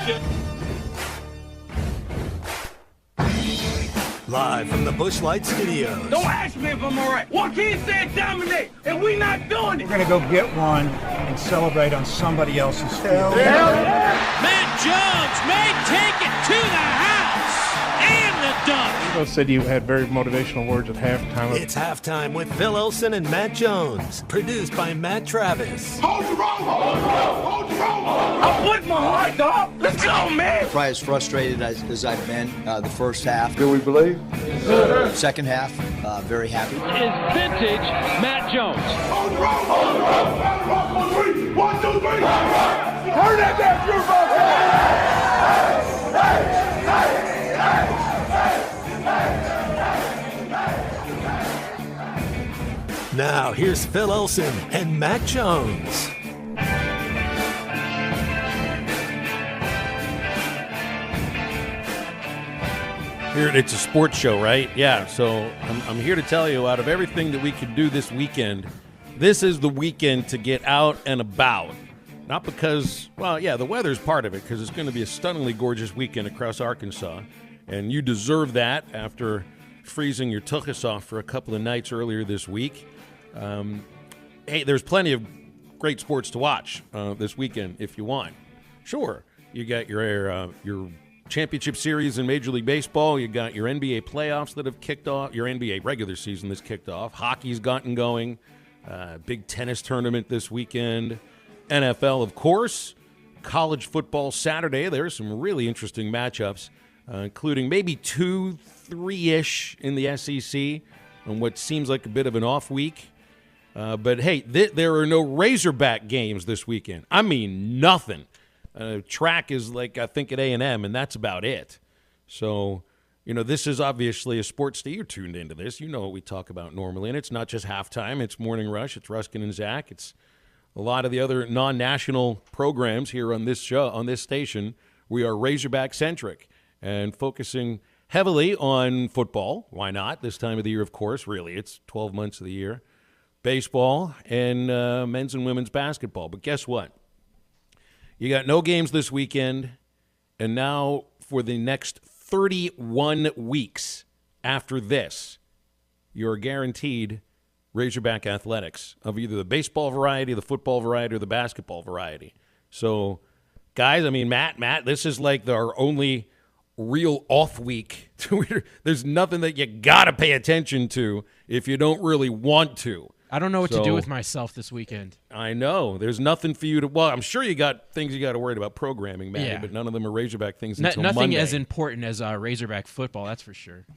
action. Live from the Busch Light Studios. Don't ask me if I'm all right. Joaquin said dominate, and we not doing it. We're going to go get one and celebrate on somebody else's field. Matt Jones may take it to the house and the dunk. Phil said you had very motivational words at halftime. It's halftime with Phil Olsen and Matt Jones. Produced by Matt Travis. Hold your roll, hold your roll, hold your roll. I'm putting my heart, dog. Let's go, man. Probably as frustrated as I've been the first half. Do we believe? Second half, very happy. Is vintage Matt Jones. Hold your roll, hold your roll. 1, 2, 3. Turn that back, your Now, here's Phil Olsen and Matt Jones. Here, it's a sports show, right? Yeah, so I'm here to tell you, out of everything that we could do this weekend, this is the weekend to get out and about. Not because, well, yeah, the weather's part of it, because it's going to be a stunningly gorgeous weekend across Arkansas, and you deserve that after freezing your tuchus off for a couple of nights earlier this week. Hey, there's plenty of great sports to watch this weekend if you want. Sure, you got your championship series in Major League Baseball. You got your NBA playoffs that have kicked off. Your NBA regular season that's kicked off. Hockey's gotten going. Big tennis tournament this weekend. NFL, of course. College football Saturday. There's some really interesting matchups, including maybe 2, 3-ish in the SEC on what seems like a bit of an off week. But, hey, there are no Razorback games this weekend. I mean, nothing. Track is like, I think, at A&M, and that's about it. So, you know, this is obviously a sports day. You're tuned into this. You know what we talk about normally, and it's not just halftime. It's Morning Rush. It's Ruskin and Zach. It's a lot of the other non-national programs here on this show, on this station. We are Razorback-centric and focusing heavily on football. Why not? This time of the year, of course, really. It's 12 months of the year. Baseball and men's and women's basketball. But guess what? You got no games this weekend, and now for the next 31 weeks after this, you're guaranteed Razorback athletics of either the baseball variety, the football variety, or the basketball variety. So, guys, I mean, Matt, this is like our only real off week. There's nothing that you got to pay attention to if you don't really want to. I don't know what to do with myself this weekend. I know. There's nothing for you to – well, I'm sure you got things you got to worry about programming, Matty, but none of them are Razorback things until nothing Monday. as important as Razorback football, that's for sure.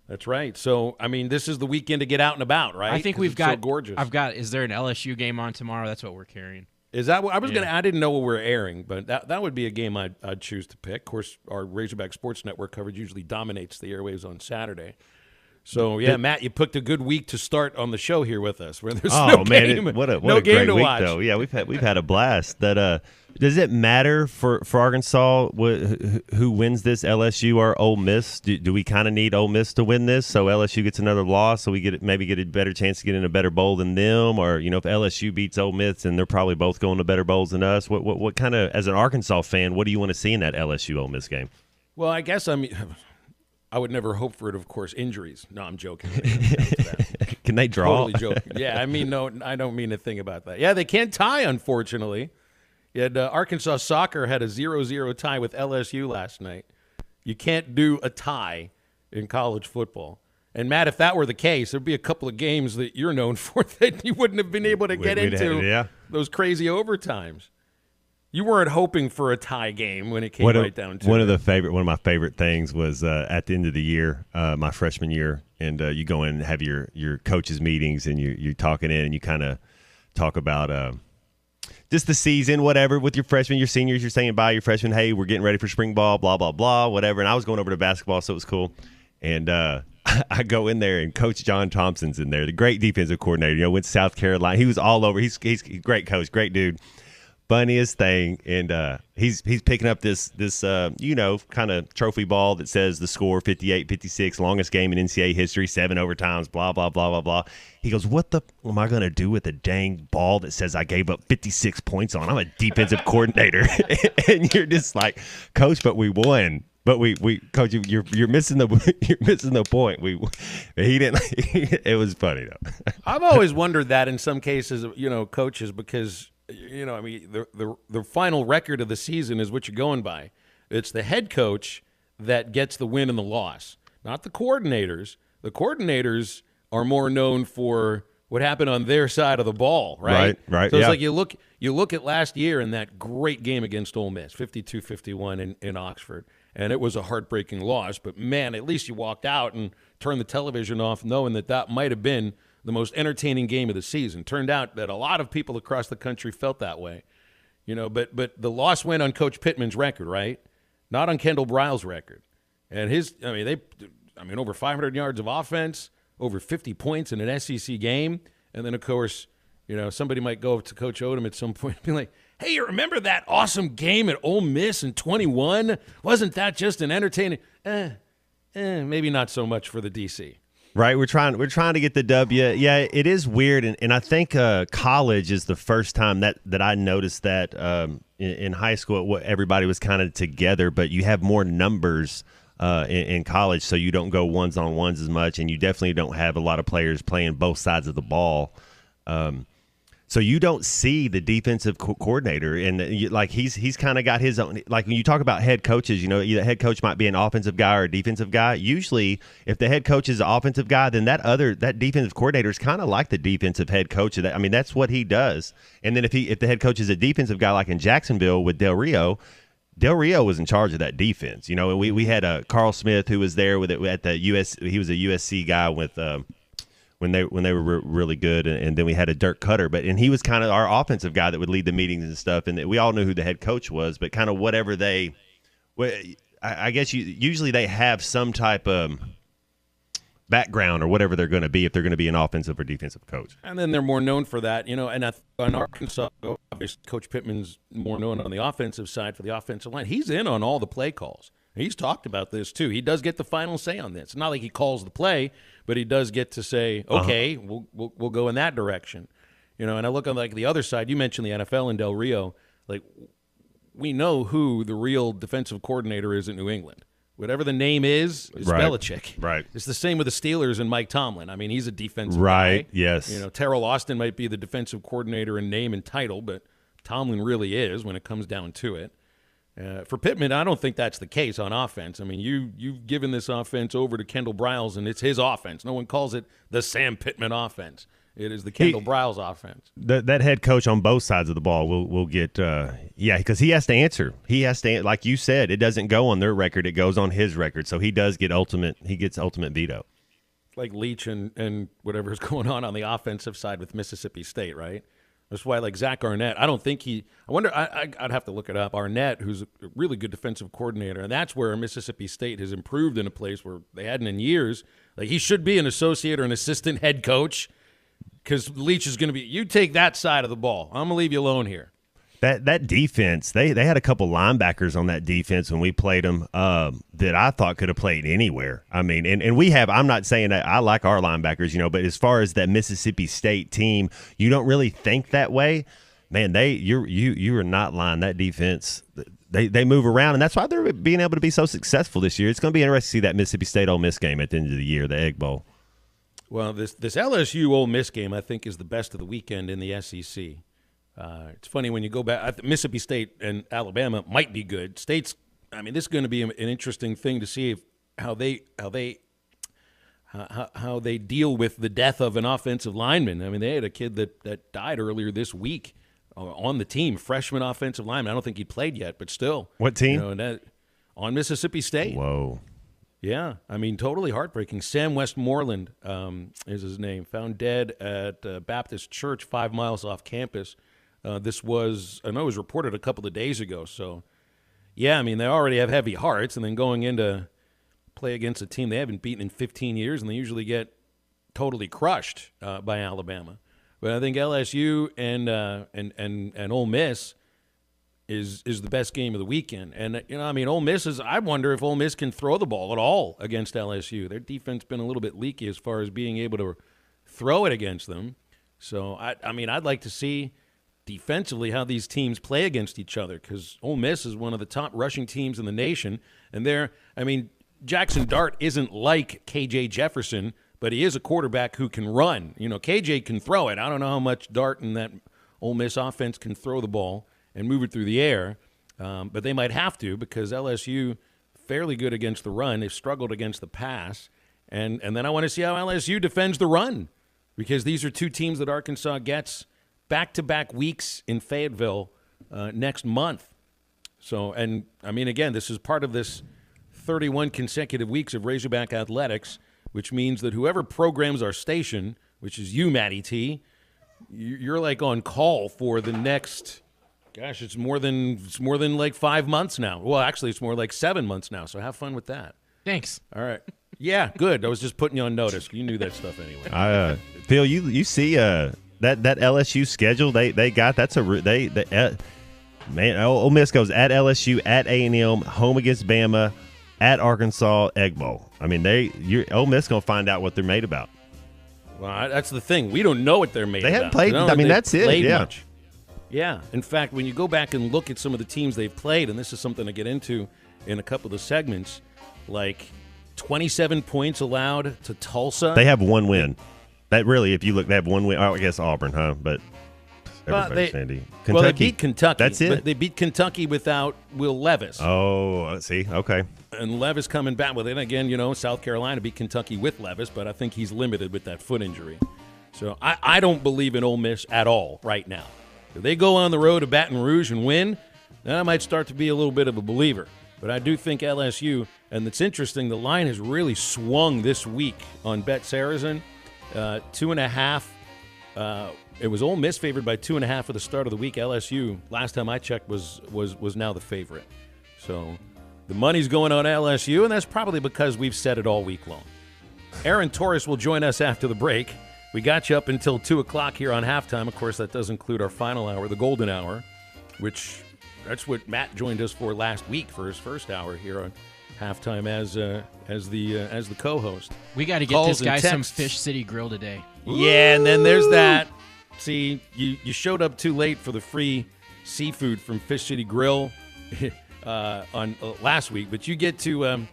That's right. So, I mean, this is the weekend to get out and about, right? I think we've got – so gorgeous. is there an LSU game on tomorrow? That's what we're carrying. Is that what – I was going to – I didn't know what we're airing, but that would be a game I'd choose to pick. Of course, our Razorback Sports Network coverage usually dominates the airwaves on Saturday. So, yeah, Matt, you picked a good week to start on the show here with us, where there's no game, what a game great to week, watch. though. Yeah, we've had a blast. That does it matter for Arkansas who wins this, LSU or Ole Miss? Do we kind of need Ole Miss to win this so LSU gets another loss, so we maybe get a better chance to get in a better bowl than them? Or, you know, if LSU beats Ole Miss and they're probably both going to better bowls than us, what kind of, as an Arkansas fan, what do you want to see in that LSU Ole Miss game? Well, I guess I would never hope for it, of course, injuries. No, I'm joking. Can they draw? Totally joking. Yeah, I mean, no, I don't mean a thing about that. Yeah, they can't tie, unfortunately. Arkansas soccer had a 0-0 tie with LSU last night. You can't do a tie in college football. And, Matt, if that were the case, there'd be a couple of games that you're known for that you wouldn't have been able to get into those crazy overtimes. You weren't hoping for a tie game when it came right down to it. One of my favorite things was at the end of the year, my freshman year, and you go in and have your coaches meetings, and you're talking in, and you kind of talk about just the season, whatever, with your freshmen, your seniors. You're saying bye, your freshmen, hey, we're getting ready for spring ball, blah, blah, blah, whatever. And I was going over to basketball, so it was cool. And I go in there, and Coach John Thompson's in there, the great defensive coordinator. You know, went to South Carolina. He was all over. He's a great coach, great dude. funniest thing, and he's picking up this kind of trophy ball that says the score 58-56, longest game in NCAA history, 7 overtimes, blah blah blah blah blah. He goes, "What the am I gonna do with a dang ball that says I gave up 56 points on? I'm a defensive coordinator," and you're just like, "Coach, but we won." But we coach, you're missing the point. He didn't. It was funny though. I've always wondered that in some cases, coaches, because the final record of the season is what you're going by. It's the head coach that gets the win and the loss, not the coordinators. The coordinators are more known for what happened on their side of the ball, right? Right. So it's like you look at last year in that great game against Ole Miss, 52-51 in Oxford. And it was a heartbreaking loss, but, man, at least you walked out and turned the television off knowing that might have been the most entertaining game of the season. Turned out that a lot of people across the country felt that way. But the loss went on Coach Pittman's record, right? Not on Kendall Briles' record. And over 500 yards of offense, over 50 points in an SEC game. And then, of course, somebody might go up to Coach Odom at some point and be like, "Hey, you remember that awesome game at Ole Miss in 21? Wasn't that just an entertaining?" Maybe not so much for the DC. Right, we're trying to get the W. Yeah, it is weird, and I think college is the first time that I noticed that in high school, everybody was kind of together, but you have more numbers in college, so you don't go ones-on-ones as much, and you definitely don't have a lot of players playing both sides of the ball. So you don't see the defensive coordinator, and he's kind of got his own. Like when you talk about head coaches, either head coach might be an offensive guy or a defensive guy. Usually, if the head coach is an offensive guy, then that defensive coordinator is kind of like the defensive head coach. That's what he does. And then if the head coach is a defensive guy, like in Jacksonville with Del Rio was in charge of that defense. We had Carl Smith who was there with it at the US. He was a USC guy with. When they were really good, and then we had a Dirk Cutter, and he was kind of our offensive guy that would lead the meetings and stuff, and we all knew who the head coach was, but kind of whatever I guess usually they have some type of background or whatever they're going to be if they're going to be an offensive or defensive coach. And then they're more known for that, and on Arkansas, obviously Coach Pittman's more known on the offensive side for the offensive line. He's in on all the play calls. He's talked about this too. He does get the final say on this. It's not like he calls the play, but he does get to say, okay, we'll go in that direction. And I look on the other side. You mentioned the NFL and Del Rio. We know who the real defensive coordinator is in New England. Whatever the name is right. Belichick. Right. It's the same with the Steelers and Mike Tomlin. He's a defensive right. guy. Yes. Terrell Austin might be the defensive coordinator in name and title, but Tomlin really is when it comes down to it. For Pittman, I don't think that's the case on offense. You've given this offense over to Kendall Briles, and it's his offense. No one calls it the Sam Pittman offense. It is the Kendall Briles offense. That head coach on both sides of the ball will get because he has to answer. He has to, like you said, it doesn't go on their record; it goes on his record. So he does get ultimate veto. Like Leach and whatever's going on the offensive side with Mississippi State, right? That's why, Zach Arnett, I don't think I wonder, I'd have to look it up. Arnett, who's a really good defensive coordinator, and that's where Mississippi State has improved in a place where they hadn't in years. He should be an associate or an assistant head coach because Leach is going to be, you take that side of the ball. I'm going to leave you alone here. That defense, they had a couple linebackers on that defense when we played them that I thought could have played anywhere. And we have. I'm not saying that I like our linebackers, but as far as that Mississippi State team, you don't really think that way, man. You are not lying. That defense, they move around, and that's why they're being able to be so successful this year. It's going to be interesting to see that Mississippi State Ole Miss game at the end of the year, the Egg Bowl. Well, this LSU Ole Miss game, I think, is the best of the weekend in the SEC. It's funny when you go back. Mississippi State and Alabama might be good. State's. This is going to be an interesting thing to see how they deal with the death of an offensive lineman. They had a kid that died earlier this week on the team, freshman offensive lineman. I don't think he played yet, but still. What team? On Mississippi State. Whoa. Yeah, totally heartbreaking. Sam Westmoreland is his name. Found dead at Baptist Church 5 miles off campus. This was, I know it was reported a couple of days ago. So, yeah, they already have heavy hearts, and then going into play against a team they haven't beaten in 15 years, and they usually get totally crushed by Alabama. But I think LSU and Ole Miss, is the best game of the weekend. And, Ole Miss I wonder if Ole Miss can throw the ball at all against LSU. Their defense been a little bit leaky as far as being able to throw it against them. So, I'd like to see defensively how these teams play against each other, because Ole Miss is one of the top rushing teams in the nation. And Jackson Dart isn't like KJ Jefferson, but he is a quarterback who can run. KJ can throw it. I don't know how much Dart and that Ole Miss offense can throw the ball and move it through the air, but they might have to, because LSU fairly good against the run. They've struggled against the pass, and then I want to see how LSU defends the run, because these are two teams that Arkansas gets back-to-back weeks in Fayetteville next month. So, and again, this is part of this 31 consecutive weeks of Razorback athletics, which means that whoever programs our station, which is you, Matty T, you're like on call for the next. Gosh, it's more than like 5 months now. Well, actually, it's more like 7 months now. So have fun with that. Thanks. All right. Yeah, good. I was just putting you on notice. You knew that stuff anyway. Phil, you see that LSU schedule they got? That's man. Ole Miss goes at LSU, at A&M, home against Bama, at Arkansas, Egg Bowl. Ole Miss gonna find out what they're made about. Well, that's the thing. We don't know what they're made about. They haven't played. That's it. Yeah. Much. Yeah. In fact, when you go back and look at some of the teams they've played, and this is something to get into in a couple of the segments, like 27 points allowed to Tulsa. They have one win. That really, if you look, they have one win. Oh, I guess Auburn, huh? But everybody's Sandy. Kentucky. Well, they beat Kentucky. That's it. But they beat Kentucky without Will Levis. Oh, let's see. Okay. And Levis coming back with it. Again, South Carolina beat Kentucky with Levis, but I think he's limited with that foot injury. So I don't believe in Ole Miss at all right now. If they go on the road to Baton Rouge and win, then I might start to be a little bit of a believer. But I do think LSU, and it's interesting, the line has really swung this week on Bet Saracen. 2.5. It was Ole Miss favored by 2.5 at the start of the week. LSU, last time I checked, was now the favorite. So the money's going on LSU, and that's probably because we've said it all week long. Aaron Torres will join us after the break. We got you up until 2 o'clock here on halftime. Of course, that does include our final hour, the golden hour, which that's what Matt joined us for last week for his first hour here on halftime as the co-host. We got to get this guy some Fish City Grill today. Yeah, and then there's that. See, you showed up too late for the free seafood from Fish City Grill on last week, but you get to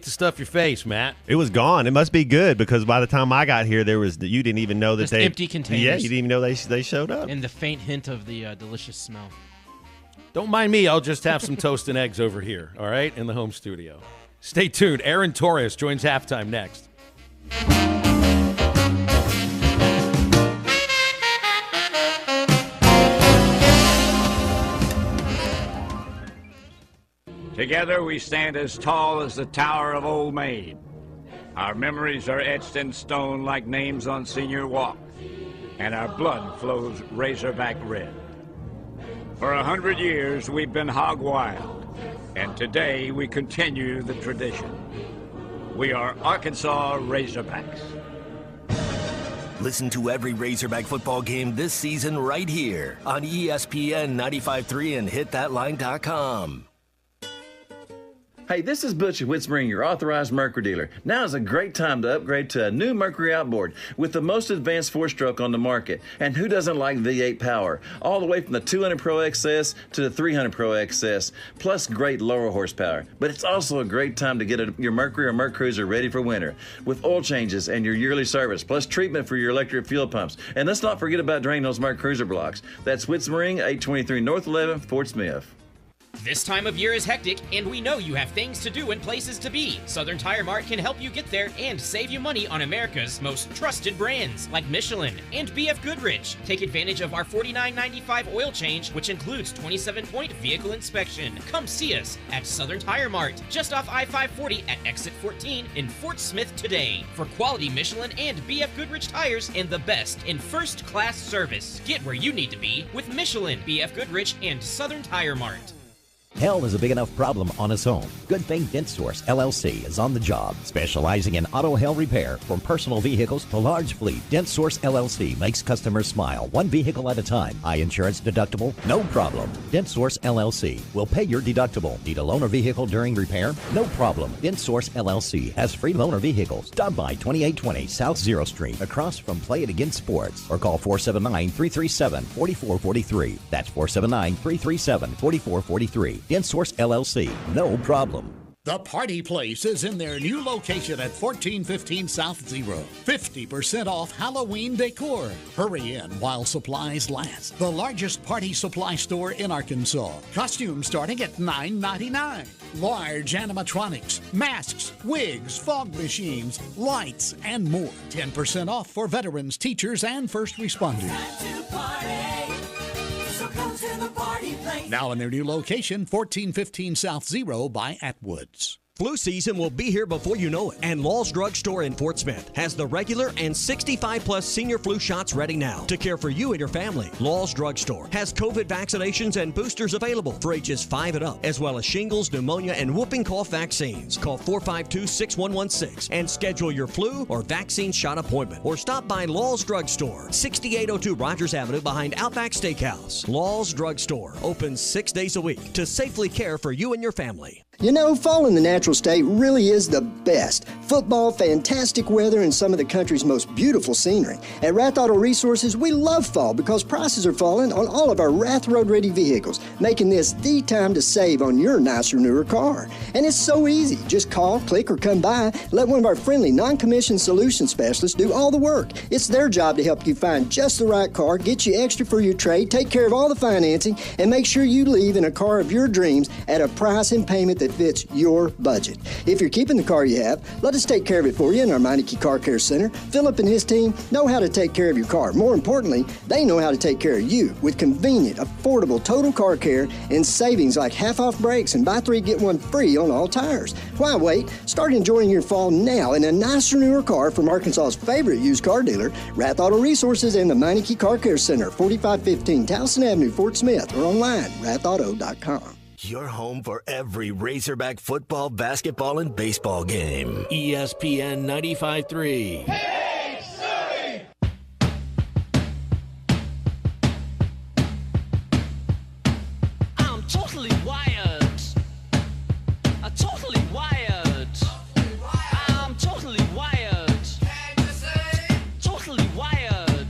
stuff your face, Matt. It was gone. It must be good, because by the time I got here, you didn't even know that just empty containers. Yeah, you didn't even know they showed up. And the faint hint of the delicious smell. Don't mind me. I'll just have some toast and eggs over here, all right, in the home studio. Stay tuned. Aaron Torres joins halftime next. Together we stand as tall as the Tower of Old Maid. Our memories are etched in stone like names on Senior Walk, and our blood flows Razorback red. For 100 years we've been hog wild, and today we continue the tradition. We are Arkansas Razorbacks. Listen to every Razorback football game this season right here on ESPN 95.3 and hitthatline.com. Hey, this is Butch at Whitspring, your authorized Mercury dealer. Now is a great time to upgrade to a new Mercury outboard with the most advanced four-stroke on the market. And who doesn't like V8 power? All the way from the 200 Pro XS to the 300 Pro XS, plus great lower horsepower. But it's also a great time to get your Mercury or Mercruiser ready for winter with oil changes and your yearly service, plus treatment for your electric fuel pumps. And let's not forget about draining those Mercruiser blocks. That's Whitspring, 823 North 11, Fort Smith. This time of year is hectic, and we know you have things to do and places to be. Southern Tire Mart can help you get there and save you money on America's most trusted brands like Michelin and BF Goodrich. Take advantage of our $49.95 oil change, which includes 27-point vehicle inspection. Come see us at Southern Tire Mart, just off I-540 at exit 14 in Fort Smith today. For quality Michelin and BF Goodrich tires and the best in first-class service. Get where you need to be with Michelin, BF Goodrich, and Southern Tire Mart. Hell is a big enough problem on its own. Good Thing Dent Source, LLC is on the job, specializing in auto hail repair from personal vehicles to large fleet. Dent Source, LLC makes customers smile, one vehicle at a time. High insurance deductible? No problem. Dent Source, LLC will pay your deductible. Need a loaner vehicle during repair? No problem. Dent Source, LLC has free loaner vehicles. Stop by 2820 South Zero Street, across from Play It Again Sports, or call 479-337-4443. That's 479-337-4443. Dent Source, LLC. No problem. The Party Place is in their new location at 1415 South Zero. 50% off Halloween decor. Hurry in while supplies last. The largest party supply store in Arkansas. Costumes starting at $9.99. Large animatronics, masks, wigs, fog machines, lights, and more. 10% off for veterans, teachers, and first responders. Now in their new location, 1415 South Zero by Atwoods. Flu season will be here before you know it, and Law's Drug Store in Fort Smith has the regular and 65-plus senior flu shots ready now to care for you and your family. Law's Drug Store has COVID vaccinations and boosters available for ages 5 and up, as well as shingles, pneumonia, and whooping cough vaccines. Call 452-6116 and schedule your flu or vaccine shot appointment, or stop by Law's Drug Store, 6802 Rogers Avenue behind Outback Steakhouse. Law's Drug Store opens 6 days a week to safely care for you and your family. You know, fall in the natural state really is the best. Football, fantastic weather, and some of the country's most beautiful scenery. At Rath Auto Resources, we love fall because prices are falling on all of our Rath Road-ready vehicles, making this the time to save on your nicer, newer car. And it's so easy. Just call, click, or come by. Let one of our friendly, non-commissioned solution specialists do all the work. It's their job to help you find just the right car, get you extra for your trade, take care of all the financing, and make sure you leave in a car of your dreams at a price and payment that fits your budget. If you're keeping the car you have, let us take care of it for you in our Meineke Car Care Center. Philip and his team know how to take care of your car. More importantly, they know how to take care of you with convenient, affordable total car care and savings like half off brakes and buy 3 get 1 free on all tires. Why wait? Start enjoying your fall now in a nicer, newer car from Arkansas's favorite used car dealer, Rath Auto Resources and the Meineke Car Care Center, 4515 Towson Avenue, Fort Smith, or online, rathauto.com. Your home for every Razorback football, basketball, and baseball game. ESPN 95.3. Hey, Silly! I'm totally wired. I'm totally wired. I'm totally wired. Can you say? Totally wired.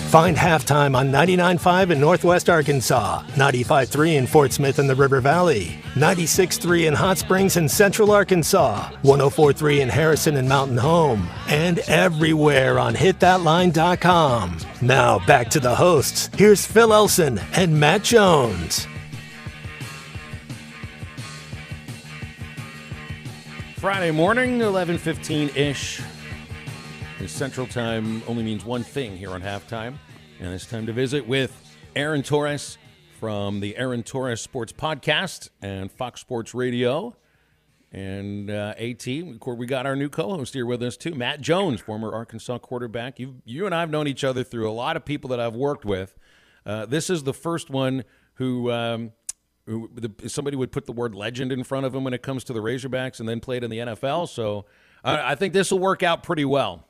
Find Halftime on 99.5 in Northwest Arkansas, 95.3 in Fort Smith and the River Valley, 96.3 in Hot Springs and Central Arkansas, 104.3 in Harrison and Mountain Home, and everywhere on hitthatline.com. Now back to the hosts. Here's Phil Elson and Matt Jones. Friday morning, 11:15-ish. Central Time only means one thing here on Halftime, and it's time to visit with Aaron Torres from the Aaron Torres Sports Podcast and Fox Sports Radio. And AT, we got our new co-host here with us too, Matt Jones, former Arkansas quarterback. You and I have known each other through a lot of people that I've worked with. This is the first one who somebody would put the word legend in front of him when it comes to the Razorbacks and then played in the NFL. So I think this will work out pretty well.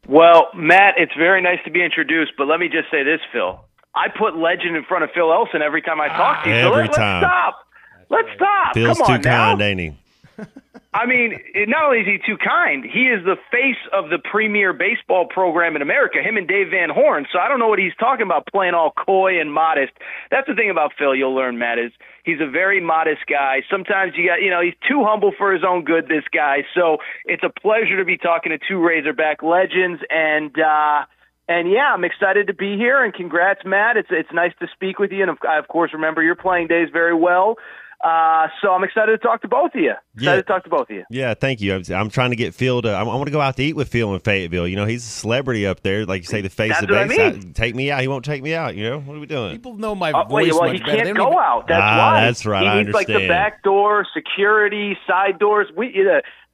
Well, Matt, it's very nice to be introduced, but let me just say this, Phil. I put legend in front of Phil Elson every time I talk to you. So let's stop. Let's stop. Phil's Come on too kind, ain't he? I mean, not only is he too kind, he is the face of the premier baseball program in America, him and Dave Van Horn. So I don't know what he's talking about playing all coy and modest. That's the thing about Phil you'll learn, Matt, is he's a very modest guy. Sometimes he's too humble for his own good, this guy. So it's a pleasure to be talking to two Razorback legends. And yeah, I'm excited to be here, and congrats, Matt. It's nice to speak with you. And I, of course, remember your playing days very well. So I'm excited to talk to both of you. Excited to talk to both of you. Yeah, thank you. I'm trying to get Phil to. I want to go out to eat with Phil in Fayetteville. You know, he's a celebrity up there, like you say, the face That's of the what base. I mean. Take me out. He won't take me out. You know, what are we doing? People know my Wait, voice well, much he better. can't go out. That's why. That's right. He I needs like the understand. back door, security, side doors.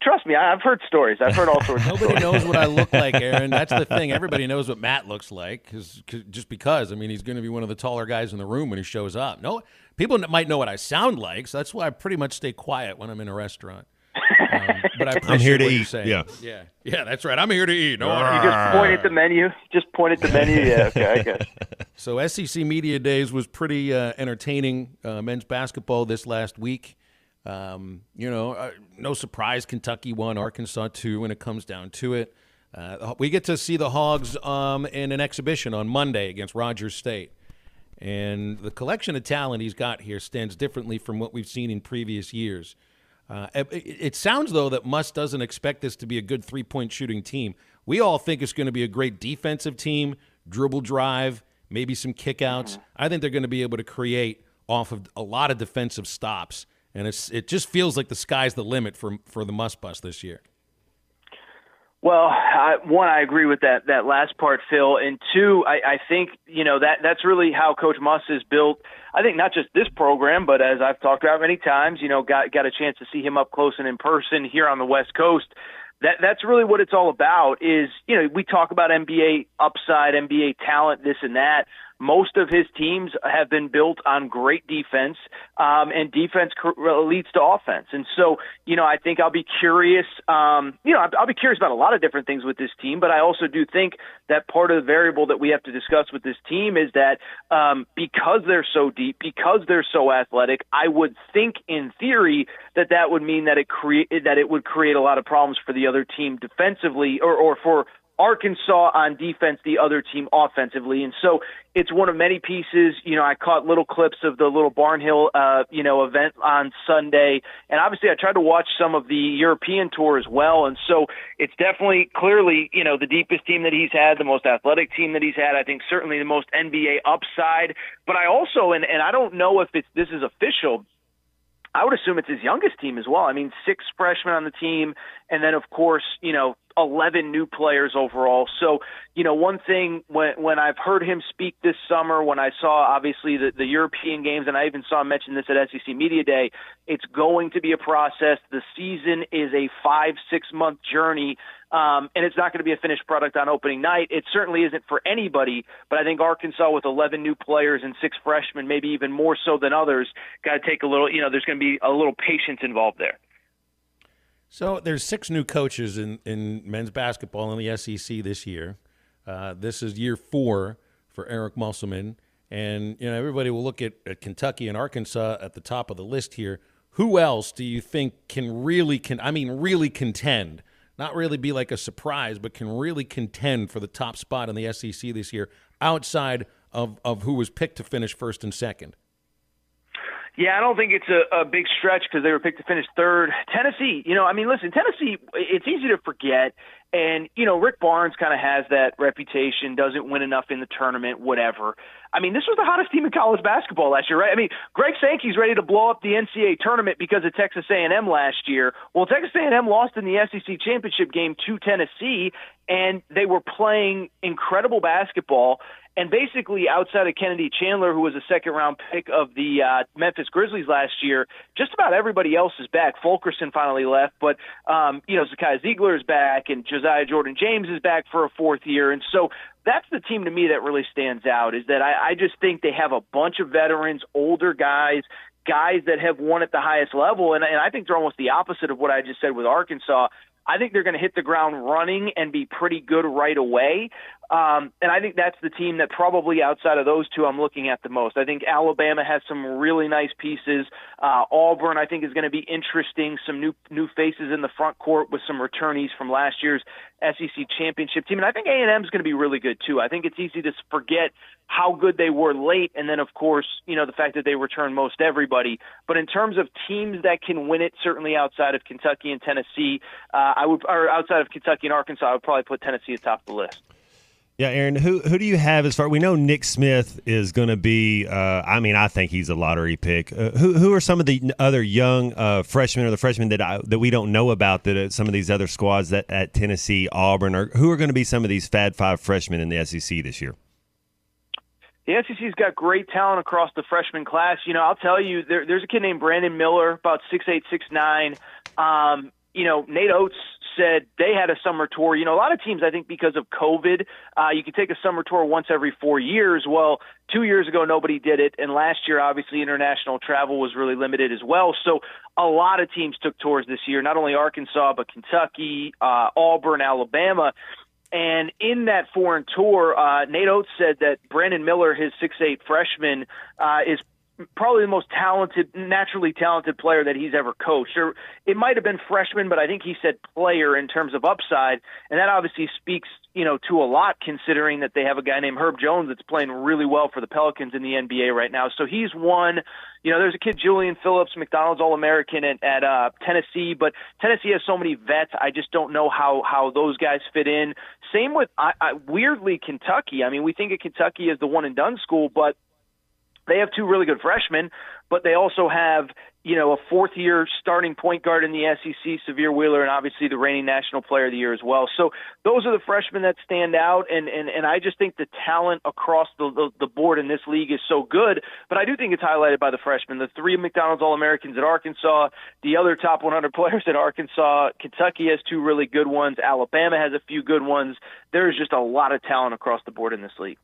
Trust me, I've heard stories. I've heard all sorts of Nobody stories. knows what I look like, Aaron. That's the thing. Everybody knows what Matt looks like, just because. I mean, he's going to be one of the taller guys in the room when he shows up. No, people might know what I sound like, so that's why I pretty much stay quiet when I'm in a restaurant. But I appreciate I'm here to what you're eat. saying. Yeah, that's right. I'm here to eat. No, You just point at the menu. Yeah, okay, I got it. So SEC Media Days was pretty entertaining. Men's basketball this last week. No surprise, Kentucky won, Arkansas 2 when it comes down to it. We get to see the Hogs in an exhibition on Monday against Rogers State. And the collection of talent he's got here stands differently from what we've seen in previous years. It sounds, though, that Muss doesn't expect this to be a good three-point shooting team. We all think it's going to be a great defensive team, dribble drive, maybe some kickouts. I think they're going to be able to create off of a lot of defensive stops. And it just feels like the sky's the limit for the Muss Bus this year. Well, I agree with that last part, Phil. And two, I think, that's really how Coach Muss is built. I think not just this program, but as I've talked about many times, got a chance to see him up close and in person here on the West Coast. That's really what it's all about is, we talk about NBA upside, NBA talent, this and that. Most of his teams have been built on great defense, and defense leads to offense. And so, I think I'll be curious. I'll be curious about a lot of different things with this team, but I also do think that part of the variable that we have to discuss with this team is that because they're so deep, because they're so athletic, I would think in theory that would mean that it would create a lot of problems for the other team defensively, or for Arkansas on defense, the other team offensively. And so it's one of many pieces. I caught little clips of the little Barnhill, event on Sunday. And obviously I tried to watch some of the European tour as well. And so it's definitely clearly, the deepest team that he's had, the most athletic team that he's had. I think certainly the most NBA upside. But I also, and I don't know if this is official, I would assume it's his youngest team as well. I mean, 6 freshmen on the team, and then, of course, 11 new players overall. So, one thing when I've heard him speak this summer, when I saw, obviously, the European games, and I even saw him mention this at SEC Media Day, it's going to be a process. The season is a 5-6 month journey, and it's not going to be a finished product on opening night. It certainly isn't for anybody, but I think Arkansas with 11 new players and 6 freshmen, maybe even more so than others, got to take a little, there's going to be a little patience involved there. So there's 6 new coaches in men's basketball in the SEC this year. This is year 4 for Eric Musselman. And, everybody will look at Kentucky and Arkansas at the top of the list here. Who else do you think can really contend? Not really be like a surprise, but can really contend for the top spot in the SEC this year outside of who was picked to finish first and second? Yeah, I don't think it's a big stretch because they were picked to finish third. Tennessee, listen, Tennessee, it's easy to forget. And, Rick Barnes kind of has that reputation, doesn't win enough in the tournament, whatever. This was the hottest team in college basketball last year, right? Greg Sankey's ready to blow up the NCAA tournament because of Texas A&M last year. Well, Texas A&M lost in the SEC championship game to Tennessee, and they were playing incredible basketball. And basically, outside of Kennedy Chandler, who was a second-round pick of the Memphis Grizzlies last year, just about everybody else is back. Fulkerson finally left, but, Zakiya Ziegler is back, and Josiah Jordan-James is back for a 4th year. And so that's the team to me that really stands out, is that I just think they have a bunch of veterans, older guys that have won at the highest level. And I think they're almost the opposite of what I just said with Arkansas. I think they're going to hit the ground running and be pretty good right away. And I think that's the team that probably outside of those two I'm looking at the most. I think Alabama has some really nice pieces. Auburn, I think, is going to be interesting. Some new faces in the front court with some returnees from last year's SEC championship team. And I think A&M is going to be really good, too. I think it's easy to forget how good they were late. And then, of course, the fact that they return most everybody. But in terms of teams that can win it, certainly outside of Kentucky and Tennessee, outside of Kentucky and Arkansas, I would probably put Tennessee atop the list. Yeah, Aaron, who do you have as far? We know Nick Smith is going to be. I think he's a lottery pick. Who are some of the other young freshmen or the freshmen that we don't know about that some of these other squads that at Tennessee, Auburn, or who are going to be some of these Fab Five freshmen in the SEC this year? The SEC's got great talent across the freshman class. I'll tell you, there's a kid named Brandon Miller, about 6'8", 6'9". Nate Oates said they had a summer tour. A lot of teams, I think because of COVID, you can take a summer tour once every 4 years. Well, 2 years ago, nobody did it. And last year, obviously, international travel was really limited as well. So a lot of teams took tours this year, not only Arkansas, but Kentucky, Auburn, Alabama. And in that foreign tour, Nate Oates said that Brandon Miller, his 6'8" freshman, is probably the most naturally talented player that he's ever coached. Or it might have been freshman, but I think he said player in terms of upside. And that obviously speaks, to a lot considering that they have a guy named Herb Jones that's playing really well for the Pelicans in the NBA right now. So he's one. There's a kid, Julian Phillips, McDonald's All-American at Tennessee, but Tennessee has so many vets. I just don't know how those guys fit in. Same with, weirdly, Kentucky. I mean, we think of Kentucky as the one-and-done school, but they have two really good freshmen, but they also have, a fourth-year starting point guard in the SEC, Severe Wheeler, and obviously the reigning National Player of the Year as well. So those are the freshmen that stand out, and I just think the talent across the board in this league is so good, but I do think it's highlighted by the freshmen. The three McDonald's All-Americans at Arkansas, the other top 100 players at Arkansas, Kentucky has two really good ones, Alabama has a few good ones. There's just a lot of talent across the board in this league.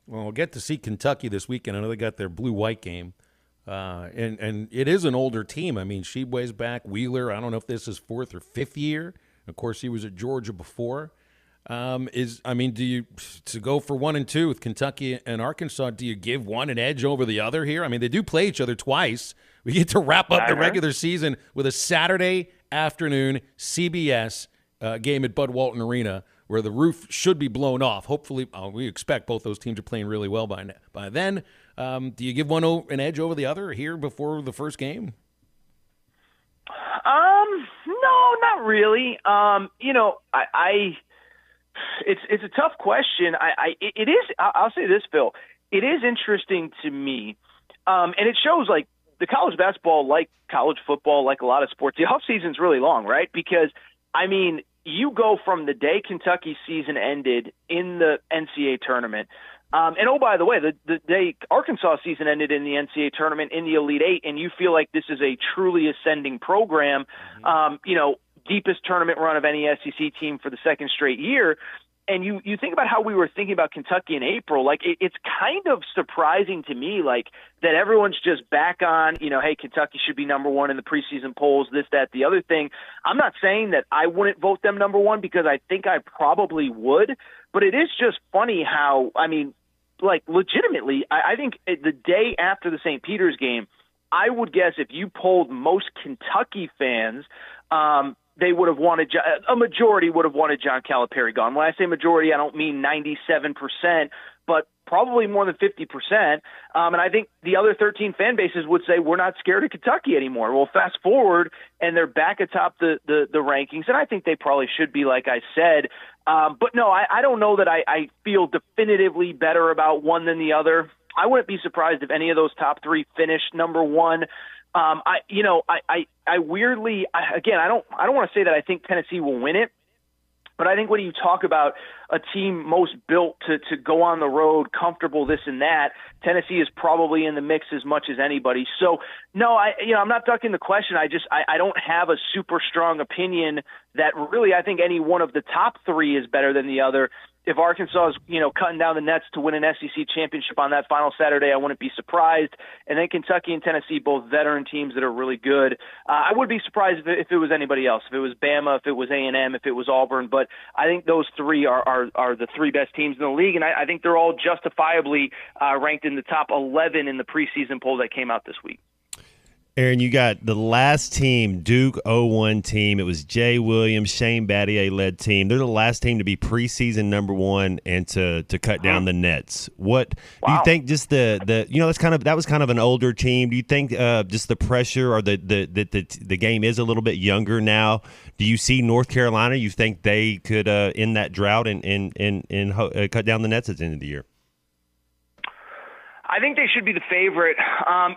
Well, we'll get to see Kentucky this weekend. I know they got their blue-white game. And it is an older team. I mean, Sheboy's back. Wheeler, I don't know if this is fourth or fifth year. Of course, he was at Georgia before. Do you to go for 1 and 2 with Kentucky and Arkansas, do you give one an edge over the other here? I mean, they do play each other twice. We get to wrap up the regular season with a Saturday afternoon CBS game at Bud Walton Arena, where the roof should be blown off. Hopefully, we expect both those teams are playing really well by then. Do you give one an edge over the other here before the first game? No, not really. It's a tough question. It is. I'll say this, Phil. It is interesting to me, and it shows like the college basketball, like college football, like a lot of sports. The off season's really long, right? Because you go from the day Kentucky season ended in the NCAA tournament. And oh, by the way, the day Arkansas season ended in the NCAA tournament in the Elite Eight, and you feel like this is a truly ascending program, deepest tournament run of any SEC team for the second straight year. And you think about how we were thinking about Kentucky in April, like it's kind of surprising to me, like that everyone's just back on, hey, Kentucky should be number one in the preseason polls, this, that, the other thing. I'm not saying that I wouldn't vote them number one because I think I probably would, but it is just funny how, legitimately, I think the day after the St. Peter's game, I would guess if you polled most Kentucky fans, they would have wanted a majority would have wanted John Calipari gone. When I say majority, I don't mean 97%, but probably more than 50%. And I think the other 13 fan bases would say we're not scared of Kentucky anymore. Well, fast forward, and they're back atop the rankings, and I think they probably should be, like I said. But no, I don't know that I feel definitively better about one than the other. I wouldn't be surprised if any of those top three finished number one. I weirdly, again, I don't want to say that I think Tennessee will win it, but I think when you talk about a team most built to go on the road, comfortable, this and that, Tennessee is probably in the mix as much as anybody. So no, I'm not ducking the question. I don't have a super strong opinion that really I think any one of the top three is better than the other. If Arkansas is, cutting down the nets to win an SEC championship on that final Saturday, I wouldn't be surprised. And then Kentucky and Tennessee, both veteran teams that are really good. I would be surprised if it was anybody else, if it was Bama, if it was A&M, if it was Auburn. But I think those three are the three best teams in the league, and I think they're all justifiably ranked in the top 11 in the preseason poll that came out this week. Aaron, you got the last team, Duke 01 team. It was Jay Williams, Shane Battier-led team. They're the last team to be preseason number one and to cut down the nets. What do you think? Just the that was kind of an older team. Do you think just the pressure or the game is a little bit younger now? Do you see North Carolina? You think they could end that drought and cut down the nets at the end of the year? I think they should be the favorite.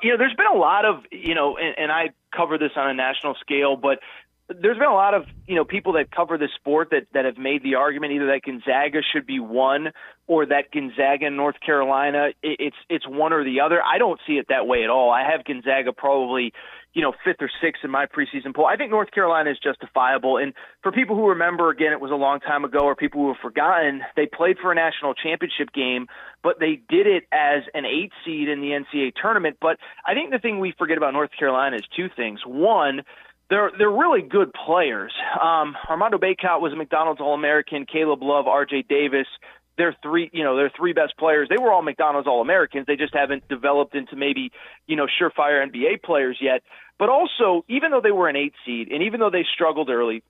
There's been a lot of, and I cover this on a national scale, but there's been a lot of, people that cover this sport that have made the argument either that Gonzaga should be one or that Gonzaga and North Carolina, it's one or the other. I don't see it that way at all. I have Gonzaga probably, fifth or sixth in my preseason poll. I think North Carolina is justifiable. And for people who remember, again, it was a long time ago, or people who have forgotten, they played for a national championship game, but they did it as an 8 seed in the NCAA tournament. But I think the thing we forget about North Carolina is two things. One, they're really good players. Armando Bacot was a McDonald's All-American, Caleb Love, RJ Davis. Their three best players, they were all McDonald's All-Americans. They just haven't developed into maybe, surefire NBA players yet. But also, even though they were an 8 seed and even though they struggled early,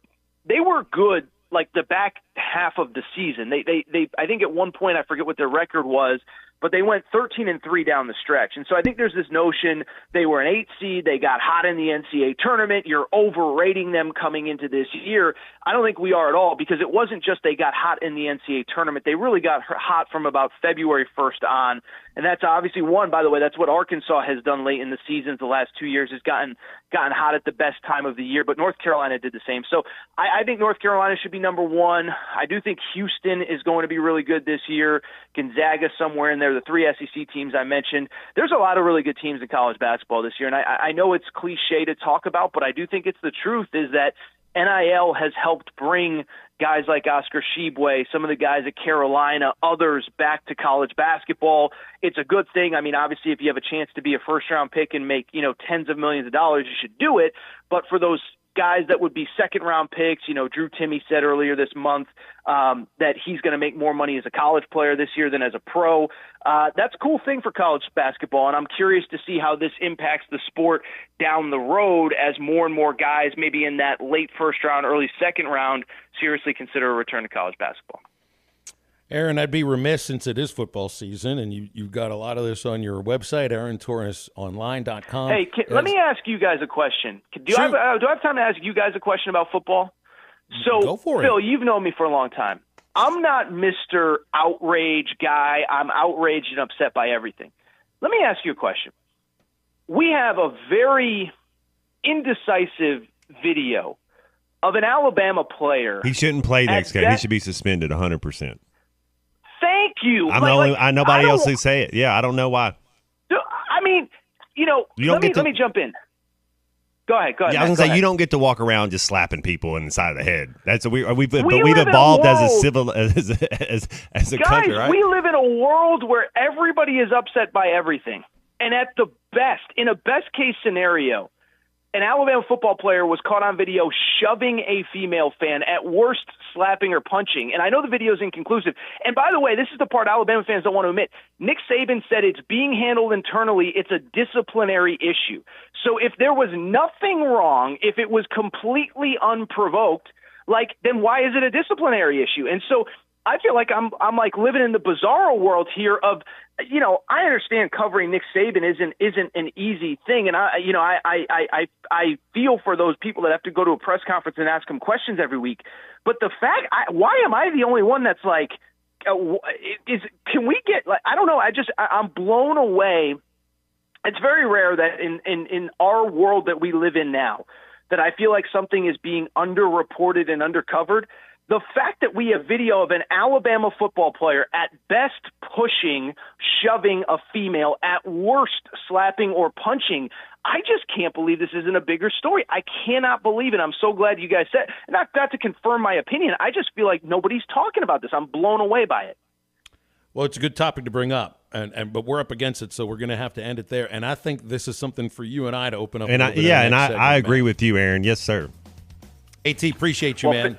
they were good like the back half of the season. They I think at one point, I forget what their record was, but they went 13-3 down the stretch. And so I think there's this notion they were an 8 seed, they got hot in the NCAA tournament, you're overrating them coming into this year. I don't think we are at all, because it wasn't just they got hot in the NCAA tournament. They really got hot from about February 1st on. And that's obviously one, by the way, that's what Arkansas has done late in the seasons the last 2 years, has gotten hot at the best time of the year. But North Carolina did the same. So I think North Carolina should be number one. I do think Houston is going to be really good this year. Gonzaga somewhere in there, the 3 SEC teams I mentioned. There's a lot of really good teams in college basketball this year. And I know it's cliche to talk about, but I do think it's the truth, is that NIL has helped bring guys like Oscar Tshiebwe, some of the guys at Carolina, others back to college basketball. It's a good thing. I mean, obviously, if you have a chance to be a first-round pick and make, tens of millions of dollars, you should do it. But for those guys that would be second-round picks, Drew Timme said earlier this month that he's going to make more money as a college player this year than as a pro. That's a cool thing for college basketball, and I'm curious to see how this impacts the sport down the road as more and more guys, maybe in that late first round, early second round, seriously consider a return to college basketball. Aaron, I'd be remiss, since it is football season, and you've got a lot of this on your website, AaronTorresOnline.com. Hey, let me ask you guys a question. Do I have time to ask you guys a question about football? So, go for Phil, it. You've known me for a long time. I'm not Mr. Outrage guy. I'm outraged and upset by everything. Let me ask you a question. We have a very indecisive video of an Alabama player. He shouldn't play next game. He should be suspended 100%. Thank you. Nobody else can say it. Yeah, I don't know why. I mean, let me jump in. Go ahead. Yeah, I was gonna say, you don't get to walk around just slapping people in the side of the head. That's we've evolved as a civil as a country, right? We live in a world where everybody is upset by everything, and at the best, in a best case scenario, an Alabama football player was caught on video shoving a female fan, at worst slapping or punching. And I know the video is inconclusive. And by the way, this is the part Alabama fans don't want to admit. Nick Saban said it's being handled internally. It's a disciplinary issue. So if there was nothing wrong, if it was completely unprovoked, then why is it a disciplinary issue? And so I feel like I'm like living in the bizarro world here of, I understand covering Nick Saban isn't an easy thing, and I feel for those people that have to go to a press conference and ask him questions every week. But the fact, why am I the only one that's like, can we get, I don't know, I'm blown away. It's very rare that in our world that we live in now, that I feel like something is being underreported and undercovered. The fact that we have video of an Alabama football player at best pushing, shoving a female, at worst slapping or punching, I just can't believe this isn't a bigger story. I cannot believe it. I'm so glad you guys said, not to confirm my opinion, I just feel like nobody's talking about this. I'm blown away by it. Well, it's a good topic to bring up, but we're up against it, so we're going to have to end it there. And I think this is something for you and I to open up. And I agree with you, Aaron. Yes, sir. AT, appreciate you, man.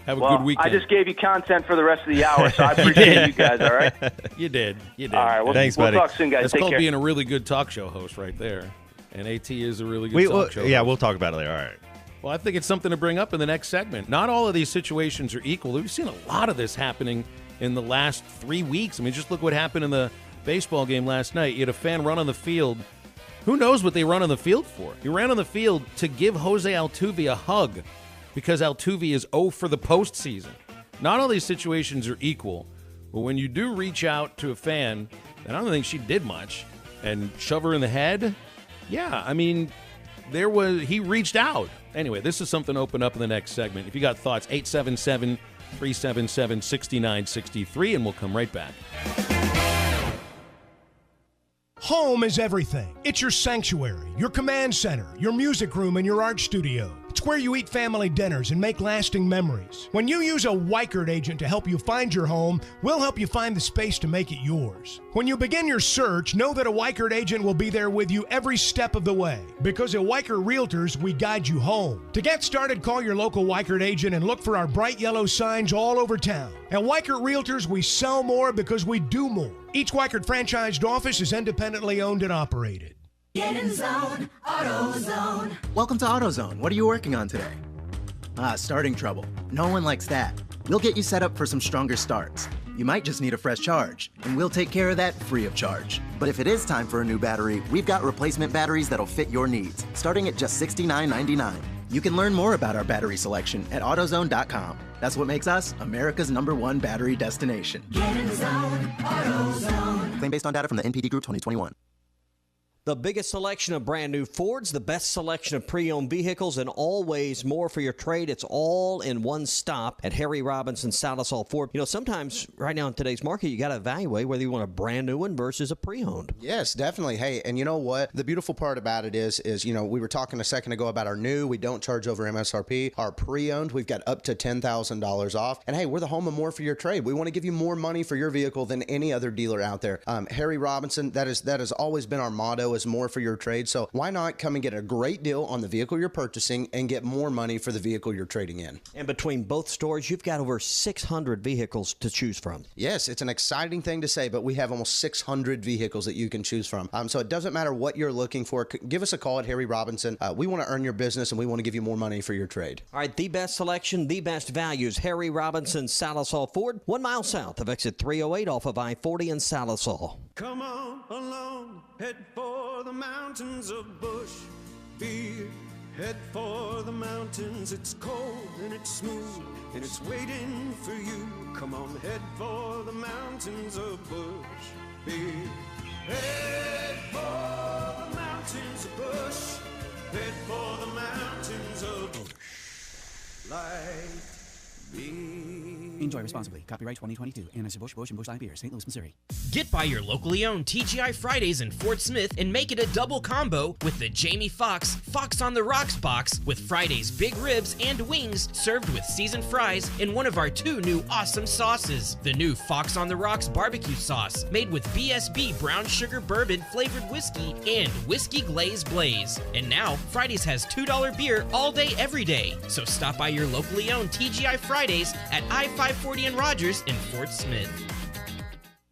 Have a good weekend. I just gave you content for the rest of the hour, so I appreciate you guys, all right? You did. All right, thanks, buddy. We'll talk soon, guys. That's Take called care. being a really good talk show host right there. And AT is a really good talk show. Yeah, we'll talk about it later. All right. Well, I think it's something to bring up in the next segment. Not all of these situations are equal. We've seen a lot of this happening in the last 3 weeks. I mean, just look what happened in the baseball game last night. You had a fan run on the field. Who knows what they run on the field for? He ran on the field to give Jose Altuve a hug because Altuve is 0 for the postseason. Not all these situations are equal, but when you do reach out to a fan, and I don't think she did much, and shove her in the head, yeah, I mean, he reached out. Anyway, this is something to open up in the next segment. If you got thoughts, 877-377-6963, and we'll come right back. Home is everything. It's your sanctuary, your command center, your music room, and your art studio. It's where you eat family dinners and make lasting memories. When you use a Weichert agent to help you find your home, we'll help you find the space to make it yours. When you begin your search, know that a Weichert agent will be there with you every step of the way. Because at Weichert Realtors, we guide you home. To get started, call your local Weichert agent and look for our bright yellow signs all over town. At Weichert Realtors, we sell more because we do more. Each Weichert franchised office is independently owned and operated. Get in zone, AutoZone. Welcome to AutoZone. What are you working on today? Starting trouble. No one likes that. We'll get you set up for some stronger starts. You might just need a fresh charge, and we'll take care of that free of charge. But if it is time for a new battery, we've got replacement batteries that'll fit your needs, starting at just $69.99. You can learn more about our battery selection at AutoZone.com. That's what makes us America's #1 battery destination. Get in zone, AutoZone. Claim based on data from the NPD Group 2021. The biggest selection of brand new Fords, the best selection of pre-owned vehicles, and always more for your trade. It's all in one stop at Harry Robinson Salasol Ford. You know, sometimes right now in today's market, you got to evaluate whether you want a brand new one versus a pre-owned. Yes, definitely. Hey, and you know what? The beautiful part about it is, you know, we were talking a second ago about our new, we don't charge over MSRP. Our pre-owned, we've got up to $10,000 off. And hey, we're the home of more for your trade. We want to give you more money for your vehicle than any other dealer out there. Harry Robinson, that has always been our motto, is more for your trade. So why not come and get a great deal on the vehicle you're purchasing and get more money for the vehicle you're trading in? And between both stores, you've got over 600 vehicles to choose from. Yes, it's an exciting thing to say, but we have almost 600 vehicles that you can choose from. So it doesn't matter what you're looking for. Give us a call at Harry Robinson. We want to earn your business and we want to give you more money for your trade. All right, the best selection, the best values. Harry Robinson Salasol Ford, 1 mile south of exit 308 off of I-40 in Salasol. Come on along, head for the mountains of Bush Beer. Head for the mountains, it's cold and it's smooth and it's waiting for you. Come on, head for the mountains of Bush Beer. Head for the mountains of Bush. Head for the mountains of Bush. Like me. Enjoy responsibly. Copyright 2022. Anheuser-Busch, Busch, and Busch Light Beer, St. Louis, Missouri. Get by your locally owned TGI Fridays in Fort Smith and make it a double combo with the Jamie Foxx Fox on the Rocks box with Fridays big ribs and wings served with seasoned fries in one of our 2 new awesome sauces. The new Fox on the Rocks barbecue sauce made with BSB brown sugar bourbon flavored whiskey and whiskey glaze blaze. And now Fridays has $2 beer all day every day. So stop by your locally owned TGI Fridays at I-540 and Rogers in Fort Smith.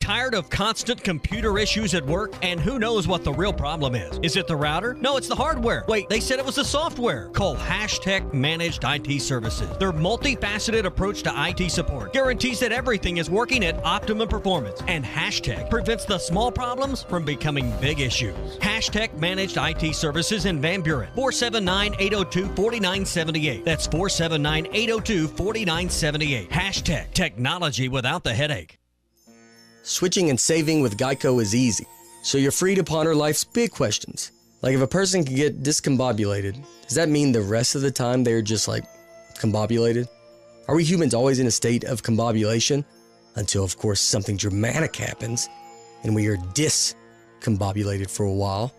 Tired of constant computer issues at work? And who knows what the real problem is? Is it the router? No, it's the hardware. Wait, they said it was the software. Call Hashtag Managed IT Services. Their multifaceted approach to IT support guarantees that everything is working at optimum performance. And Hashtag prevents the small problems from becoming big issues. Hashtag Managed IT Services in Van Buren. 479-802-4978. That's 479-802-4978. Hashtag technology without the headache. Switching and saving with Geico is easy, so you're free to ponder life's big questions. Like if a person can get discombobulated, does that mean the rest of the time they're just like combobulated? Are we humans always in a state of combobulation? Until, of course, something dramatic happens and we are discombobulated for a while.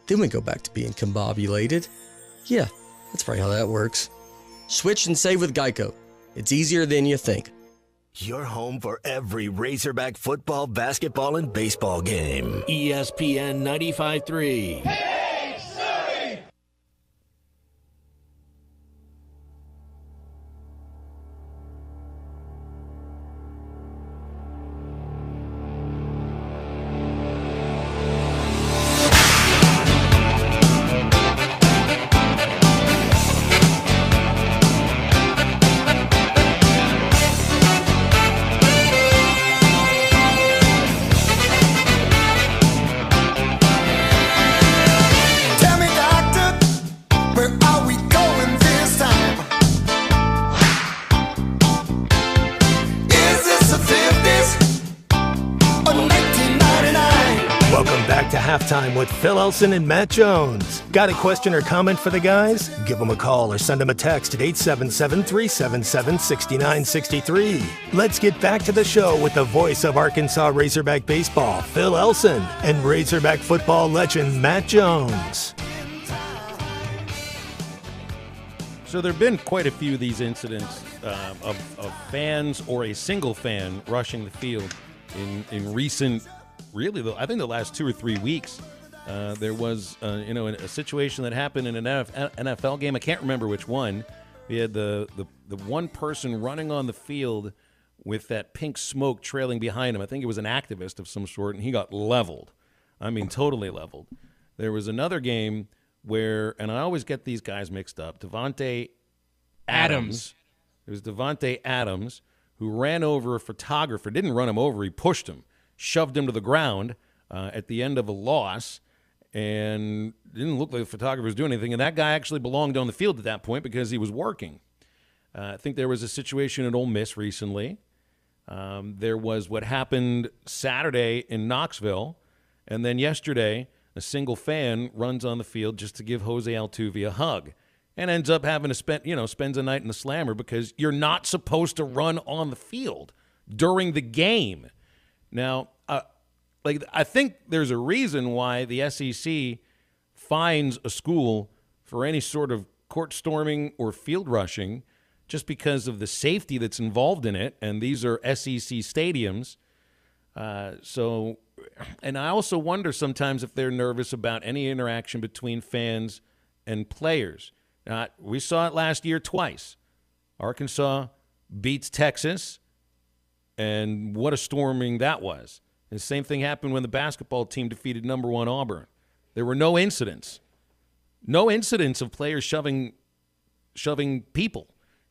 Then we go back to being combobulated. Yeah, that's probably how that works. Switch and save with Geico. It's easier than you think. Your home for every Razorback football, basketball, and baseball game. ESPN 95.3. Hey, Surrey! Halftime with Phil Elson and Matt Jones. Got a question or comment for the guys? Give them a call or send them a text at 877-377-6963. Let's get back to the show with the voice of Arkansas Razorback baseball, Phil Elson, and Razorback football legend Matt Jones. So there have been quite a few of these incidents of fans or a single fan rushing the field in recent, really, I think the last 2 or 3 weeks. There was, a situation that happened in an NFL game. I can't remember which one. We had the one person running on the field with that pink smoke trailing behind him. I think it was an activist of some sort, and he got leveled. I mean, totally leveled. There was another game where, and I always get these guys mixed up, Devontae Adams. It was Devontae Adams who ran over a photographer. Didn't run him over. He pushed him, shoved him to the ground at the end of a loss, and didn't look like the photographer was doing anything. And that guy actually belonged on the field at that point because he was working. I think there was a situation at Ole Miss recently. There was what happened Saturday in Knoxville, and then yesterday a single fan runs on the field just to give Jose Altuve a hug and ends up having to spends a night in the slammer because you're not supposed to run on the field during the game. Now, I think there's a reason why the SEC fines a school for any sort of court storming or field rushing just because of the safety that's involved in it, and these are SEC stadiums. And I also wonder sometimes if they're nervous about any interaction between fans and players. We saw it last year twice. Arkansas beats Texas, and what a storming that was. And the same thing happened when the basketball team defeated number 1 Auburn. There were no incidents. No incidents of players shoving people.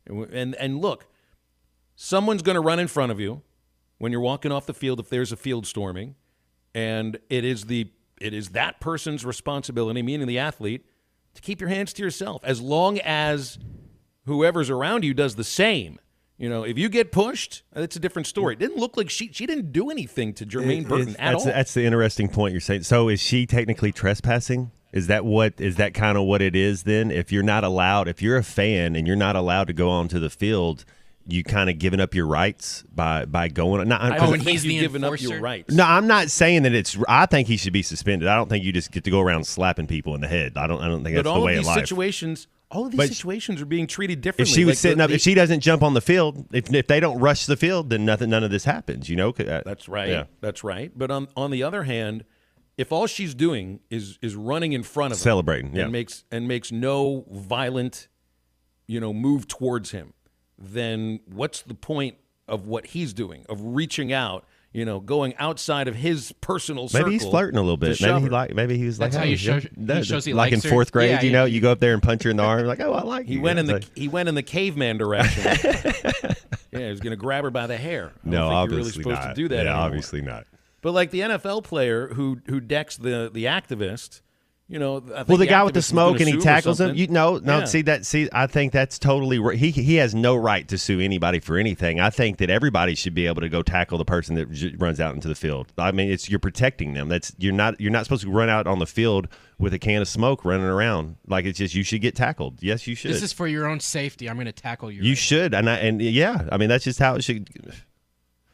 And look, someone's going to run in front of you when you're walking off the field if there's a field storming. And it is that person's responsibility, meaning the athlete, to keep your hands to yourself as long as whoever's around you does the same. If you get pushed, it's a different story. It didn't look like she didn't do anything to Jermaine Burton at all. That's the interesting point you're saying. So is she technically trespassing? Is that kind of what it is then? If you're not allowed, if you're a fan and you're not allowed to go onto the field, you kind of giving up your rights by going. And he's giving up your rights. No, I'm not saying that I think he should be suspended. I don't think you just get to go around slapping people in the head. I don't think that's the way of life. All of these situations are being treated differently. If she was sitting up, if she doesn't jump on the field, if they don't rush the field, then none of this happens. That's right. Yeah. That's right. But on the other hand, if all she's doing is running in front of him, celebrating, and makes no violent, move towards him, then what's the point of what he's doing, of reaching out, going outside of his personal circle? Maybe he's flirting a little bit. Maybe he was like, that's how he shows he like likes in 4th grade, yeah, you go up there and punch her in the arm, like, oh, I like you. He went in the caveman direction. Yeah, he was going to grab her by the hair. No, obviously you're really supposed to do that. Yeah, anymore. obviously not. But like the NFL player who decks the activist. I think the guy with the smoke and he tackles him. Yeah. See, I think that's totally right. He has no right to sue anybody for anything. I think that everybody should be able to go tackle the person that runs out into the field. I mean, you're protecting them. You're not supposed to run out on the field with a can of smoke running around. Like, it's just, you should get tackled. Yes, you should. This is for your own safety. I'm going to tackle you. You should, that's just how it should.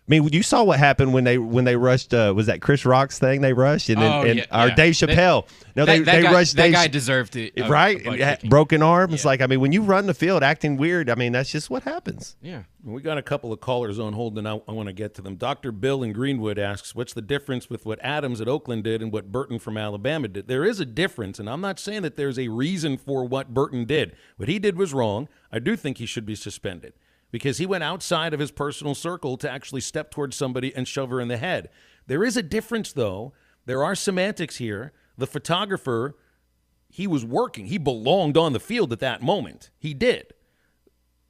I mean, you saw what happened when they rushed. Was that Chris Rock's thing? They rushed, and then Dave Chappelle. They rushed. That guy deserved it, right? Broken arm. It's like, I mean, when you run the field acting weird, I mean, that's just what happens. Yeah. We got a couple of callers on hold, and I want to get to them. Dr. Bill in Greenwood asks, "What's the difference with what Adams at Oakland did and what Burton from Alabama did?" There is a difference, and I'm not saying that there's a reason for what Burton did. What he did was wrong. I do think he should be suspended, because he went outside of his personal circle to actually step towards somebody and shove her in the head. There is a difference, though. There are semantics here. The photographer, he was working. He belonged on the field at that moment. He did.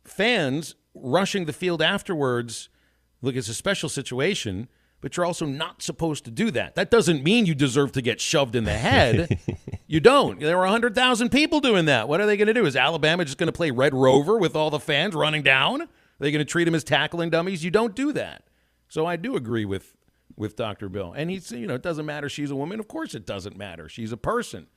Fans rushing the field afterwards, look, it's a special situation, but you're also not supposed to do that. That doesn't mean you deserve to get shoved in the head. You don't. There were 100,000 people doing that. What are they going to do? Is Alabama just going to play Red Rover with all the fans running down? Are they going to treat them as tackling dummies? You don't do that. So I do agree with with Dr. Bill. And he's, it doesn't matter she's a woman. Of course it doesn't matter. She's a person.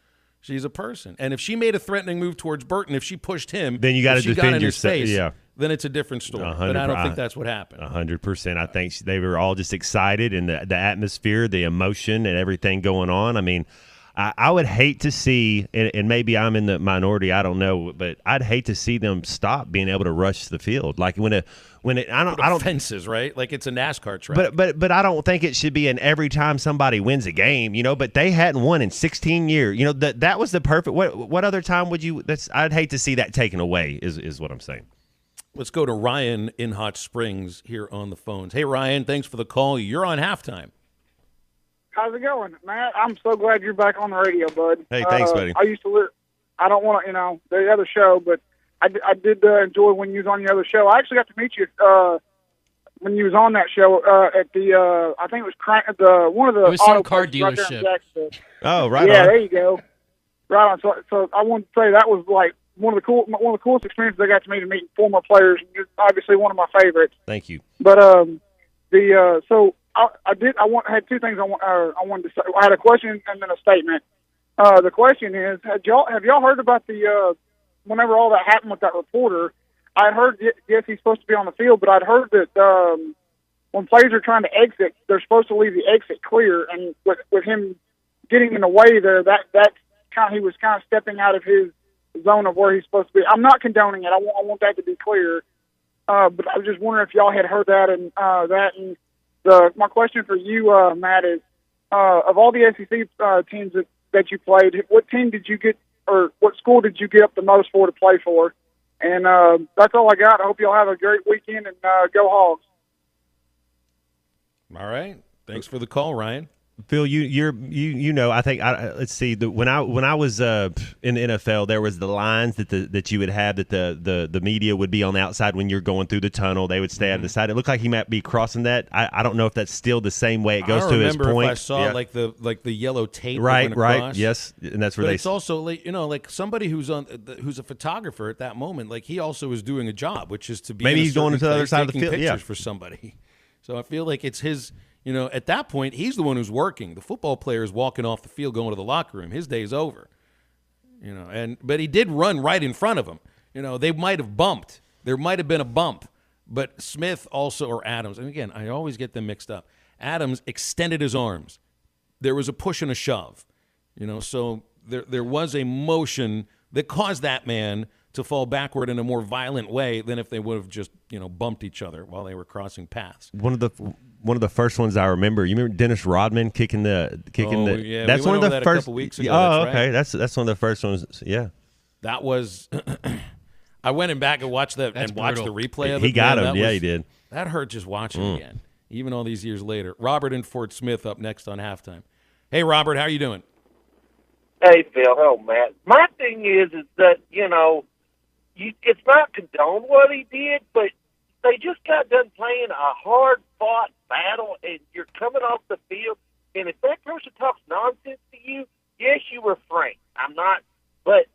She's a person. And if she made a threatening move towards Burton, if she pushed him, then you got to defend yourself. Face, yeah. Then it's a different story. But I don't think that's what happened. 100%. I think they were all just excited, and the atmosphere, the emotion, and everything going on. I mean, I would hate to see, and maybe I'm in the minority, I don't know, but I'd hate to see them stop being able to rush the field. Like I don't fences, right? Like it's a NASCAR track. But I don't think it should be an every time somebody wins a game, But they hadn't won in 16 years. That was the perfect. What other time would you? I'd hate to see that taken away. Is what I'm saying. Let's go to Ryan in Hot Springs here on the phones. Hey Ryan, thanks for the call. You're on halftime. How's it going, Matt? I'm so glad you're back on the radio, bud. Hey, thanks, buddy. I used to I don't want to, the other show, but I did enjoy when you was on the other show. I actually got to meet you when you was on that show at the I think it was one of the it was some auto car places dealership. Right there in Jacksonville. Oh, right. Yeah, on. there you go. Right on. So I wanted to say that was like one of the coolest experiences I got to meet former players. And you're obviously one of my favorites. Thank you. But I had two things I wanted to say. I had a question and then a statement. The question is, have y'all heard about the whenever all that happened with that reporter? I'd heard, yes, he's supposed to be on the field, but I'd heard that when players are trying to exit, they're supposed to leave the exit clear. And with him getting in the way there, he was kind of stepping out of his zone of where he's supposed to be. I'm not condoning it. I want that to be clear. But I was just wondering if y'all had heard that and my question for you, Matt, is of all the SEC teams that you played, what team did you get, or what school did you get up the most for to play for? And that's all I got. I hope y'all have a great weekend and go Hogs. All right. Thanks for the call, Ryan. Phil, I think let's see. When I was in the NFL, there was the lines that you would have that the media would be on the outside when you're going through the tunnel. They would stay on the side. It looked like he might be crossing that. I don't know if that's still the same way it goes to his point. If I saw like the yellow tape. Right. Yes, and that's where but it's also like somebody who's a photographer at that moment. Like he also is doing a job, which is to be maybe he's going to the other side of the field. Pictures for somebody. So I feel like it's his. At that point, he's the one who's working. The football player is walking off the field, going to the locker room. His day's over. But he did run right in front of him. They might have bumped. There might have been a bump. But Smith also, or Adams, and again, I always get them mixed up. Adams extended his arms. There was a push and a shove. So there was a motion that caused that man to fall backward in a more violent way than if they would have just, bumped each other while they were crossing paths. One of the first ones I remember. You remember Dennis Rodman kicking the? Yeah, that's one of the first. A couple weeks ago. Oh, that's okay. Right. That's one of the first ones. Yeah. That was. I went back and watched that and watched the replay of it. He got him. Yeah, he did. That hurt just watching again, even all these years later. Robert in Fort Smith up next on halftime. Hey, Robert, how are you doing? Hey, Phil. Oh, Matt. My thing is that it's not condoned what he did, but they just got done playing a hard-fought battle, and you're coming off the field, and if that person talks nonsense to you, yes, you refrain. I'm not, but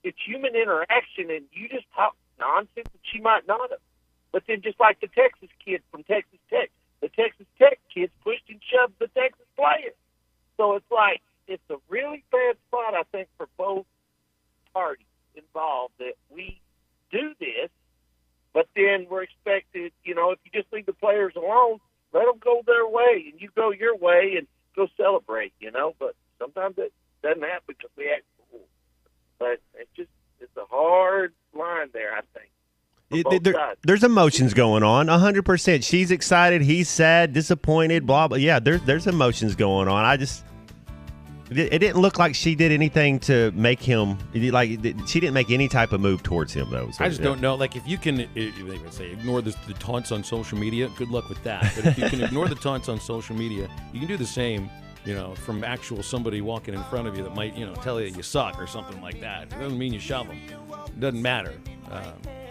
it's human interaction, and you just talk nonsense that she might not have. But then just like the Texas kid from Texas Tech, the Texas Tech kids pushed and shoved the Texas player. So it's like it's a really bad spot, I think, for both parties involved that we do this. But then we're expected, if you just leave the players alone, let them go their way, and you go your way and go celebrate, But sometimes it doesn't happen because we act cool. But it's a hard line there, I think. There's emotions going on, 100%. She's excited, he's sad, disappointed, blah, blah. Yeah, there's emotions going on. It didn't look like she did anything to make him she didn't make any type of move towards him though. So, I just don't know. Like if you can, they would say ignore the taunts on social media. Good luck with that. But if you can ignore the taunts on social media, you can do the same. From actual somebody walking in front of you that might tell you you suck or something like that. It doesn't mean you shove them. It doesn't matter.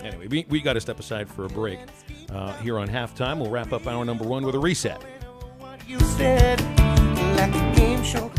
Anyway, we got to step aside for a break. Here on halftime, we'll wrap up hour number 1 with a reset. You said like a game show.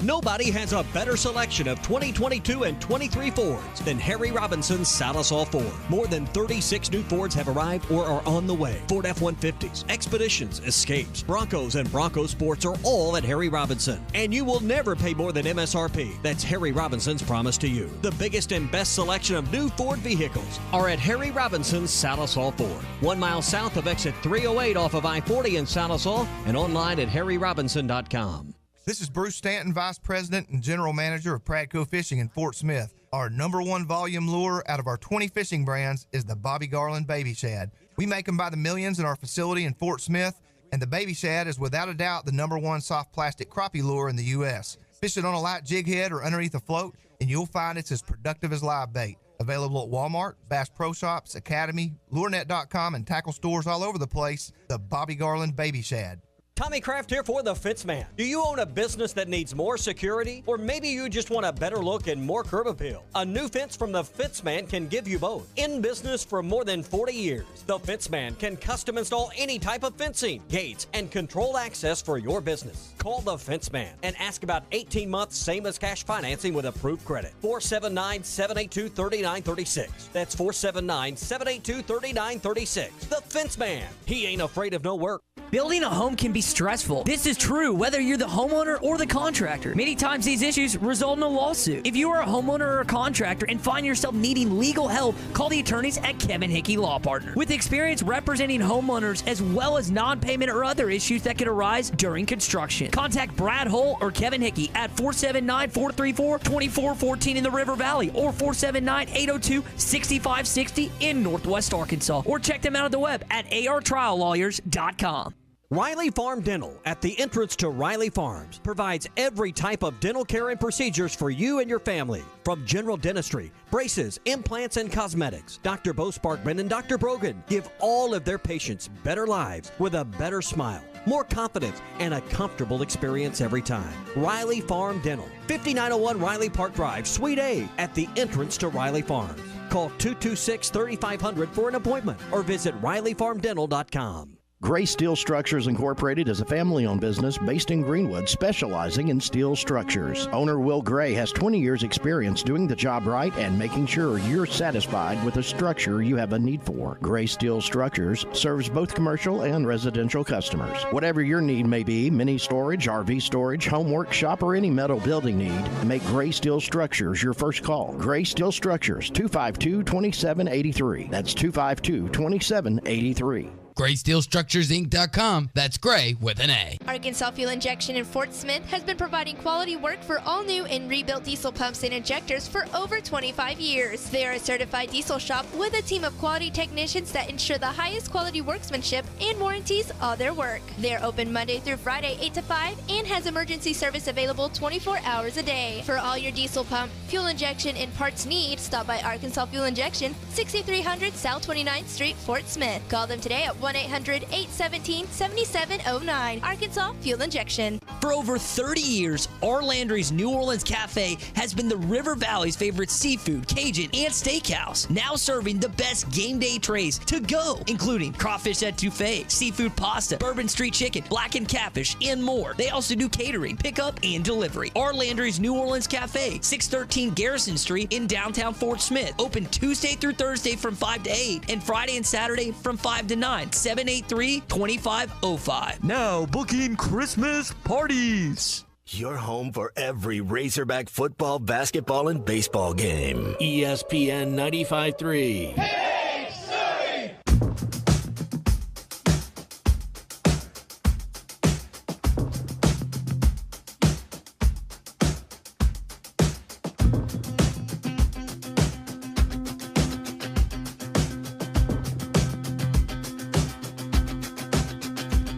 Nobody has a better selection of 2022 and 23 Fords than Harry Robinson's Satisol Ford. More than 36 new Fords have arrived or are on the way. Ford F-150s, Expeditions, Escapes, Broncos, and Bronco Sports are all at Harry Robinson. And you will never pay more than MSRP. That's Harry Robinson's promise to you. The biggest and best selection of new Ford vehicles are at Harry Robinson's Satisol Ford. 1 mile south of exit 308 off of I-40 in Satisol and online at harryrobinson.com. This is Bruce Stanton, Vice President and General Manager of Pradco Fishing in Fort Smith. Our #1 volume lure out of our 20 fishing brands is the Bobby Garland Baby Shad. We make them by the millions in our facility in Fort Smith, and the Baby Shad is without a doubt the #1 soft plastic crappie lure in the U.S. Fish it on a light jig head or underneath a float, and you'll find it's as productive as live bait. Available at Walmart, Bass Pro Shops, Academy, LureNet.com, and tackle stores all over the place. The Bobby Garland Baby Shad. Tommy Kraft here for The Fence Man. Do you own a business that needs more security? Or maybe you just want a better look and more curb appeal? A new fence from The Fence Man can give you both. In business for more than 40 years, The Fence Man can custom install any type of fencing, gates, and controlled access for your business. Call The Fence Man and ask about 18 months same as cash financing with approved credit. 479-782-3936. That's 479-782-3936. The Fence Man. He ain't afraid of no work. Building a home can be stressful. This is true whether you're the homeowner or the contractor. Many times these issues result in a lawsuit. If you are a homeowner or a contractor and find yourself needing legal help, call the attorneys at Kevin Hickey Law Partner. With experience representing homeowners as well as non-payment or other issues that could arise during construction. Contact Brad Hull or Kevin Hickey at 479-434-2414 in the River Valley or 479-802-6560 in Northwest Arkansas. Or check them out at the web at artriallawyers.com. Riley Farm Dental, at the entrance to Riley Farms, provides every type of dental care and procedures for you and your family. From general dentistry, braces, implants, and cosmetics, Dr. Bo Sparkman and Dr. Brogan give all of their patients better lives with a better smile, more confidence, and a comfortable experience every time. Riley Farm Dental, 5901 Riley Park Drive, Suite A, at the entrance to Riley Farms. Call 226-3500 for an appointment or visit RileyFarmDental.com. Gray Steel Structures Incorporated is a family-owned business based in Greenwood specializing in steel structures. Owner Will Gray has 20 years experience doing the job right and making sure you're satisfied with the structure you have a need for. Gray Steel Structures serves both commercial and residential customers. Whatever your need may be, mini storage, RV storage, home workshop, or any metal building need, make Gray Steel Structures your first call. Gray Steel Structures, 252-2783. That's 252-2783. GraySteelStructuresInc.com. That's Gray with an A. Arkansas Fuel Injection in Fort Smith has been providing quality work for all new and rebuilt diesel pumps and injectors for over 25 years. They are a certified diesel shop with a team of quality technicians that ensure the highest quality workmanship and warranties all their work. They are open Monday through Friday 8 to 5 and has emergency service available 24 hours a day. For all your diesel pump, fuel injection, and parts needs, stop by Arkansas Fuel Injection, 6300 South 29th Street, Fort Smith. Call them today at 1-800-817-7709. Arkansas Fuel Injection. For over 30 years, our Landry's New Orleans Cafe has been the River Valley's favorite seafood, Cajun, and steakhouse. Now serving the best game day trays to go, including crawfish etouffee, seafood pasta, bourbon street chicken, blackened catfish, and more. They also do catering, pickup, and delivery. Our Landry's New Orleans Cafe, 613 Garrison Street in downtown Fort Smith. Open Tuesday through Thursday from 5 to 8 and Friday and Saturday from 5 to 9. 783-2505. Now booking Christmas parties. Your home for every Razorback football, basketball, and baseball game. ESPN 95.3.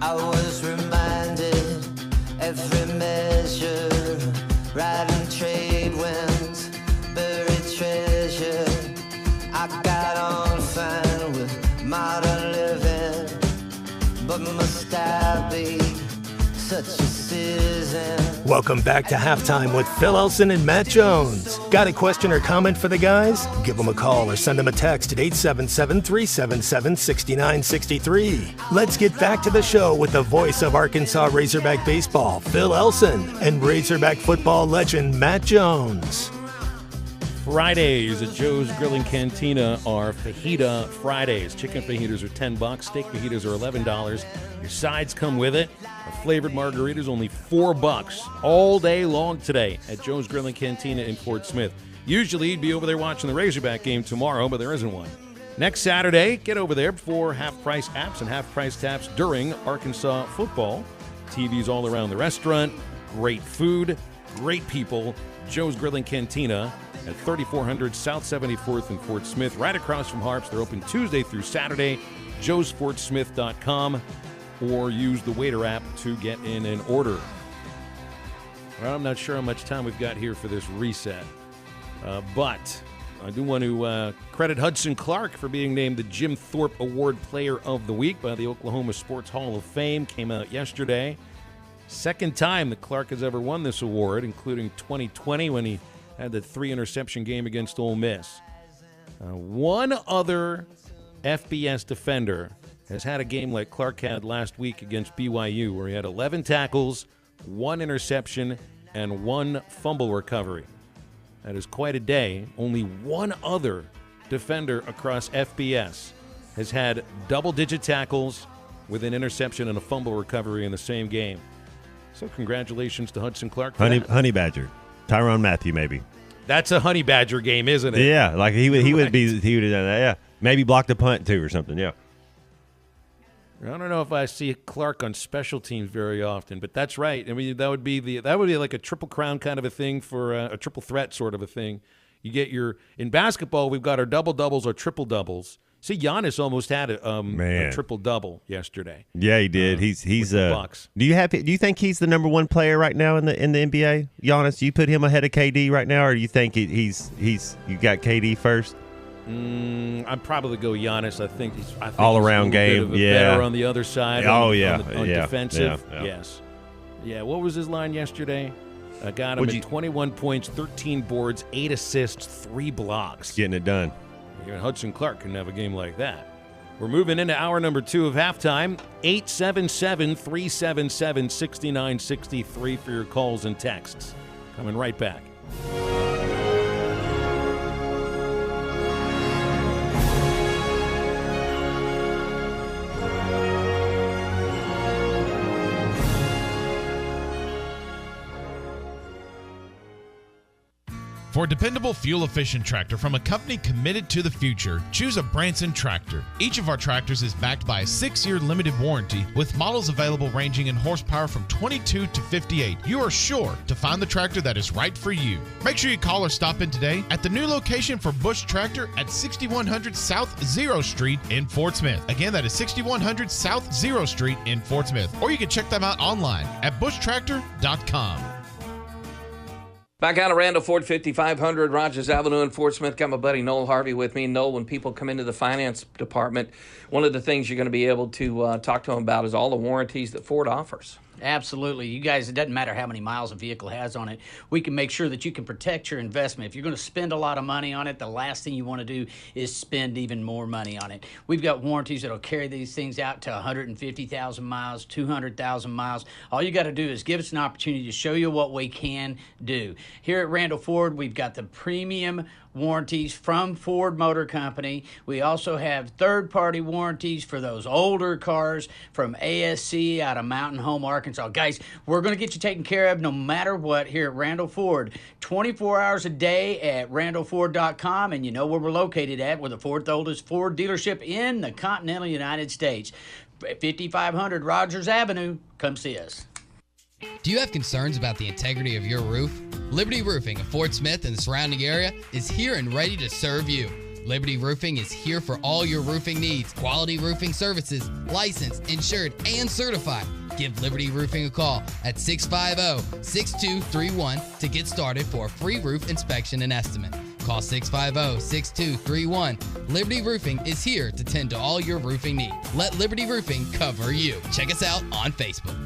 I was reminded every measure, riding trade winds, buried treasure. I got on fine with modern living, but must I be such a citizen? Welcome back to Halftime with Phil Elson and Matt Jones. Got a question or comment for the guys? Give them a call or send them a text at 877-377-6963. Let's get back to the show with the voice of Arkansas Razorback baseball, Phil Elson, and Razorback football legend Matt Jones. Fridays at Joe's Grilling Cantina are Fajita Fridays. Chicken fajitas are $10. Steak fajitas are $11. Your sides come with it. A flavored margarita is only $4 all day long today at Joe's Grilling Cantina in Fort Smith. Usually you'd be over there watching the Razorback game tomorrow, but there isn't one. Next Saturday, get over there for half-price apps and half-price taps during Arkansas football. TVs all around the restaurant, great food, great people. Joe's Grilling Cantina at 3400 South 74th in Fort Smith, right across from Harps. They're open Tuesday through Saturday. joesfortsmith.com, or use the Waiter app to get in an order. Well, I'm not sure how much time we've got here for this reset, but I do want to credit Hudson Clark for being named the Jim Thorpe Award Player of the Week by the Oklahoma Sports Hall of Fame. Came out yesterday. Second time that Clark has ever won this award, including 2020 when he had the 3-interception game against Ole Miss. One other FBS defender has had a game like Clark had last week against BYU, where he had 11 tackles, 1 interception, and 1 fumble recovery. That is quite a day. Only one other defender across FBS has had double-digit tackles with an interception and a fumble recovery in the same game. So congratulations to Hudson Clark. Honey Badger. Tyrann Mathieu, maybe. That's a Honey Badger game, isn't it? Yeah, like he would have done that. Yeah, maybe blocked a punt too or something. Yeah. I don't know if I see Clark on special teams very often, but that's right. I mean, that would be like a triple crown kind of a thing for a triple threat sort of a thing. You get in basketball, we've got our double doubles or triple doubles. See, Giannis almost had a triple double yesterday. Yeah, he did. He's Bucks. Do you think he's the number one player right now in the NBA? Giannis, do you put him ahead of KD right now, or do you think he's you got KD first? I'd probably go Giannis. I think all around game. Better on the other side. On defensive. Yeah. Yes. Yeah. What was his line yesterday? I got him at 21 points, 13 boards, 8 assists, 3 blocks. Getting it done. Even Hudson Clark can have a game like that. We're moving into hour number 2 of halftime. 877-377-6963 for your calls and texts. Coming right back. For a dependable, fuel-efficient tractor from a company committed to the future, choose a Branson tractor. Each of our tractors is backed by a 6-year limited warranty with models available ranging in horsepower from 22 to 58. You are sure to find the tractor that is right for you. Make sure you call or stop in today at the new location for Bush Tractor at 6100 South 0 Street in Fort Smith. Again, that is 6100 South 0 Street in Fort Smith. Or you can check them out online at bushtractor.com. Back out of Randall Ford, 5500 Rogers Avenue in Fort Smith. Got my buddy Noel Harvey with me. Noel, when people come into the finance department, one of the things you're going to be able to talk to them about is all the warranties that Ford offers. Absolutely. You guys, it doesn't matter how many miles a vehicle has on it. We can make sure that you can protect your investment. If you're going to spend a lot of money on it, the last thing you want to do is spend even more money on it. We've got warranties that will carry these things out to 150,000 miles, 200,000 miles. All you got to do is give us an opportunity to show you what we can do. Here at Randall Ford, we've got the premium warranties from Ford Motor Company. We also have third-party warranties for those older cars from ASC out of Mountain Home, Arkansas. Guys, we're going to get you taken care of no matter what here at Randall Ford. 24 hours a day at randallford.com, and you know where we're located at. We're the fourth oldest Ford dealership in the continental United States. 5500 Rogers Avenue. Come see us. Do you have concerns about the integrity of your roof? Liberty Roofing of Fort Smith and the surrounding area is here and ready to serve you. Liberty Roofing is here for all your roofing needs. Quality roofing services, licensed, insured, and certified. Give Liberty Roofing a call at 650-6231 to get started for a free roof inspection and estimate. Call 650-6231. Liberty Roofing is here to tend to all your roofing needs. Let Liberty Roofing cover you. Check us out on Facebook.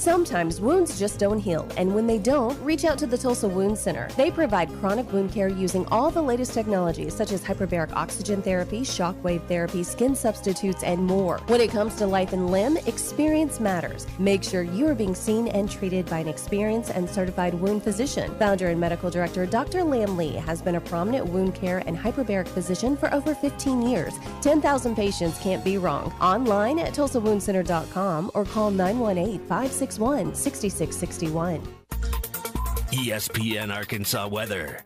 Sometimes wounds just don't heal, and when they don't, reach out to the Tulsa Wound Center. They provide chronic wound care using all the latest technologies such as hyperbaric oxygen therapy, shockwave therapy, skin substitutes, and more. When it comes to life and limb, experience matters. Make sure you are being seen and treated by an experienced and certified wound physician. Founder and medical director Dr. Lam Lee has been a prominent wound care and hyperbaric physician for over 15 years. 10,000 patients can't be wrong. Online at TulsaWoundCenter.com or call 918-561-6661. ESPN Arkansas weather.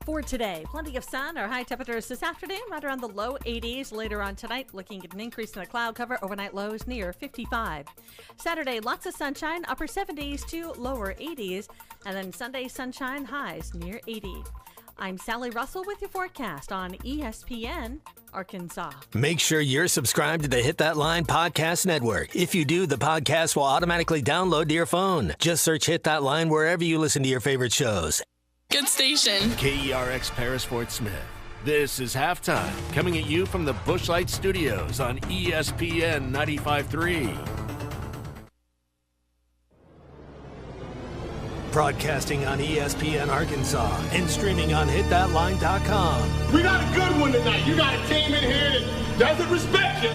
For today, plenty of sun. Our high temperatures this afternoon right around the low 80s. Later on tonight, looking at an increase in the cloud cover. Overnight lows near 55. Saturday, lots of sunshine, upper 70s to lower 80s. And then Sunday, sunshine, highs near 80. I'm Sally Russell with your forecast on ESPN Arkansas. Make sure you're subscribed to the Hit That Line Podcast Network. If you do, the podcast will automatically download to your phone. Just search Hit That Line wherever you listen to your favorite shows. Good station. KERX Paris Fort Smith. This is Halftime, coming at you from the Bushlight Studios on ESPN 95.3. Broadcasting on ESPN Arkansas and streaming on hitthatline.com. We got a good one tonight. You got a team in here that doesn't respect you.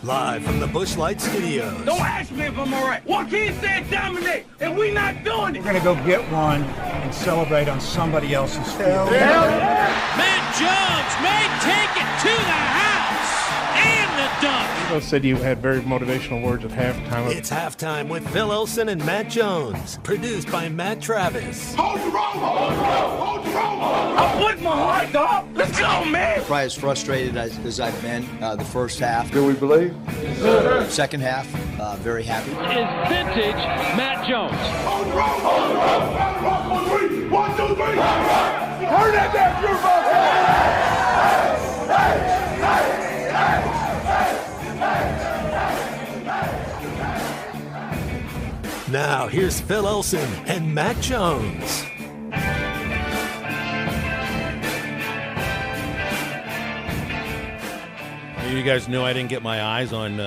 Live from the Bushlight Studios. Don't ask me if I'm all right. Joaquin said dominate, and we not doing it. We're going to go get one and celebrate on somebody else's field. Matt Jones may take it to the house and the dunk. Phil said you had very motivational words at halftime. It's Halftime with Phil Olsen and Matt Jones. Produced by Matt Travis. Hold the rope! Hold the rope! Hold the rope! I'm putting my heart, dog. Let's go, man! Probably as frustrated as I've been the first half. Do we believe? Second half, very happy. Is vintage Matt Jones. Hold the rope! Hold the rope! Hold the rope! 1, 2, 3! 1, 2, 3! Turn that back, beautiful! Hey! Hey! Hey! Now, here's Phil Olsen and Matt Jones. You guys know I didn't get my eyes on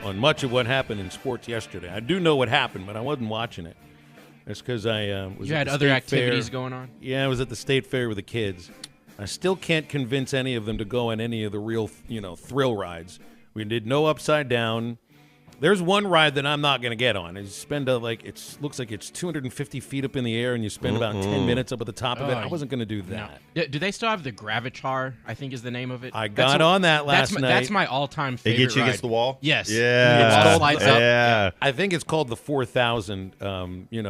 on much of what happened in sports yesterday. I do know what happened, but I wasn't watching it. That's because I was. You at had the other state activities fair. going on? Yeah, I was at the state fair with the kids. I still can't convince any of them to go on any of the real, thrill rides. We did no Upside Down. There's one ride that I'm not going to get on. You spend looks like it's 250 feet up in the air, and you spend about 10 minutes up at the top of it. I wasn't going to do that. No. Do they still have the Gravitar, I think is the name of it? I got on that last night. That's my all-time favorite It gets you ride. against the wall? Yes. Yeah. It slides up. Yeah. I think it's called the 4000,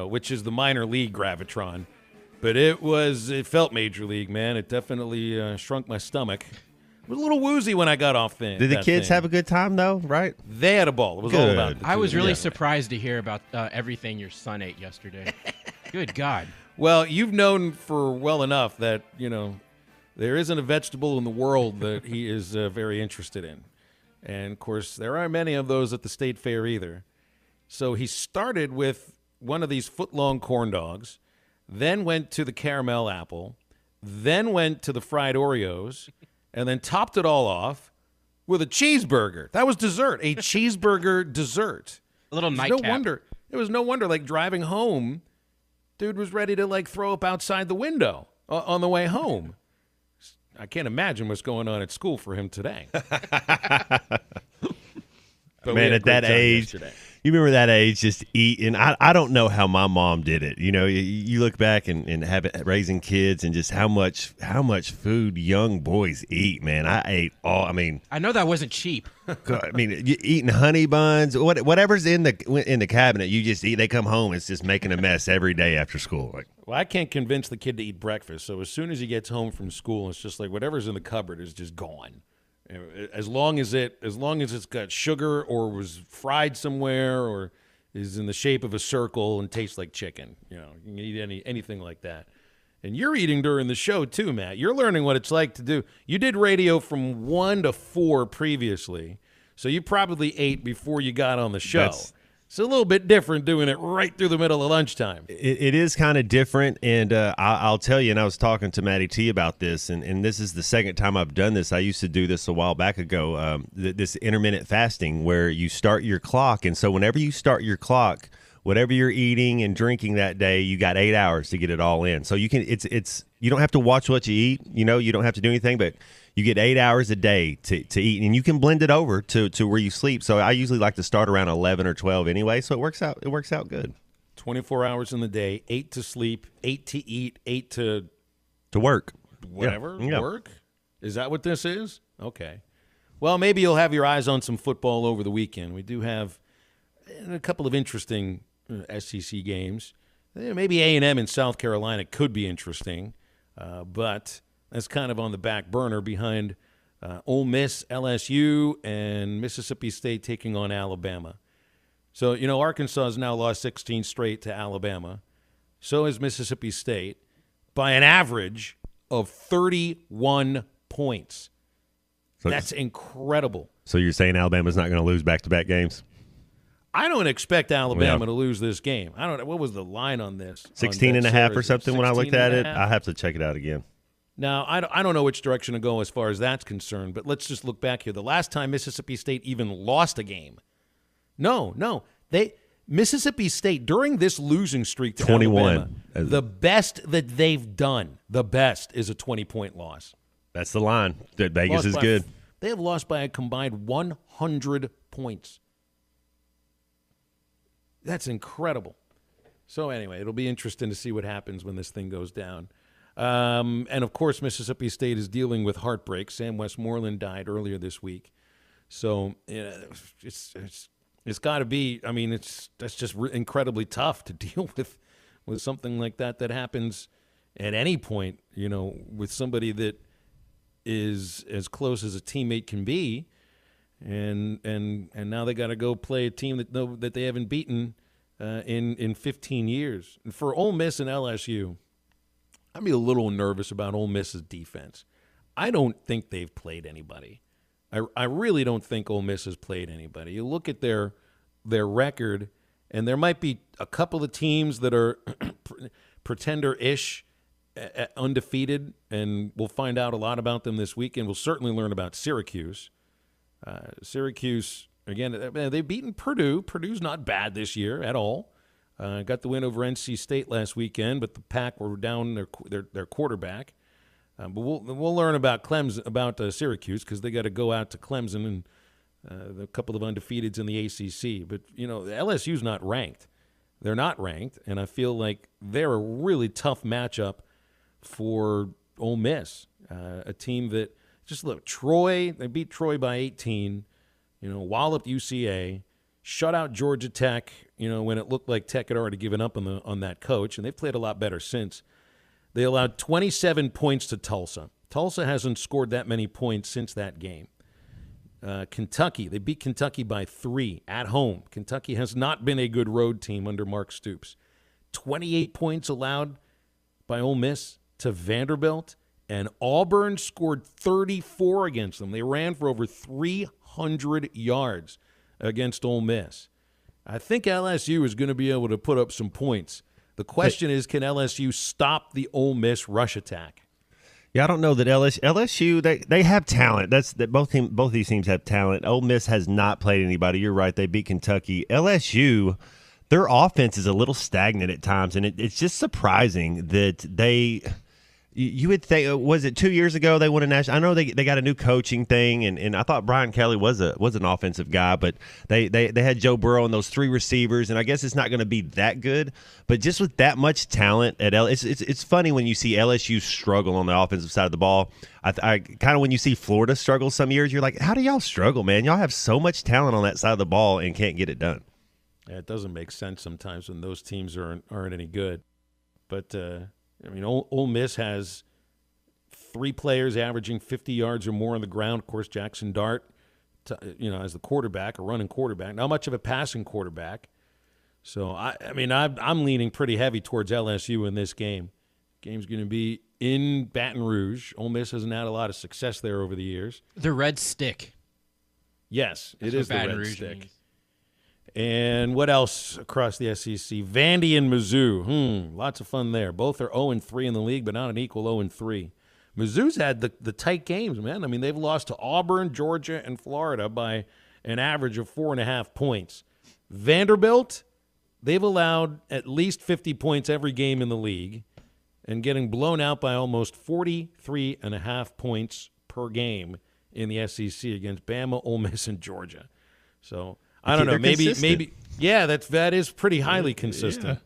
which is the minor league Gravitron. But it felt major league, man. It definitely shrunk my stomach. It was a little woozy when I got off thing. Did the kids have a good time, though, right? They had a ball. It was all about it. I was really surprised to hear about everything your son ate yesterday. Good God. Well, you've known for well enough that, there isn't a vegetable in the world that he is very interested in. And, of course, there aren't many of those at the state fair either. So he started with one of these foot-long corn dogs, then went to the caramel apple, then went to the fried Oreos, and then topped it all off with a cheeseburger. That was dessert, a cheeseburger dessert. A little nightcap. It was no wonder, driving home, dude was ready to, throw up outside the window on the way home. I can't imagine what's going on at school for him today. Man, at that age, you remember that age, just eating. I don't know how my mom did it. You look back and have it raising kids and just how much food young boys eat, man. I ate all. I know that wasn't cheap. You eating honey buns, whatever's in the cabinet, you just eat. They come home, it's just making a mess every day after school. Well, I can't convince the kid to eat breakfast, so as soon as he gets home from school, it's just whatever's in the cupboard is just gone. As long as it's got sugar or was fried somewhere or is in the shape of a circle and tastes like chicken, you can eat anything like that. And you're eating during the show too, Matt. You're learning what it's like to do. You did radio from 1 to 4 previously, so you probably ate before you got on the show. It's a little bit different doing it right through the middle of lunchtime. It is kind of different, and I'll tell you, and I was talking to Matty T about this, and this is the second time I've done this. I used to do this a while back ago, this intermittent fasting where you start your clock, and so whenever you start your clock, whatever you're eating and drinking that day, you got 8 hours to get it all in. So you can you don't have to watch what you eat, you don't have to do anything, but you get 8 hours a day to eat, and you can blend it over to where you sleep. So I usually like to start around 11 or 12 anyway, so it works out good. 24 hours in the day, 8 to sleep, 8 to eat, 8 to work. Whatever, Yeah. work? Is that what this is? Okay. Well, maybe you'll have your eyes on some football over the weekend. We do have a couple of interesting SEC games. Maybe A&M in South Carolina could be interesting, but that's kind of on the back burner behind Ole Miss, LSU, and Mississippi State taking on Alabama. So, Arkansas has now lost 16 straight to Alabama. So has Mississippi State by an average of 31 points. So that's incredible. So you're saying Alabama's not going to lose back-to-back games? I don't expect Alabama to lose this game. I don't know. What was the line on this? 16 and a half or something when I looked at it. Half? I have to check it out again. Now, I don't know which direction to go as far as that's concerned, but let's just look back here. The last time Mississippi State even lost a game. No. Mississippi State, during this losing streak to 21. Alabama, the best that they've done, is a 20-point loss. That's the line. Vegas is good. They have lost by a combined 100 points. That's incredible. So anyway, it'll be interesting to see what happens when this thing goes down. And, of course, Mississippi State is dealing with heartbreak. Sam Westmoreland died earlier this week. So it's got to be – I mean, that's just incredibly tough to deal with something like that happens at any point, with somebody that is as close as a teammate can be. And now they got to go play a team that they haven't beaten in 15 years. And for Ole Miss and LSU, I'd be a little nervous about Ole Miss's defense. I don't think they've played anybody. I really don't think Ole Miss has played anybody. You look at their record, and there might be a couple of teams that are pretender-ish, undefeated, and we'll find out a lot about them this weekend. We'll certainly learn about Syracuse. Syracuse, again, they've beaten Purdue. Purdue's not bad this year at all. Got the win over NC State last weekend, but the Pack were down their quarterback. But we'll learn about Syracuse because they got to go out to Clemson and a couple of undefeateds in the ACC. But LSU's not ranked. They're not ranked, and I feel like they're a really tough matchup for Ole Miss, a team that. Just look, Troy, they beat Troy by 18, walloped UCA, shut out Georgia Tech, when it looked like Tech had already given up on that coach, and they've played a lot better since. They allowed 27 points to Tulsa. Tulsa hasn't scored that many points since that game. Kentucky, they beat Kentucky by 3 at home. Kentucky has not been a good road team under Mark Stoops. 28 points allowed by Ole Miss to Vanderbilt. And Auburn scored 34 against them. They ran for over 300 yards against Ole Miss. I think LSU is going to be able to put up some points. The question is, can LSU stop the Ole Miss rush attack? Yeah, I don't know that LSU they have talent. Both these teams have talent. Ole Miss has not played anybody. You're right. They beat Kentucky. LSU, their offense is a little stagnant at times, and it's just surprising that they. You would think, was it 2 years ago they won a national? I know they got a new coaching thing, and I thought Brian Kelly was an offensive guy, but they had Joe Burrow and those 3 receivers, and I guess it's not going to be that good. But just with that much talent at it's funny when you see LSU struggle on the offensive side of the ball. I kind of when you see Florida struggle some years, you're like, how do y'all struggle, man? Y'all have so much talent on that side of the ball and can't get it done. Yeah, it doesn't make sense sometimes when those teams aren't any good. But Ole Miss has 3 players averaging 50 yards or more on the ground. Of course, Jackson Dart, as the quarterback, a running quarterback. Not much of a passing quarterback. So, I'm leaning pretty heavy towards LSU in this game. Game's going to be in Baton Rouge. Ole Miss hasn't had a lot of success there over the years. The Red Stick. Yes, it is the Red Stick. And what else across the SEC? Vandy and Mizzou. Lots of fun there. Both are 0-3 in the league, but not an equal 0-3. Mizzou's had the tight games, man. I mean, they've lost to Auburn, Georgia, and Florida by an average of 4.5 points. Vanderbilt, they've allowed at least 50 points every game in the league and getting blown out by almost 43.5 points per game in the SEC against Bama, Ole Miss, and Georgia. So I don't know. Maybe. Yeah, that is pretty highly consistent.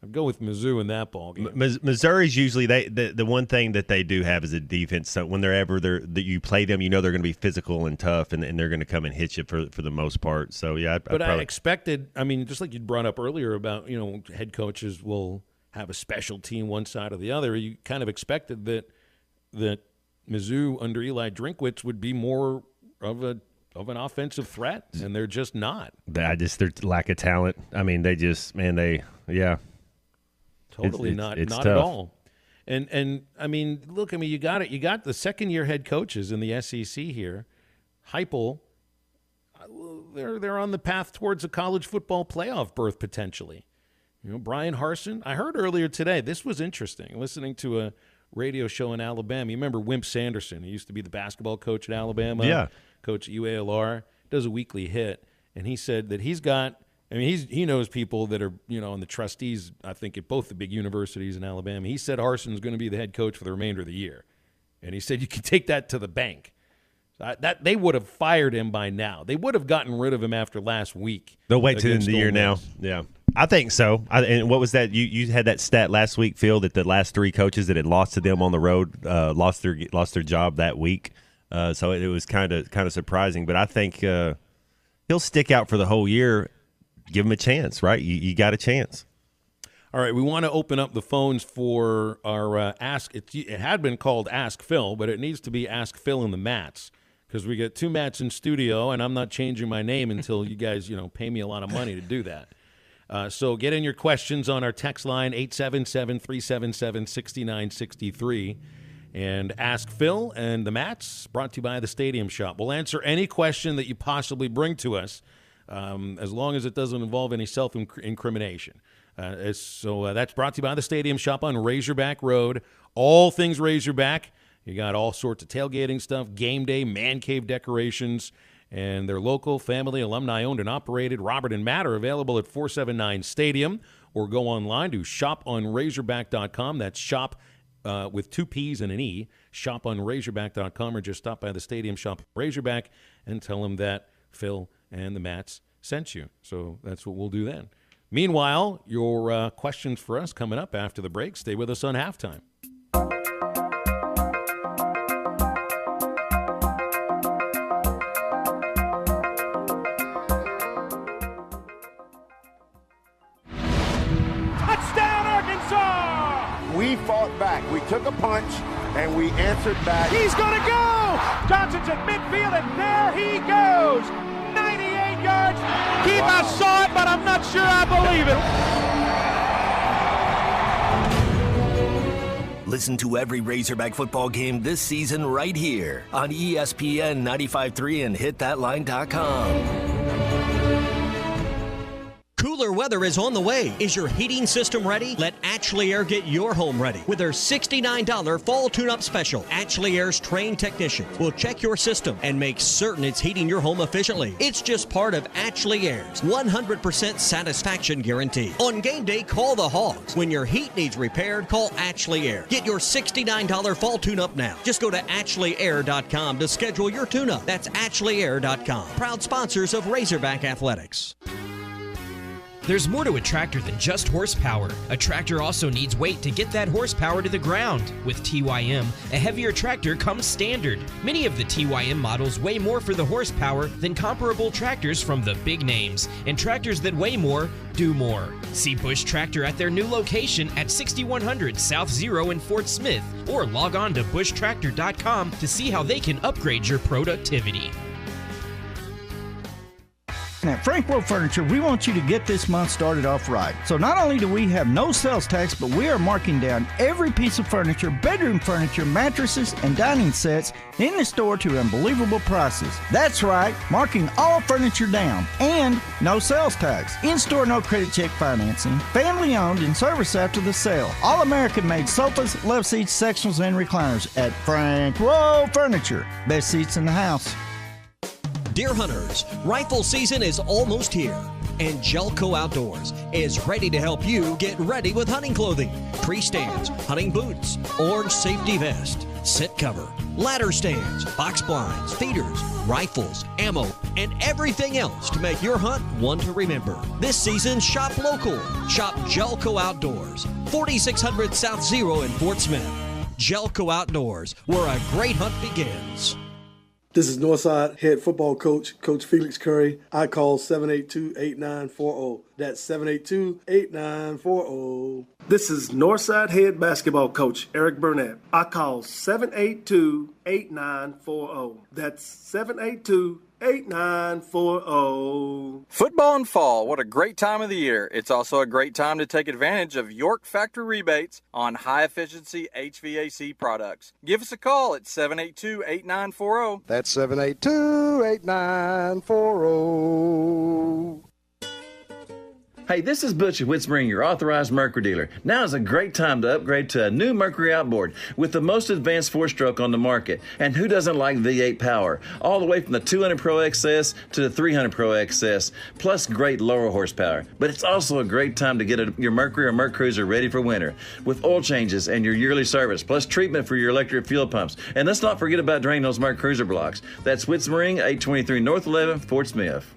I'd go with Mizzou in that ball game. Missouri's usually the one thing that they do have is a defense. So whenever you play them, you know they're going to be physical and tough, and they're going to come and hit you for the most part. So yeah, I expected. I mean, just like you brought up earlier about head coaches will have a special team one side or the other. You kind of expected that Mizzou under Eli Drinkwitz would be more of an offensive threat, and they're just not. Their lack of talent. I mean, Totally not tough. At all. And I mean, look, you got it. You got the second-year head coaches in the SEC here. Heupel, they're on the path towards a college football playoff berth potentially. Brian Harsin. I heard earlier today, this was interesting, listening to a radio show in Alabama. You remember Wimp Sanderson? He used to be the basketball coach at Alabama. Yeah. Coach at UALR. Does a weekly hit. And he said that he's got – he knows people that are, on the trustees, I think, at both the big universities in Alabama. He said Harson's going to be the head coach for the remainder of the year. And he said you can take that to the bank. That they would have fired him by now. They would have gotten rid of him after last week. They'll wait till the end of the year now. Yeah. I think so. And what was that? You had that stat last week, Phil, that the last three coaches that had lost to them on the road lost their job that week. So it was kind of surprising. But I think he'll stick out for the whole year. Give him a chance, right? You got a chance. All right, we want to open up the phones for our Ask. It had been called Ask Phil, but it needs to be Ask Phil and the Mats because we got two Mats in studio, and I'm not changing my name until you guys, pay me a lot of money to do that. So get in your questions on our text line, 877-377-6963. And Ask Phil and the Mats, brought to you by the Stadium Shop. We'll answer any question that you possibly bring to us, as long as it doesn't involve any self-incrimination. So that's brought to you by the Stadium Shop on Razorback Road. All things Razorback. You got all sorts of tailgating stuff, game day, man cave decorations, and they're local, family, alumni-owned and operated. Robert and Matt are available at 479 Stadium, or go online to shoponrazorback.com. That's shop with two P's and an E, shoponrazorback.com, or just stop by the Stadium Shop Razorback and tell them that Phil and the Mats sent you. So that's what we'll do then. Meanwhile, your questions for us coming up after the break. Stay with us on Halftime. Touchdown, Arkansas! We fought back. We took a punch, and we answered back. He's going to go! Johnson's at midfield, and there he goes! 98 yards. Keep, wow. I saw it, but I'm not sure I believe it. Listen to every Razorback football game this season right here on ESPN 95.3 and hitthatline.com. Cooler weather is on the way. Is your heating system ready? Let Ashley Air get your home ready with their $69 fall tune-up special. Ashley Air's trained technicians will check your system and make certain it's heating your home efficiently. It's just part of Ashley Air's 100% satisfaction guarantee. On game day, call the Hogs. When your heat needs repaired, call Ashley Air. Get your $69 fall tune-up now. Just go to AshleyAir.com to schedule your tune-up. That's AshleyAir.com. Proud sponsors of Razorback Athletics. There's more to a tractor than just horsepower. A tractor also needs weight to get that horsepower to the ground. With TYM, a heavier tractor comes standard. Many of the TYM models weigh more for the horsepower than comparable tractors from the big names, and tractors that weigh more do more. See Bush Tractor at their new location at 6100 South Zero in Fort Smith, or log on to bushtractor.com to see how they can upgrade your productivity. At Frank World Furniture, we want you to get this month started off right. So not only do we have no sales tax, but we are marking down every piece of furniture, bedroom furniture, mattresses, and dining sets in the store to unbelievable prices. That's right, marking all furniture down. And no sales tax. In-store, no credit check financing. Family owned and service after the sale. All American made sofas, love seats, sectionals, and recliners at Frank World Furniture. Best seats in the house. Deer hunters, rifle season is almost here, and Jelco Outdoors is ready to help you get ready with hunting clothing, tree stands, hunting boots, orange safety vest, sit cover, ladder stands, box blinds, feeders, rifles, ammo, and everything else to make your hunt one to remember. This season, shop local. Shop Jelco Outdoors, 4600 South Zero in Fort Smith. Jelco Outdoors, where a great hunt begins. This is Northside head football coach, Coach Felix Curry. I call 782-8940. That's 782-8940. This is Northside head basketball coach, Eric Burnett. I call 782-8940. That's 782-8940. Football and fall, what a great time of the year. It's also a great time to take advantage of York Factory rebates on high-efficiency HVAC products. Give us a call at 782-8940. That's 782-8940. Hey, this is Butch at Whitspring, your authorized Mercury dealer. Now is a great time to upgrade to a new Mercury outboard with the most advanced four-stroke on the market. And who doesn't like V8 power? All the way from the 200 Pro XS to the 300 Pro XS, plus great lower horsepower. But it's also a great time to get your Mercury or Merc Cruiser ready for winter with oil changes and your yearly service, plus treatment for your electric fuel pumps. And let's not forget about draining those Merc Cruiser blocks. That's Whitspring, 823 North 11, Fort Smith.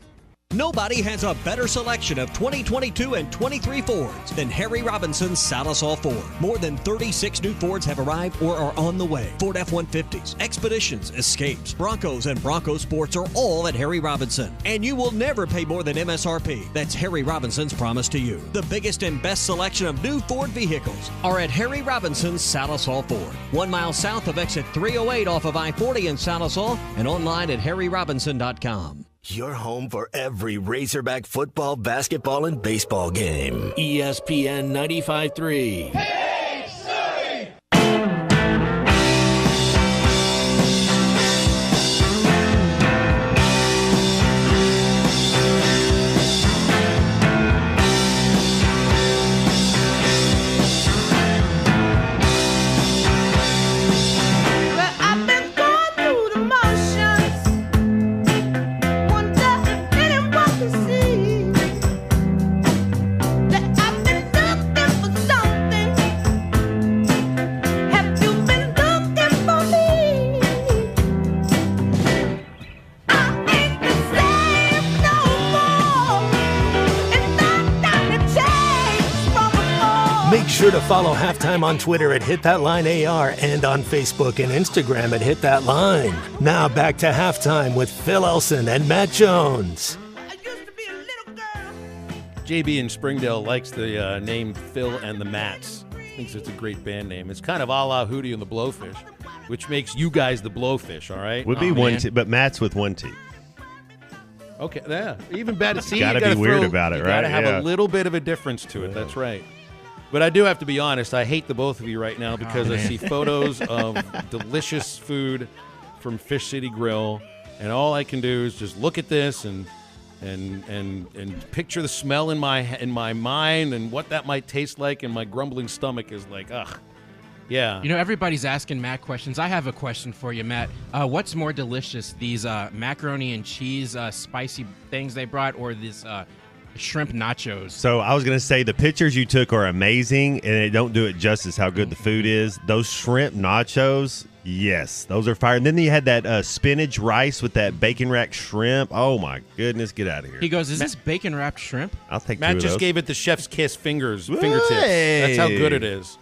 Nobody has a better selection of 2022 and 23 Fords than Harry Robinson's Satisol Ford. More than 36 new Fords have arrived or are on the way. Ford F-150s, Expeditions, Escapes, Broncos, and Bronco Sports are all at Harry Robinson. And you will never pay more than MSRP. That's Harry Robinson's promise to you. The biggest and best selection of new Ford vehicles are at Harry Robinson's Satisol Ford. 1 mile south of exit 308 off of I-40 in Satisol and online at harryrobinson.com. Your home for every Razorback football, basketball, and baseball game. ESPN 95.3. Make sure to follow Halftime on Twitter at HitThatLineAR and on Facebook and Instagram at HitThatLine. Now back to Halftime with Phil Elson and Matt Jones. JB in Springdale likes the name Phil and the Mats. Thinks it's a great band name. It's kind of a la Hootie and the Blowfish, which makes you guys the Blowfish, all right? Would be one T, but Matt's with one T. Okay, yeah. Even better. See, gotta be weird about it, you right? Gotta have a little bit of a difference to it. That's right. But I do have to be honest. I hate the both of you right now because I see photos of delicious food from Fish City Grill, and all I can do is just look at this and picture the smell in my mind and what that might taste like, and my grumbling stomach is like, ugh. Yeah. You know, everybody's asking Matt questions. I have a question for you, Matt. What's more delicious, these macaroni and cheese spicy things they brought, or this shrimp nachos? So I was going to say the pictures you took are amazing, and they don't do it justice how good the food is. Those shrimp nachos, yes, those are fire. And then you had that spinach rice with that bacon-wrapped shrimp. Oh, my goodness, get out of here. He goes, is this bacon-wrapped shrimp? I'll take Matt two of just those. gave it the chef's kiss fingertips. That's how good it is.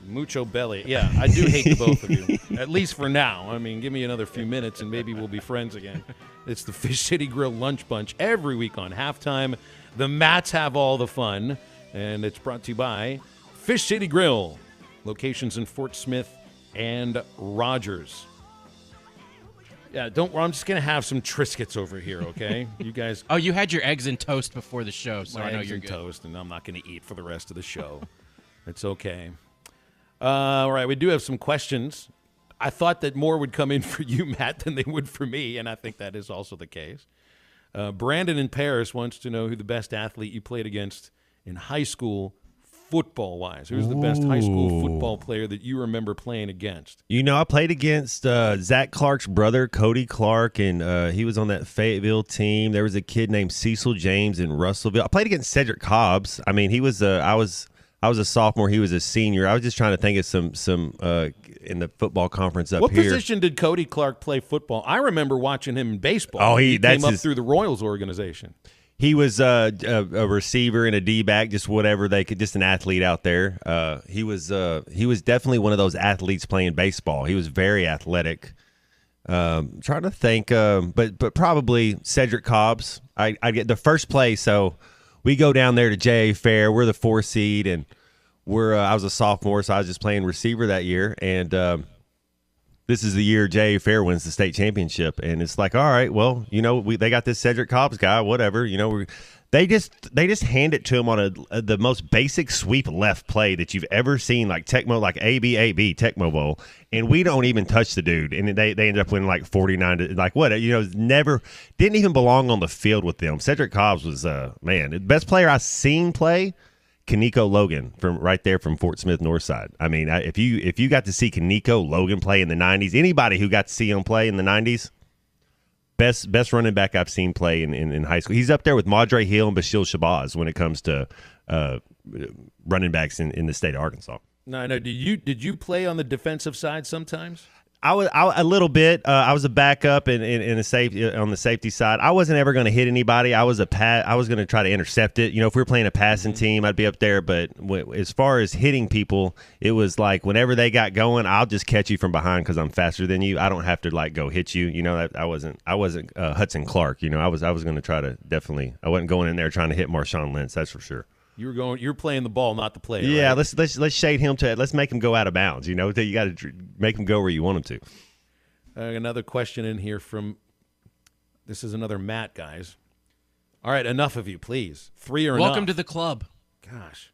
Mucho belly. Yeah, I do hate the both of you, at least for now. I mean, give me another few minutes and maybe we'll be friends again. It's the Fish City Grill Lunch Bunch every week on Halftime. The Mats have all the fun, and it's brought to you by Fish City Grill, locations in Fort Smith and Rogers. Yeah, don't. I'm just gonna have some Triscuits over here, okay? You guys. Oh, you had your eggs and toast before the show, so my I know eggs you're and good. toast, and I'm not gonna eat for the rest of the show. It's okay. All right, we do have some questions. I thought that more would come in for you, Matt, than they would for me, and I think that is also the case. Brandon in Paris wants to know who the best athlete you played against in high school, football-wise. Who's the best high school football player that you remember playing against? You know, I played against Zach Clark's brother, Cody Clark, and he was on that Fayetteville team. There was a kid named Cecil James in Russellville. I played against Cedric Cobbs. I mean, he was I was a sophomore. He was a senior. I was just trying to think of some in the football conference up what here. What position did Cody Clark play football? I remember watching him in baseball. Oh, he came up through the Royals organization. He was a receiver and a D-back, just whatever they could, just an athlete out there. He was definitely one of those athletes playing baseball. He was very athletic. Trying to think, but probably Cedric Cobbs. I get the first play, so we go down there to JA Fair. We're the 4 seed, and I was a sophomore, so I was just playing receiver that year, and this is the year JA Fair wins the state championship, and it's like, all right, well, you know, they got this Cedric Cobbs guy, whatever, you know, they just hand it to him on the most basic sweep left play that you've ever seen, like Tecmo, like AB Tecmo Bowl, and we don't even touch the dude, and they ended up winning like 49 to like what, you know, didn't even belong on the field with them. Cedric Cobbs was man, the best player I've seen play. Kaneko Logan from Fort Smith Northside. I mean, if you got to see Kaneko Logan play in the 90s, anybody who got to see him play in the 90s, best running back I've seen play in high school. He's up there with Madre Hill and Bashil Shabazz when it comes to running backs in the state of Arkansas. No. Did you play on the defensive side sometimes? I was a little bit. I was a backup in a safety on the safety side. I wasn't ever going to hit anybody. I was going to try to intercept it. You know, if we were playing a passing team, I'd be up there. But as far as hitting people, it was like whenever they got going, I'll just catch you from behind because I'm faster than you. I don't have to like go hit you. You know, I wasn't Hudson Clark. You know, I was going to try to definitely. I wasn't going in there trying to hit Marshawn Lynch. That's for sure. You're playing the ball, not the player. Yeah, right? let's shade him to it. Let's make him go out of bounds. You know, you got to make him go where you want him to. Another question in here this is another Matt, guys. All right, enough of you, please. 3 or Welcome enough. to the club. Gosh,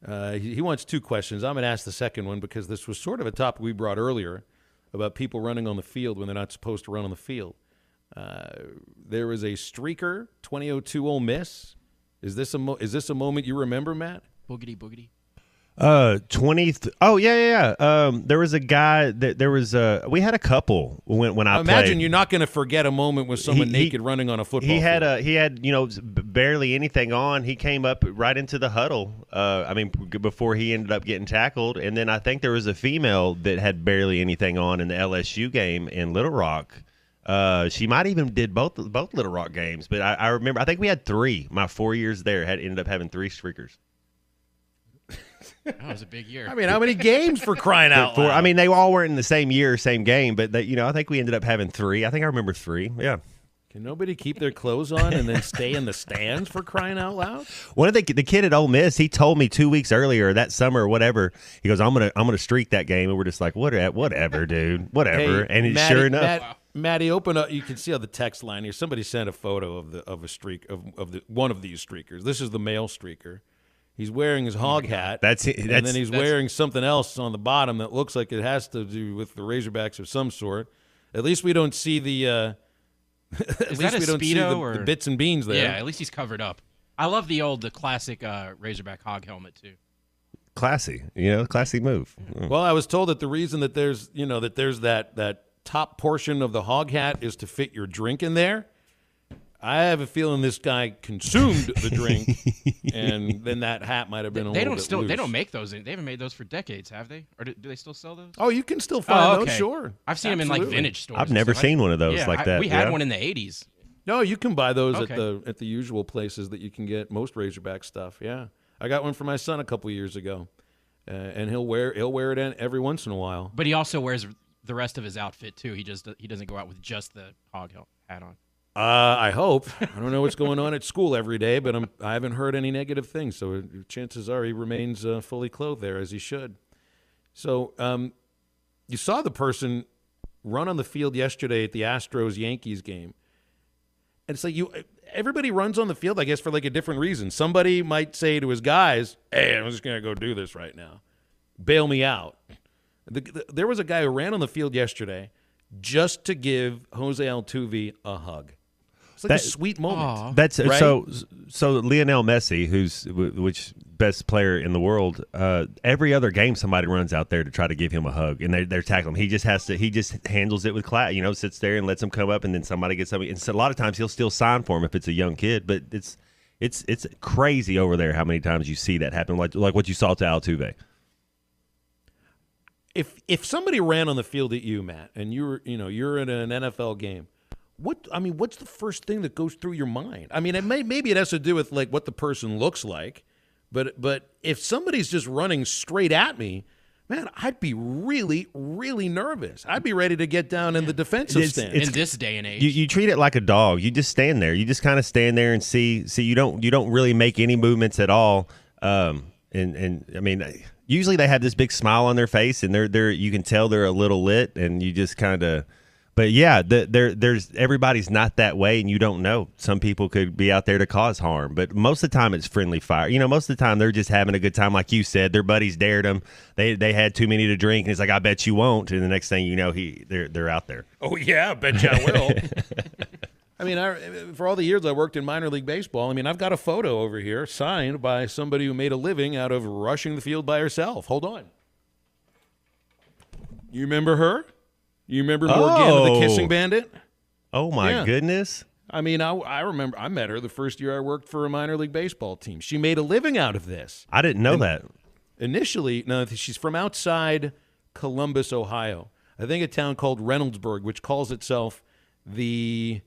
he wants 2 questions. I'm going to ask the second one because this was sort of a topic we brought earlier about people running on the field when they're not supposed to run on the field. There was a streaker, 2002 Ole Miss. Is this a moment you remember, Matt? Boogity boogity. 20th. Oh yeah. There was a guy that we had a couple when I played. Imagine you're not going to forget a moment with someone naked running on a football field. He had you know barely anything on. He came up right into the huddle. I mean before he ended up getting tackled, and then I think there was a female that had barely anything on in the LSU game in Little Rock. She might even did both Little Rock games, but I remember I think we had 3. My 4 years there ended up having 3 streakers. That was a big year. I mean, how many games for crying out loud? I mean, they all weren't in the same year, same game, but I think we ended up having 3. I think I remember 3. Yeah. Can nobody keep their clothes on and then stay in the stands for crying out loud? One of the kid at Ole Miss, he told me 2 weeks earlier that summer or whatever. He goes, "I'm gonna streak that game," and we're just like, whatever, dude, whatever. Hey, and Matty, sure enough, Matty, open up. You can see on the text line here. Somebody sent a photo of a streak of one of these streakers. This is the male streaker. He's wearing his hog hat. That's it. And then he's wearing something else on the bottom that looks like it has to do with the Razorbacks of some sort. At least we don't see the. Is that a Speedo or the bits and beans there? Yeah, at least he's covered up. I love the classic Razorback hog helmet too. Classy, classy move. Well, I was told that the reason that there's that top portion of the hog hat is to fit your drink in there. I have a feeling this guy consumed the drink, and then that hat might have been a little bit loose. They don't make those. They haven't made those for decades, have they? Or do they still sell those? Oh, you can still find those, sure. I've seen them in like vintage stores. I've never seen one of those like that. We had one in the 80s. No, you can buy those at the usual places that you can get most Razorback stuff. Yeah, I got one for my son a couple years ago, and he'll wear it every once in a while. But he also wears the rest of his outfit too. He doesn't go out with just the hog hat on. I hope. I don't know what's going on at school every day, but I haven't heard any negative things, so chances are he remains fully clothed there as he should. So you saw the person run on the field yesterday at the Astros-Yankees game. And it's like everybody runs on the field, I guess, for like a different reason. Somebody might say to his guys, hey, I'm just going to go do this right now. Bail me out. There was a guy who ran on the field yesterday just to give Jose Altuve a hug. It's like a sweet moment. That's right? So Lionel Messi, who's which best player in the world, every other game somebody runs out there to try to give him a hug, and they're tackling him. He just handles it with class, sits there and lets him come up, and then somebody gets something. And so a lot of times he'll still sign for him if it's a young kid, but it's crazy over there how many times you see that happen, like what you saw to Altuve. If somebody ran on the field at you, Matt, and you're in an NFL game, what's the first thing that goes through your mind? I mean, maybe it has to do with like what the person looks like, but if somebody's just running straight at me, man, I'd be really, really nervous. I'd be ready to get down in the defensive stance. In this day and age, you treat it like a dog. You just stand there. You just kind of stand there and see. You don't really make any movements at all. And I mean, usually they have this big smile on their face, and they're you can tell they're a little lit, and you just kind of. But yeah, there's everybody's not that way, and you don't know. Some people could be out there to cause harm, but most of the time it's friendly fire. Most of the time they're just having a good time, like you said. Their buddies dared them. They had too many to drink, and he's like, "I bet you won't." And the next thing you know, they're out there. Oh yeah, I bet you I will. I mean, for all the years I worked in minor league baseball, I've got a photo over here signed by somebody who made a living out of rushing the field by herself. Hold on. You remember her? You remember Morgana the Kissing Bandit? Oh, my goodness. I remember I met her the first year I worked for a minor league baseball team. She made a living out of this. I didn't know that. Initially, no, she's from outside Columbus, Ohio. I think a town called Reynoldsburg, which calls itself the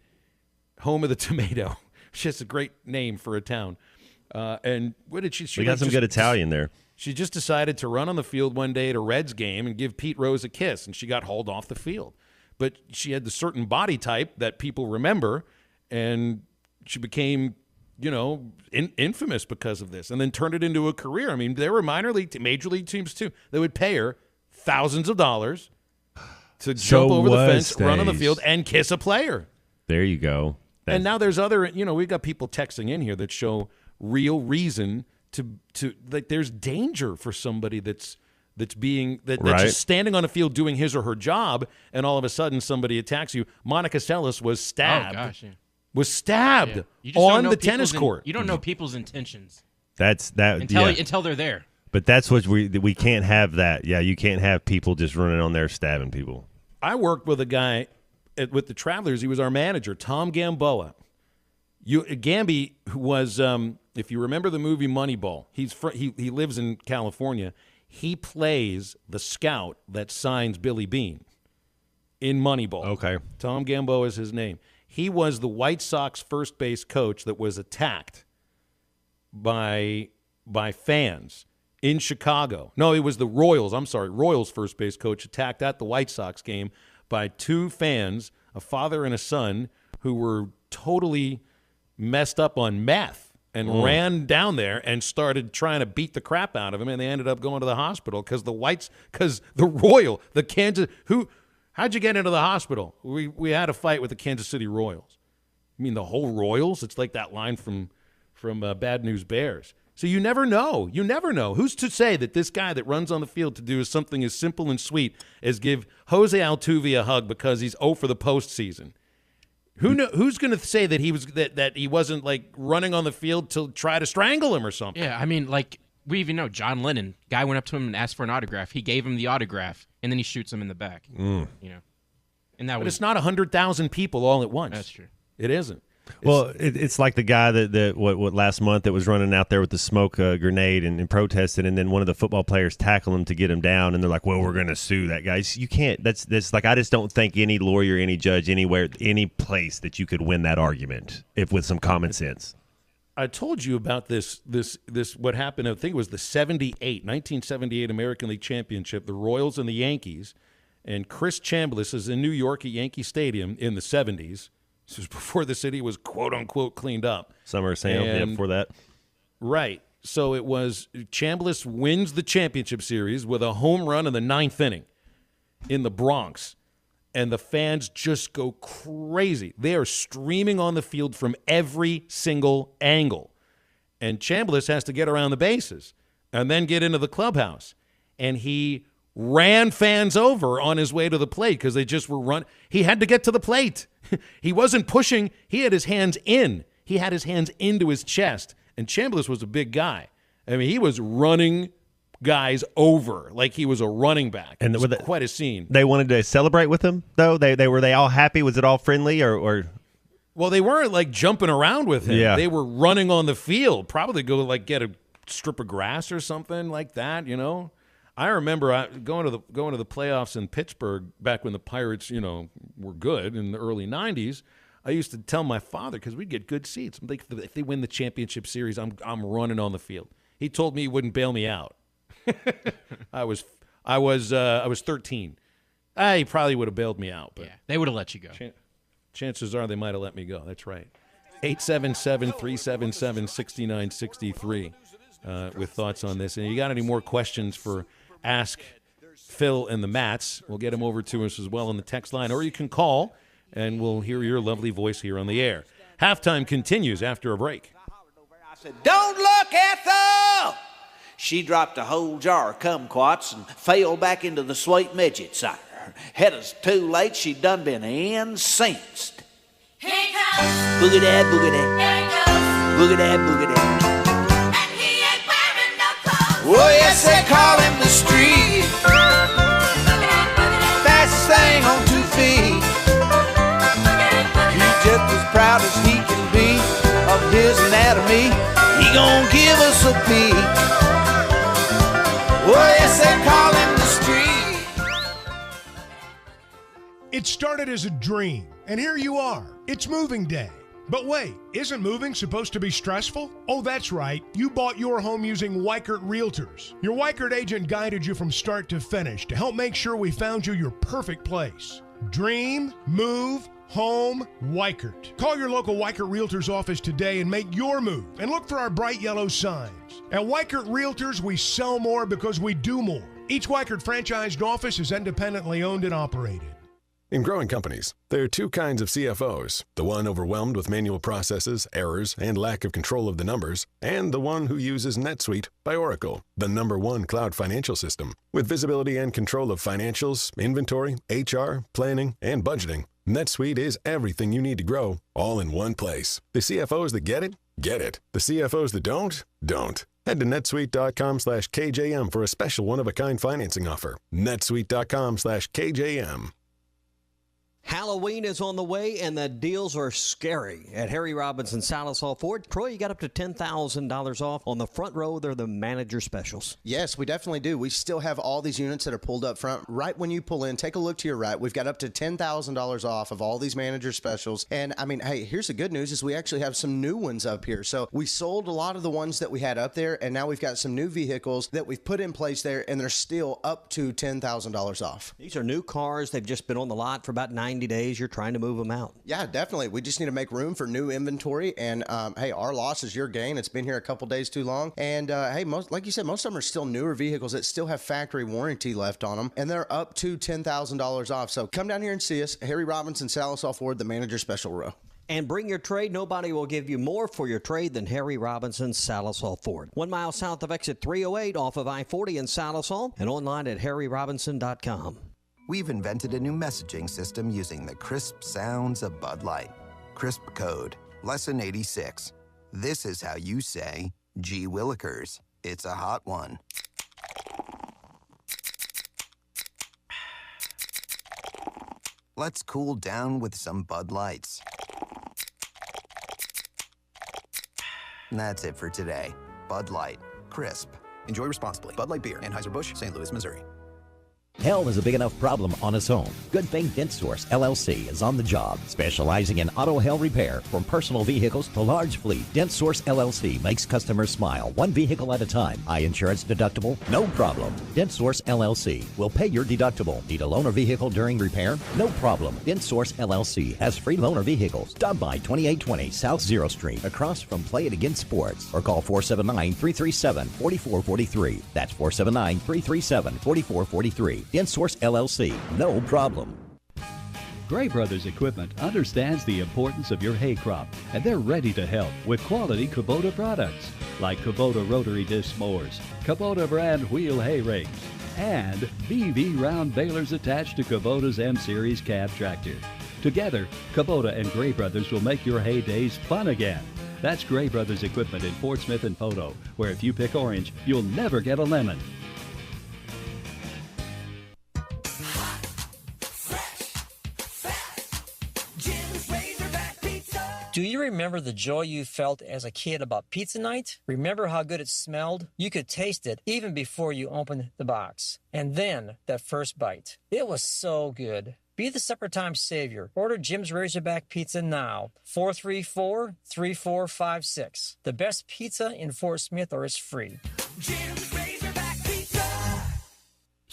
home of the tomato. She has a great name for a town. And what did she? We got some good Italian there. She just decided to run on the field one day at a Reds game and give Pete Rose a kiss, and she got hauled off the field. But she had the certain body type that people remember, and she became, infamous because of this, and then turned it into a career. I mean, there were major league teams too. They would pay her thousands of dollars to jump over the fence, run on the field, and kiss a player. There you go. And now there's other, we've got people texting in here that show real reason to like there's danger for somebody that's just standing on a field doing his or her job, and all of a sudden somebody attacks you. Monica Seles was stabbed. Oh gosh, yeah. Was stabbed You just on the tennis court. You don't know people's intentions. Until they're there. But that's what we can't have that. Yeah, you can't have people just running on there stabbing people. I worked with a guy with the Travelers. He was our manager, Tom Gamboa. Gamby was, if you remember the movie Moneyball, he lives in California. He plays the scout that signs Billy Beane in Moneyball. Okay. Tom Gamboa is his name. He was the White Sox first base coach that was attacked by fans in Chicago. No, it was the Royals. I'm sorry, Royals first base coach attacked at the White Sox game by two fans, a father and a son, who were totally messed up on meth and ran down there and started trying to beat the crap out of him, and they ended up going to the hospital because how'd you get into the hospital? We had a fight with the Kansas City Royals. You mean the whole Royals? It's like that line from Bad News Bears. So you never know. You never know. Who's to say that this guy that runs on the field to do something as simple and sweet as give Jose Altuve a hug because he's 0 for the postseason? Who's going to say that he wasn't like running on the field to try to strangle him or something? Yeah, I mean, like we even know John Lennon. Guy went up to him and asked for an autograph. He gave him the autograph, and then he shoots him in the back. And But it's not 100,000 people all at once. That's true. It isn't. It's like the guy that last month that was running out there with the smoke grenade and protesting, and then one of the football players tackle him to get him down, and they're like, "Well, we're going to sue that guy." You can't. That's like I just don't think any lawyer, any judge, anywhere, any place that you could win that argument with some common sense. I told you about this what happened. I think it was the 1978 American League Championship, the Royals and the Yankees, and Chris Chambliss is in New York at Yankee Stadium in the 70s. This was before the city was quote-unquote cleaned up. Summer Sam, before that. Right. So it was Chambliss wins the championship series with a home run in the 9th inning in the Bronx. and the fans just go crazy. They are streaming on the field from every single angle. And Chambliss has to get around the bases and then get into the clubhouse. And he ran fans over on his way to the plate because they just were run. He had to get to the plate. He wasn't pushing. He had his hands in. He had his hands into his chest. And Chambliss was a big guy. I mean, he was running guys over like he was a running back. And it was quite a scene. They wanted to celebrate with him, though? They were they all happy? Was it all friendly or? Well, they weren't like jumping around with him. Yeah. They were running on the field. Probably go like get a strip of grass or something like that, you know. I remember going to the playoffs in Pittsburgh back when the Pirates, you know, were good in the early 90s. I used to tell my father, because we'd get good seats, like, if they win the championship series, I'm running on the field. He told me he wouldn't bail me out. I was 13. He probably would have bailed me out, but yeah, they would have let you go. Chances are they might have let me go. That's right. 877-377-6963 with thoughts on this. And you got any more questions for Ask Phil and the Mats, we'll get them over to us as well on the text line. Or you can call, and we'll hear your lovely voice here on the air. Halftime continues after a break. I said, "Don't look, Ethel!" She dropped a whole jar of kumquats and fell back into the sweet midget cider. Had us too late, she done been incensed. Here he comes. Boogie that, boogie that. Here he goes. Boogie that, boogie that. And he ain't wearing no clothes. Oh, yes, they call him the street. Fastest thing on 2 feet. He's just as proud as he can be of his anatomy. He gon' give us a peek. Oh, yes, they call him the street. It started as a dream, and here you are. It's moving day. But wait, isn't moving supposed to be stressful? Oh, that's right. You bought your home using Weichert Realtors. Your Weichert agent guided you from start to finish to help make sure we found you your perfect place. Dream, move, home, Weichert. Call your local Weichert Realtors office today and make your move, and look for our bright yellow signs. At Weichert Realtors, we sell more because we do more. Each Weichert franchised office is independently owned and operated. In growing companies, there are two kinds of CFOs. The one overwhelmed with manual processes, errors, and lack of control of the numbers, and the one who uses NetSuite by Oracle, the #1 cloud financial system. With visibility and control of financials, inventory, HR, planning, and budgeting, NetSuite is everything you need to grow, all in one place. The CFOs that get it, get it. The CFOs that don't. Head to netsuite.com/KJM for a special one-of-a-kind financing offer. netsuite.com/KJM. Halloween is on the way, and the deals are scary at Harry Robinson Salisal Ford. Troy, you got up to $10,000 off on the front row. They're the manager specials. Yes, we definitely do. We still have all these units that are pulled up front. Right when you pull in, take a look to your right. We've got up to $10,000 off of all these manager specials. And, I mean, hey, here's the good news is we actually have some new ones up here. So we sold a lot of the ones that we had up there, and now we've got some new vehicles that we've put in place there, and they're still up to $10,000 off. These are new cars. They've just been on the lot for about 90 days. You're trying to move them out. Yeah, definitely. We just need to make room for new inventory. And hey, our loss is your gain. It's been here a couple days too long. And hey, like you said, most of them are still newer vehicles that still have factory warranty left on them. And they're up to $10,000 off. So come down here and see us. Harry Robinson, Salisal Ford, the manager special row. And bring your trade. Nobody will give you more for your trade than Harry Robinson Salisal Ford. 1 mile south of exit 308 off of I-40 in Salisal and online at harryrobinson.com. We've invented a new messaging system using the crisp sounds of Bud Light. Crisp Code, Lesson 86. This is how you say, gee willikers, it's a hot one. Let's cool down with some Bud Lights. And that's it for today. Bud Light, crisp. Enjoy responsibly. Bud Light Beer, Anheuser-Busch, St. Louis, Missouri. Hell is a big enough problem on its own. Good Thing Dent Source, LLC is on the job, specializing in auto hail repair from personal vehicles to large fleet. Dent Source, LLC makes customers smile, one vehicle at a time. High insurance deductible? No problem. Dent Source, LLC will pay your deductible. Need a loaner vehicle during repair? No problem. Dent Source, LLC has free loaner vehicles. Stop by 2820 South Zero Street, across from Play It Again Sports, or call 479-337-4443. That's 479-337-4443. Dent Source LLC, no problem. Gray Brothers Equipment understands the importance of your hay crop, and they're ready to help with quality Kubota products like Kubota rotary disc mowers, Kubota brand wheel hay rakes, and BV round balers attached to Kubota's M-Series cab tractor. Together, Kubota and Gray Brothers will make your hay days fun again. That's Gray Brothers Equipment in Fort Smith and Photo, where if you pick orange, you'll never get a lemon. Do you remember the joy you felt as a kid about pizza night? Remember how good it smelled? You could taste it even before you opened the box. And then that first bite. It was so good. Be the supper time savior. Order Jim's Razorback Pizza now. 434-3456. The best pizza in Fort Smith, or it's free. Jim's Razorback Pizza.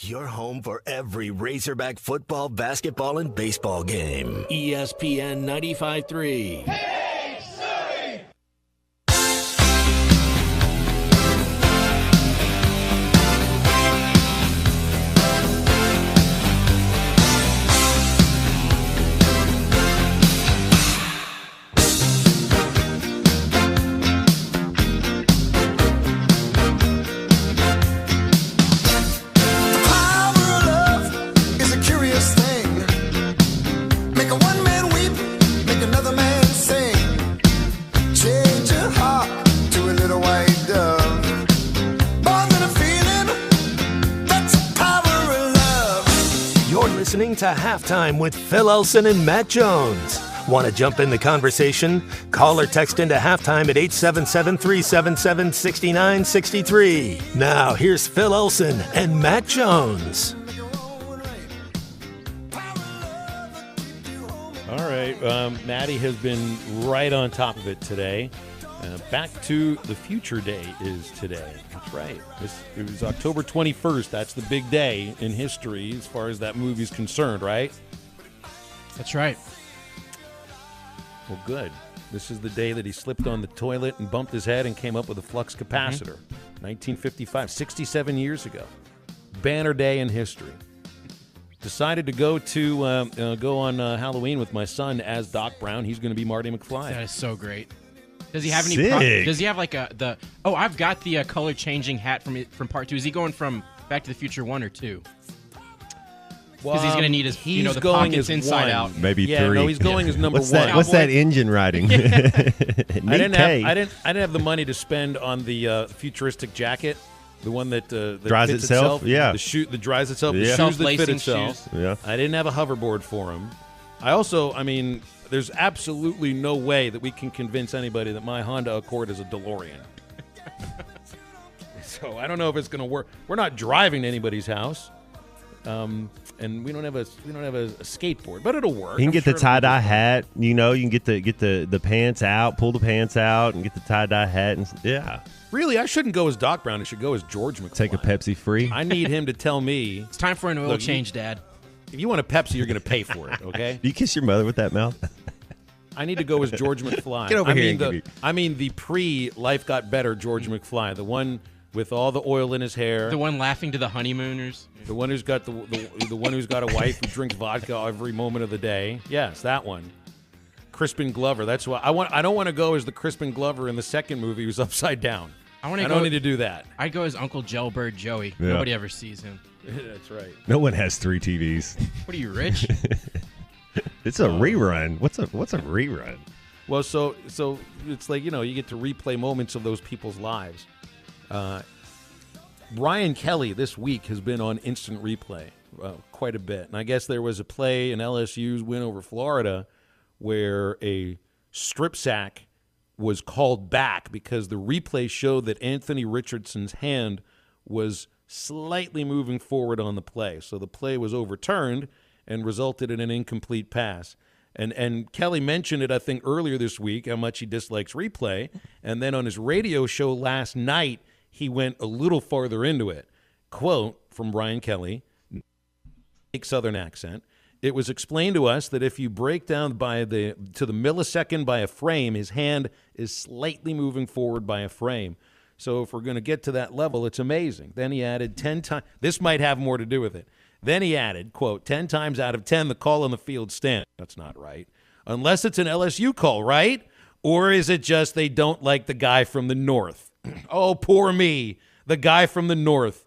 Your home for every Razorback football, basketball, and baseball game. ESPN 95.3. Listening to Halftime with Phil Elson and Matt Jones. Want to jump in the conversation? Call or text into Halftime at 877-377-6963. Now, here's Phil Elson and Matt Jones. All right, Maddie has been right on top of it today. Back to the Future Day is today. That's right. It was October 21st. That's the big day in history as far as that movie's concerned, right? That's right. Well, good. This is the day that he slipped on the toilet and bumped his head and came up with a flux capacitor. 1955, 67 years ago. Banner day in history. Decided to go on Halloween with my son as Doc Brown. He's going to be Marty McFly. That is so great. Does he have any? Does he have like Oh, I've got the color changing hat from part 2. Is he going from Back to the Future 1 or 2? Because he's going to need his, the pockets inside out. Maybe 3. No, he's going as number 1. What's that engine riding? I didn't have the money to spend on the futuristic jacket. The one that dries fits itself? Yeah. The shoe that dries itself. Yeah. The shoes that fit itself. Shoes. Yeah. I didn't have a hoverboard for him. There's absolutely no way that we can convince anybody that my Honda Accord is a DeLorean. So I don't know if it's going to work. We're not driving to anybody's house, and we don't have a skateboard, but it'll work. You can get the tie-dye hat. You can get the pants out, pull the pants out, and get the tie-dye hat. And yeah. Really, I shouldn't go as Doc Brown. I should go as George McFly. Take a Pepsi free. I need him to tell me. It's time for an oil change, Dad. If you want a Pepsi, you're going to pay for it, okay? Do you kiss your mother with that mouth? I need to go as George McFly. Get over here. I mean the pre-Life Got Better George McFly, the one with all the oil in his hair. The one laughing to the honeymooners. The one who's got the one who's got a wife who drinks vodka every moment of the day. Yes, that one. Crispin Glover. That's why I don't want to go as the Crispin Glover in the second movie who's upside down. I don't need to do that. I go as Uncle Jailbird Joey. Yeah. Nobody ever sees him. That's right. No one has 3 TVs. What are you, rich? It's a rerun. What's a rerun? Well, so it's like, you get to replay moments of those people's lives. Brian Kelly this week has been on instant replay quite a bit. And I guess there was a play in LSU's win over Florida where a strip sack was called back because the replay showed that Anthony Richardson's hand was slightly moving forward on the play. So the play was overturned and resulted in an incomplete pass. And Kelly mentioned it, I think, earlier this week, how much he dislikes replay. And then on his radio show last night, he went a little farther into it. Quote from Brian Kelly, Southern accent, "It was explained to us that if you break down to the millisecond by a frame, his hand is slightly moving forward by a frame. So if we're going to get to that level, it's amazing." Then he added 10 times. This might have more to do with it. Then he added, quote, 10 times out of 10, the call on the field stands. That's not right. Unless it's an LSU call, right? Or is it just they don't like the guy from the north? Oh, poor me, the guy from the north.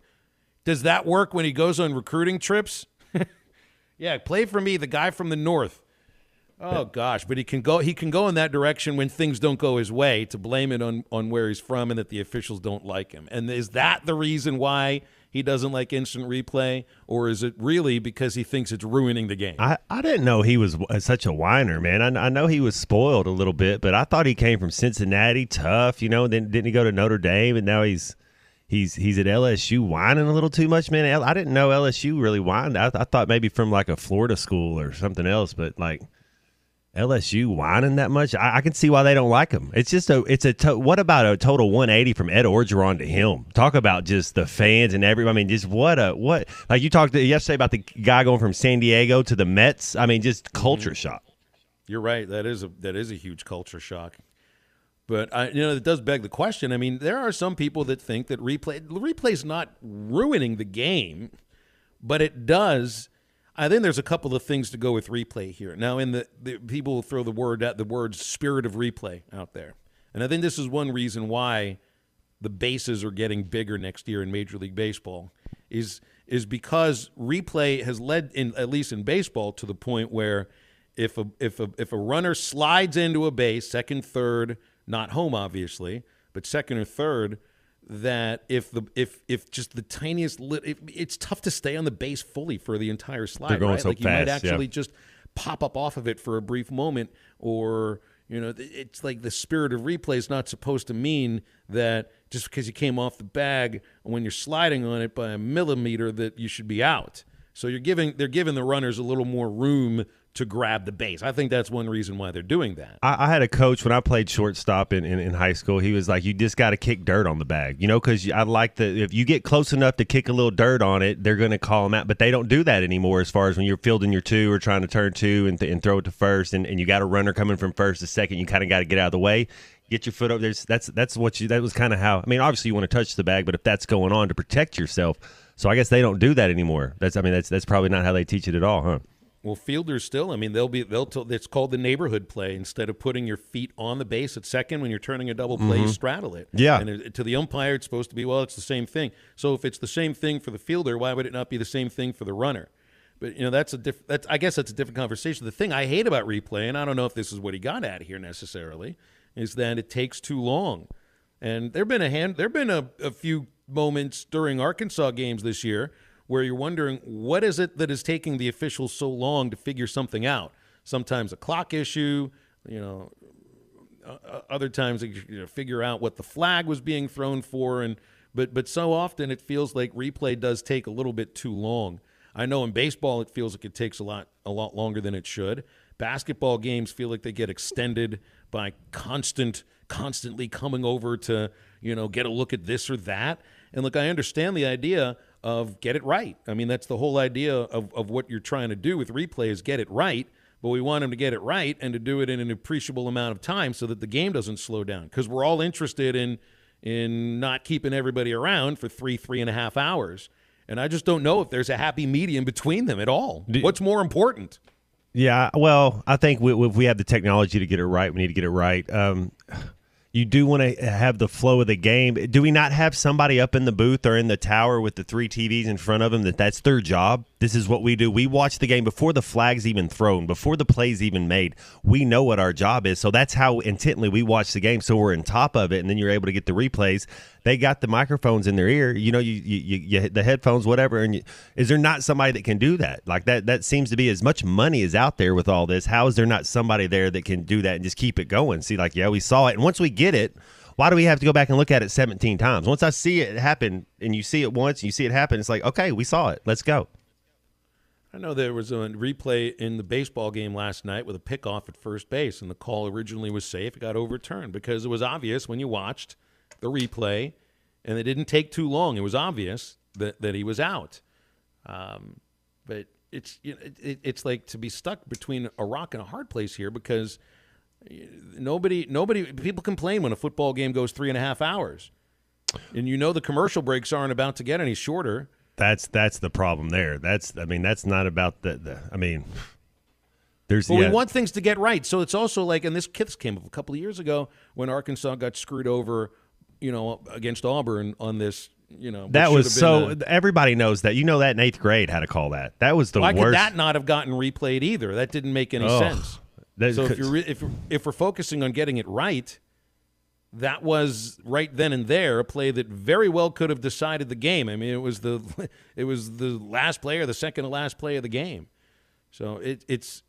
Does that work when he goes on recruiting trips? Yeah, play for me, the guy from the north. Oh gosh, but he can go in that direction when things don't go his way, to blame it on where he's from and that the officials don't like him. And is that the reason why he doesn't like instant replay, or is it really because he thinks it's ruining the game? I didn't know he was such a whiner, man. I know he was spoiled a little bit, but I thought he came from Cincinnati, tough, then didn't he go to Notre Dame, and now he's at LSU whining a little too much, man. I didn't know LSU really whined. I thought maybe from like a Florida school or something else, but like LSU whining that much, I can see why they don't like him. It's just what about a total 180 from Ed Orgeron to him? Talk about just the fans and everybody. I mean, just what like you talked yesterday about the guy going from San Diego to the Mets. I mean, just culture shock. You're right. That is a huge culture shock. But it does beg the question. I mean, there are some people that think that replay is not ruining the game, but it does. I think there's a couple of things to go with replay here. Now, in the people will throw the word spirit of replay out there. And I think this is one reason why the bases are getting bigger next year in Major League Baseball is because replay has led, at least in baseball, to the point where if a runner slides into a base, second, third, not home obviously, but second or third, that if just the tiniest it's tough to stay on the base fully for the entire slide. They're going right? so like you fast, might actually just pop up off of it for a brief moment, or it's like the spirit of replay is not supposed to mean that just because you came off the bag when you're sliding on it by a millimeter that you should be out. So they're giving the runners a little more room to grab the base. I think that's one reason why they're doing that. I had a coach when I played shortstop in high school. He was like, you just got to kick dirt on the bag, because I like if you get close enough to kick a little dirt on it, they're going to call them out. But they don't do that anymore as far as when you're fielding your two or trying to turn two and throw it to first, and you got a runner coming from first to second. You kind of got to get out of the way. Get your foot up there. That was kind of how. I mean, obviously you want to touch the bag, but if that's going on to protect yourself, so I guess they don't do that anymore. That's probably not how they teach it at all, huh? Well, fielders still. I mean, it's called the neighborhood play. Instead of putting your feet on the base at second when you're turning a double play, you straddle it. Yeah. And to the umpire, it's supposed to be, it's the same thing. So if it's the same thing for the fielder, why would it not be the same thing for the runner? But I guess that's a different conversation. The thing I hate about replay, and I don't know if this is what he got at here necessarily, is that it takes too long. And there've been a few moments during Arkansas games this year where you're wondering, what is it that is taking the officials so long to figure something out? Sometimes a clock issue, other times they figure out what the flag was being thrown for, but so often it feels like replay does take a little bit too long. I know in baseball it feels like it takes a lot longer than it should. Basketball games feel like they get extended by constantly coming over to get a look at this or that. And look, I understand the idea of get it right. I mean, that's the whole idea of what you're trying to do with replay is get it right, but we want them to get it right and to do it in an appreciable amount of time so that the game doesn't slow down, because we're all interested in not keeping everybody around for 3.5 hours. And I just don't know if there's a happy medium between them at all. What's more important? Yeah, well, I think if we have the technology to get it right, we need to get it right. You do want to have the flow of the game. Do we not have somebody up in the booth or in the tower with the 3 TVs in front of them that's their job? This is what we do. We watch the game before the flag's even thrown, before the play's even made. We know what our job is, so that's how intently we watch the game, so we're on top of it, and then you're able to get the replays. They got the microphones in their ear, you the headphones, whatever, and is there not somebody that can do that? Like that seems to be as much money is out there with all this. How is there not somebody there that can do that and just keep it going? See, we saw it, and once we get it, why do we have to go back and look at it 17 times? Once I see it happen, and you see it once, and you see it happen, it's like, okay, we saw it. Let's go. I know there was a replay in the baseball game last night with a pickoff at first base, and the call originally was safe. It got overturned because it was obvious when you watched the replay, and it didn't take too long. It was obvious that he was out. But it's like to be stuck between a rock and a hard place here, because people complain when a football game goes 3.5 hours, and the commercial breaks aren't about to get any shorter. That's the problem there. That's not about there's. But we want things to get right. So it's also like, and this came up a couple of years ago when Arkansas got screwed over, against Auburn on this. That was so. Everybody knows that. That in 8th grade how to call that. That was the worst. Why could that not have gotten replayed either? That didn't make any sense. So if we're focusing on getting it right, that was right then and there a play that very well could have decided the game. I mean, it was the last play or the second to last play of the game. So it's.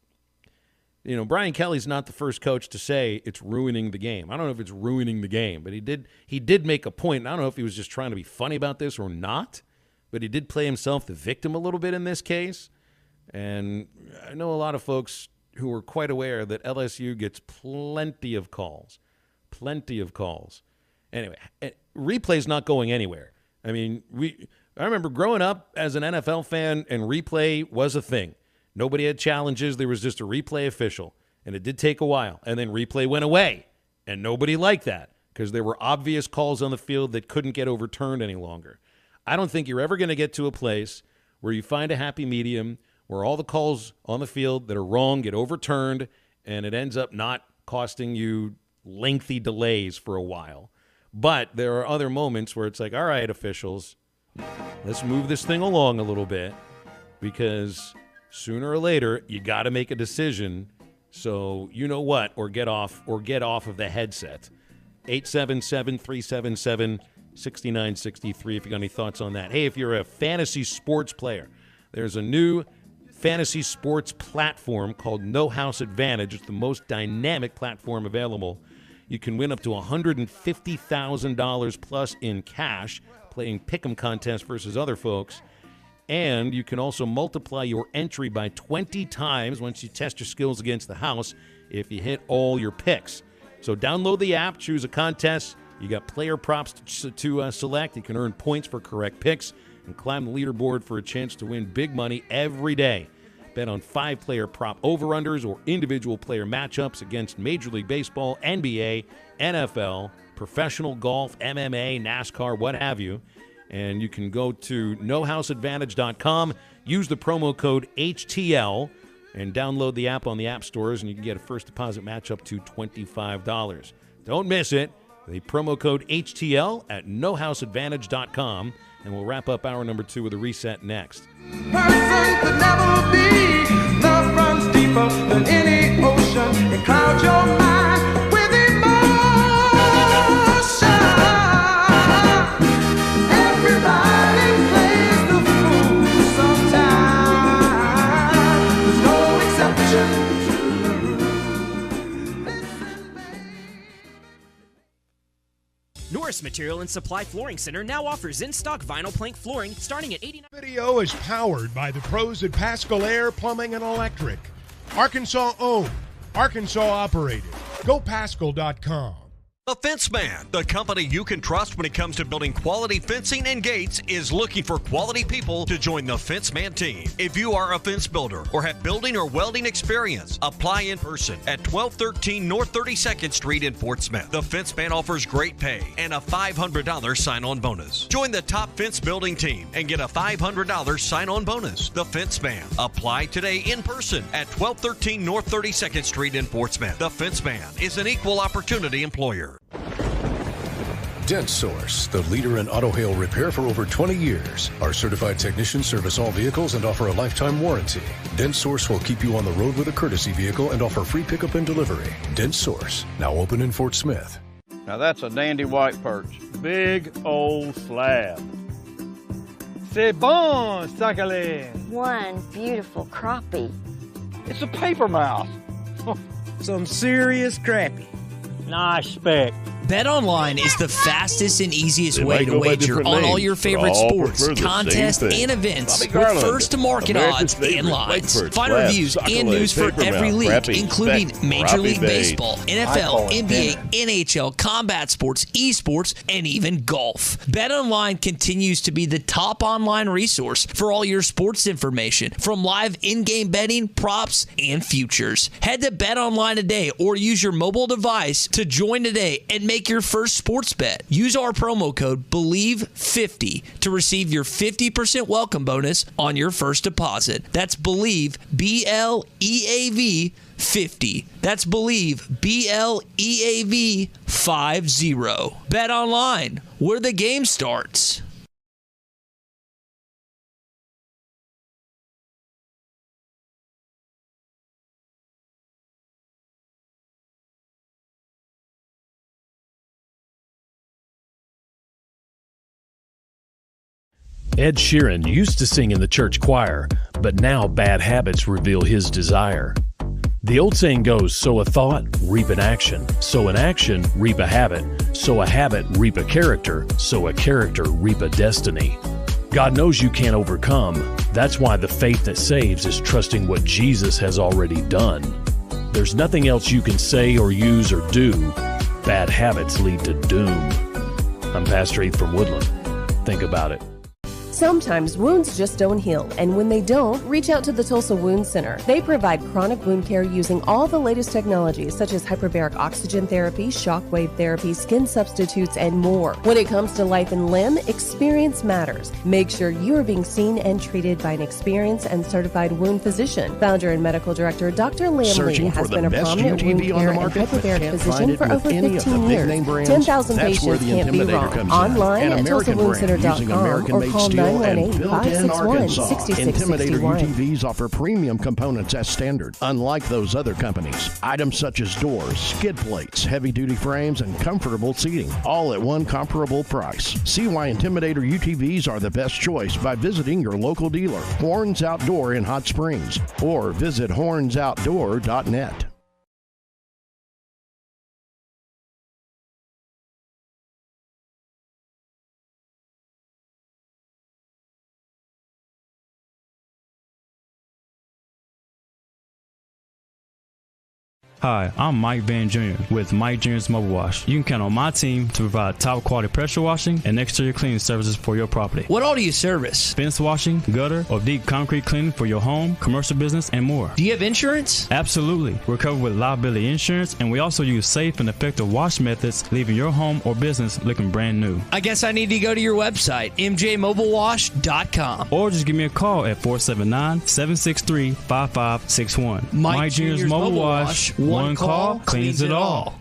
Brian Kelly's not the first coach to say it's ruining the game. I don't know if it's ruining the game, but he did make a point. And I don't know if he was just trying to be funny about this or not, but he did play himself the victim a little bit in this case. And I know a lot of folks who are quite aware that LSU gets plenty of calls. Anyway, replay's not going anywhere. I mean, I remember growing up as an NFL fan, and replay was a thing. Nobody had challenges. There was just a replay official, and it did take a while. And then replay went away, and nobody liked that because there were obvious calls on the field that couldn't get overturned any longer. I don't think you're ever going to get to a place where you find a happy medium where all the calls on the field that are wrong get overturned, and it ends up not costing you lengthy delays for a while. But there are other moments where it's like, all right, officials, let's move this thing along a little bit because sooner or later, you got to make a decision. So you know what, or get off of the headset. 877-377-6963 if you got any thoughts on that. Hey, if you're a fantasy sports player, there's a new fantasy sports platform called No House Advantage. It's the most dynamic platform available. You can win up to $150,000 plus in cash playing pick'em contests versus other folks. And you can also multiply your entry by 20 times once you test your skills against the house if you hit all your picks. So download the app, choose a contest. You got player props to select. You can earn points for correct picks and climb the leaderboard for a chance to win big money every day. Bet on 5-player prop over-unders or individual player matchups against Major League Baseball, NBA, NFL, professional golf, MMA, NASCAR, what have you. And you can go to nohouseadvantage.com, use the promo code HTL, and download the app on the app stores, and you can get a first deposit match up to $25. Don't miss it. The promo code HTL at nohouseadvantage.com, and we'll wrap up hour number 2 with a reset next. Person could never be. Love runs deeper than any ocean. It clouds your mind with emotion. Everybody plays the fool sometimes. There's no exception to the rule. Norris Material and Supply Flooring Center now offers in-stock vinyl plank flooring starting at $89. Video is powered by the pros at Pascal Air Plumbing and Electric. Arkansas owned, Arkansas operated. GoPascal.com. The Fence Man, the company you can trust when it comes to building quality fencing and gates, is looking for quality people to join the Fence Man team. If you are a fence builder or have building or welding experience, apply in person at 1213 North 32nd Street in Fort Smith. The Fence Man offers great pay and a $500 sign-on bonus. Join the top fence building team and get a $500 sign-on bonus. The Fence Man. Apply today in person at 1213 North 32nd Street in Fort Smith. The Fence Man is an equal opportunity employer. Dent Source, the leader in auto hail repair for over 20 years. Our certified technicians service all vehicles and offer a lifetime warranty. Dent Source will keep you on the road with a courtesy vehicle and offer free pickup and delivery. Dent Source, now open in Fort Smith. Now that's a dandy white perch. Big old slab. C'est bon, sacalé. One beautiful crappie. It's a paper mouse. Some serious crappie. Nice speck. BetOnline is the fastest and easiest way to wager on all your favorite sports, contests, and events with first-to-market odds and lines. Find reviews and news for every league, including Major League Baseball, NFL, NBA, NHL, combat sports, esports, and even golf. BetOnline continues to be the top online resource for all your sports information, from live in-game betting, props, and futures. Head to BetOnline today or use your mobile device to join today and make make your first sports bet. Use our promo code BELIEVE50 to receive your 50% welcome bonus on your first deposit. That's BELIEVE, BLEAV 50. That's BELIEVE, BLEAV 50. Bet online, where the game starts. Ed Sheeran used to sing in the church choir, but now bad habits reveal his desire. The old saying goes, sow a thought, reap an action. Sow an action, reap a habit. Sow a habit, reap a character. Sow a character, reap a destiny. God knows you can't overcome. That's why the faith that saves is trusting what Jesus has already done. There's nothing else you can say or use or do. Bad habits lead to doom. I'm Pastor Heath from Woodland. Think about it. Sometimes wounds just don't heal, and when they don't, reach out to the Tulsa Wound Center. They provide chronic wound care using all the latest technologies such as hyperbaric oxygen therapy, shockwave therapy, skin substitutes, and more. When it comes to life and limb, experience matters. Make sure you are being seen and treated by an experienced and certified wound physician. Founder and medical director Dr. Lamley has been a prominent wound care and hyperbaric physician for over 15 years. 10,000 patients can't be wrong. Online at TulsaWoundCenter.com or call 918-561-6661. Intimidator UTVs offer premium components as standard. Unlike those other companies, items such as doors, skid plates, heavy-duty frames, and comfortable seating, all at one comparable price. See why Intimidator UTVs are the best choice by visiting your local dealer, Horns Outdoor in Hot Springs, or visit hornsoutdoor.net. Hi, I'm Mike Van Jr. with Mike Jr.'s Mobile Wash. You can count on my team to provide top quality pressure washing and exterior cleaning services for your property. What all do you service? Fence washing, gutter, or deep concrete cleaning for your home, commercial business, and more. Do you have insurance? Absolutely. We're covered with liability insurance, and we also use safe and effective wash methods, leaving your home or business looking brand new. I guess I need to go to your website, mjmobilewash.com. Or just give me a call at 479-763-5561. Mike Jr.'s Mobile Wash. One call cleans it all.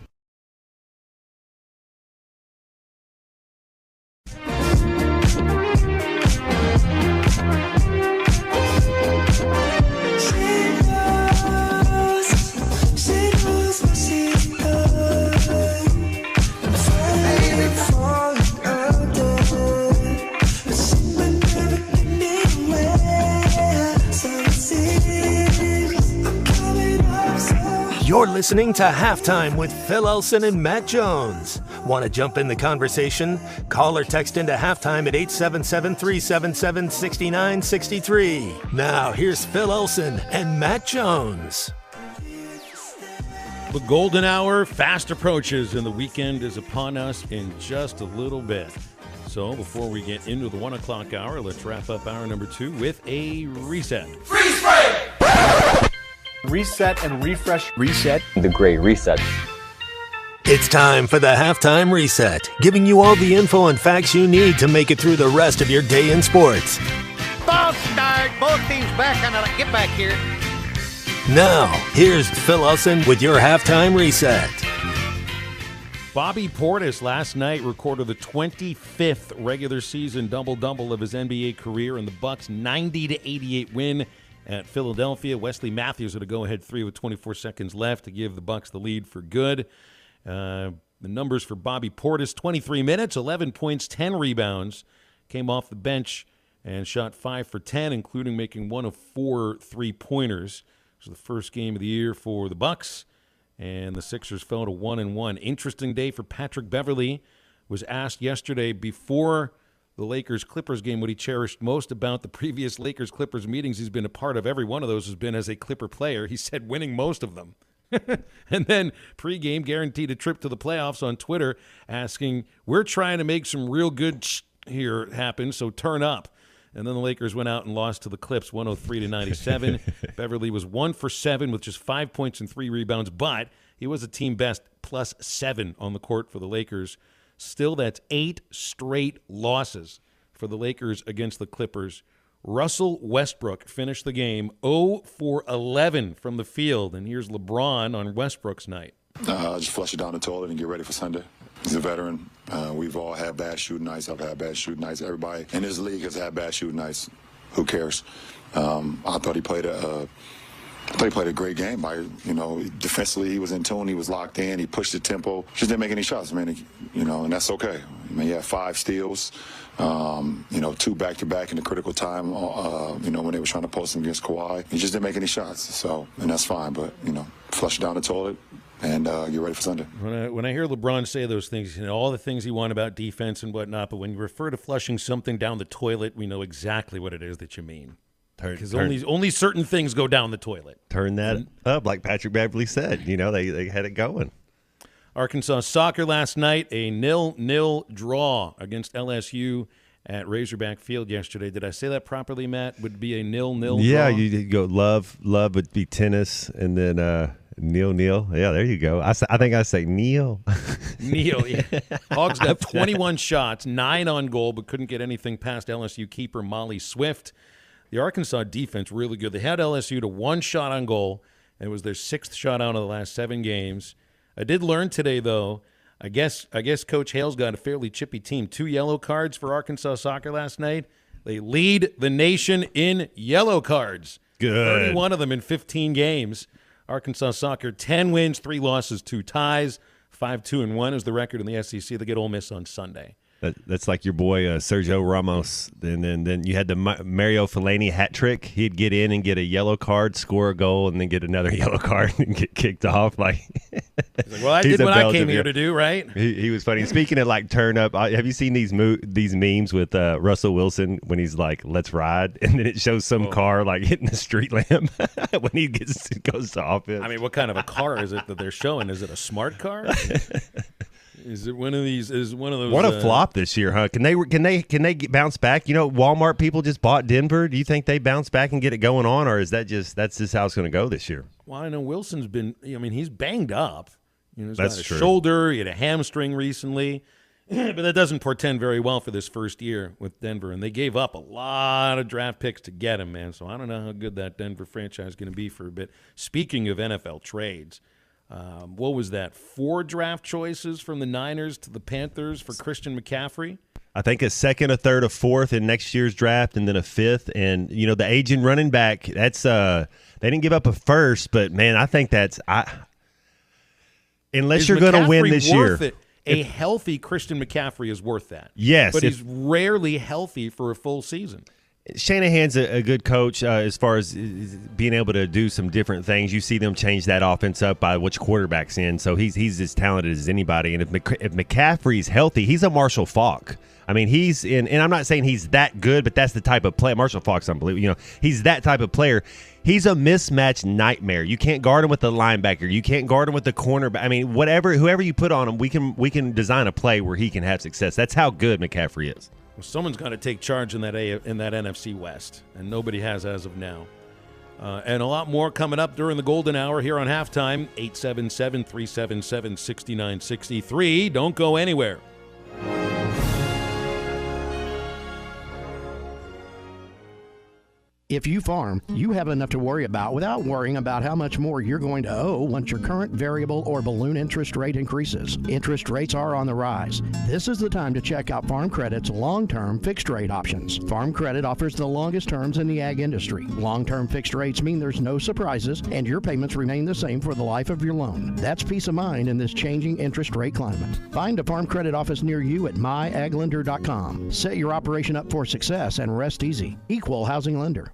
You're listening to Halftime with Phil Elson and Matt Jones. Want to jump in the conversation? Call or text into Halftime at 877-377-6963. Now, here's Phil Elson and Matt Jones. The golden hour fast approaches, and the weekend is upon us in just a little bit. So before we get into the 1 o'clock hour, let's wrap up hour number 2 with a reset. Freeze frame! Reset and refresh. Reset. The Great Reset. It's time for the Halftime Reset, giving you all the info and facts you need to make it through the rest of your day in sports. False start. Both teams back on the get back here. Now, here's Phil Elson with your Halftime Reset. Bobby Portis last night recorded the 25th regular season double-double of his NBA career in the Bucks' 90-88 win at Philadelphia. Wesley Matthews had a go-ahead three with 24 seconds left to give the Bucks the lead for good. The numbers for Bobby Portis: 23 minutes, 11 points, 10 rebounds. Came off the bench and shot 5 for 10, including making 1 of 4 3-pointers. It was the first game of the year for the Bucks, and the Sixers fell to 1-1. Interesting day for Patrick Beverley. Was asked yesterday before the Lakers-Clippers game what he cherished most about the previous Lakers-Clippers meetings he's been a part of. Every one of those has been as a Clipper player. He said winning most of them. And then pregame guaranteed a trip to the playoffs on Twitter, asking, we're trying to make some real good here happen, so turn up. And then the Lakers went out and lost to the Clips 103-97. Beverly was 1 for 7 with just 5 points and 3 rebounds, but he was a team best +7 on the court for the Lakers. Still, that's 8 straight losses for the Lakers against the Clippers. Russell Westbrook finished the game 0 for 11 from the field. And here's LeBron on Westbrook's night. Just flush it down the toilet and get ready for Sunday. He's a veteran. We've all had bad shooting nights. I've had bad shooting nights. Everybody in this league has had bad shooting nights. Who cares? I thought he played a great game. Defensively, he was in tune. He was locked in. He pushed the tempo. Just didn't make any shots, man. And that's okay. I mean, he had 5 steals. 2 back-to-back in the critical time. When they were trying to post him against Kawhi, he just didn't make any shots. And that's fine. But flush it down the toilet and get ready for Sunday. When I hear LeBron say those things, all the things he want about defense and whatnot, but when you refer to flushing something down the toilet, we know exactly what it is that you mean. Because only certain things go down the toilet. Turn that up, like Patrick Beverly said. They had it going. Arkansas soccer last night, a 0-0 draw against LSU at Razorback Field yesterday. Did I say that properly, Matt? Would be a 0-0 draw? Yeah, you did go love would be tennis, and then Neil. Yeah, there you go. I think I say Neil. Neil, yeah. Hogs got 21 shots, 9 on goal, but couldn't get anything past LSU keeper Molly Swift. The Arkansas defense really good. They had LSU to 1 shot on goal, and it was their 6th shutout of the last 7 games. I did learn today, though, I guess Coach Hale's got a fairly chippy team. 2 yellow cards for Arkansas soccer last night. They lead the nation in yellow cards. Good. 31 of them in 15 games. Arkansas soccer, 10 wins, 3 losses, 2 ties. 5-2-1 is the record in the SEC. They get Ole Miss on Sunday. That's like your boy Sergio Ramos. And then you had the Mario Fellaini hat trick. He'd get in and get a yellow card, score a goal, and then get another yellow card and get kicked off. He's like, well, I did what I came here to do, right? He was funny. Speaking of turn up, have you seen these memes with Russell Wilson when he's like, "Let's ride," and then it shows some car hitting the street lamp when he goes to offense? I mean, what kind of a car is it that they're showing? Is it a smart car? Is it one of these? Is one of those? What a flop this year, huh? Can they bounce back? Walmart people just bought Denver. Do you think they bounce back and get it going on, or is that's just how it's going to go this year? Well, I know Wilson's been. He's banged up. He's that's got a true. Shoulder. He had a hamstring recently, but that doesn't portend very well for this first year with Denver. And they gave up a lot of draft picks to get him, man. So I don't know how good that Denver franchise is going to be for a bit. Speaking of NFL trades. What was that? 4 draft choices from the Niners to the Panthers for Christian McCaffrey? I think a 2nd, a 3rd, a 4th in next year's draft, and then a 5th. And, the aging running back, that's they didn't give up a 1st, but, man, I think unless you're going to win this year. A healthy Christian McCaffrey is worth that. Yes. But he's rarely healthy for a full season. Shanahan's a good coach as far as being able to do some different things. You see them change that offense up by which quarterback's in. So he's as talented as anybody. And if McCaffrey's healthy, he's a Marshall Faulk. I mean, he's in, and I'm not saying he's that good, but that's the type of player. Marshall Faulk's unbelievable. He's that type of player. He's a mismatch nightmare. You can't guard him with the linebacker. You can't guard him with the cornerback. I mean, whoever you put on him, we can design a play where he can have success. That's how good McCaffrey is. Well, someone's got to take charge in that NFC West, and nobody has as of now. And a lot more coming up during the golden hour here on Halftime, 877-377-6963. Don't go anywhere. If you farm, you have enough to worry about without worrying about how much more you're going to owe once your current variable or balloon interest rate increases. Interest rates are on the rise. This is the time to check out Farm Credit's long-term fixed rate options. Farm Credit offers the longest terms in the ag industry. Long-term fixed rates mean there's no surprises and your payments remain the same for the life of your loan. That's peace of mind in this changing interest rate climate. Find a Farm Credit office near you at myaglender.com. Set your operation up for success and rest easy. Equal housing lender.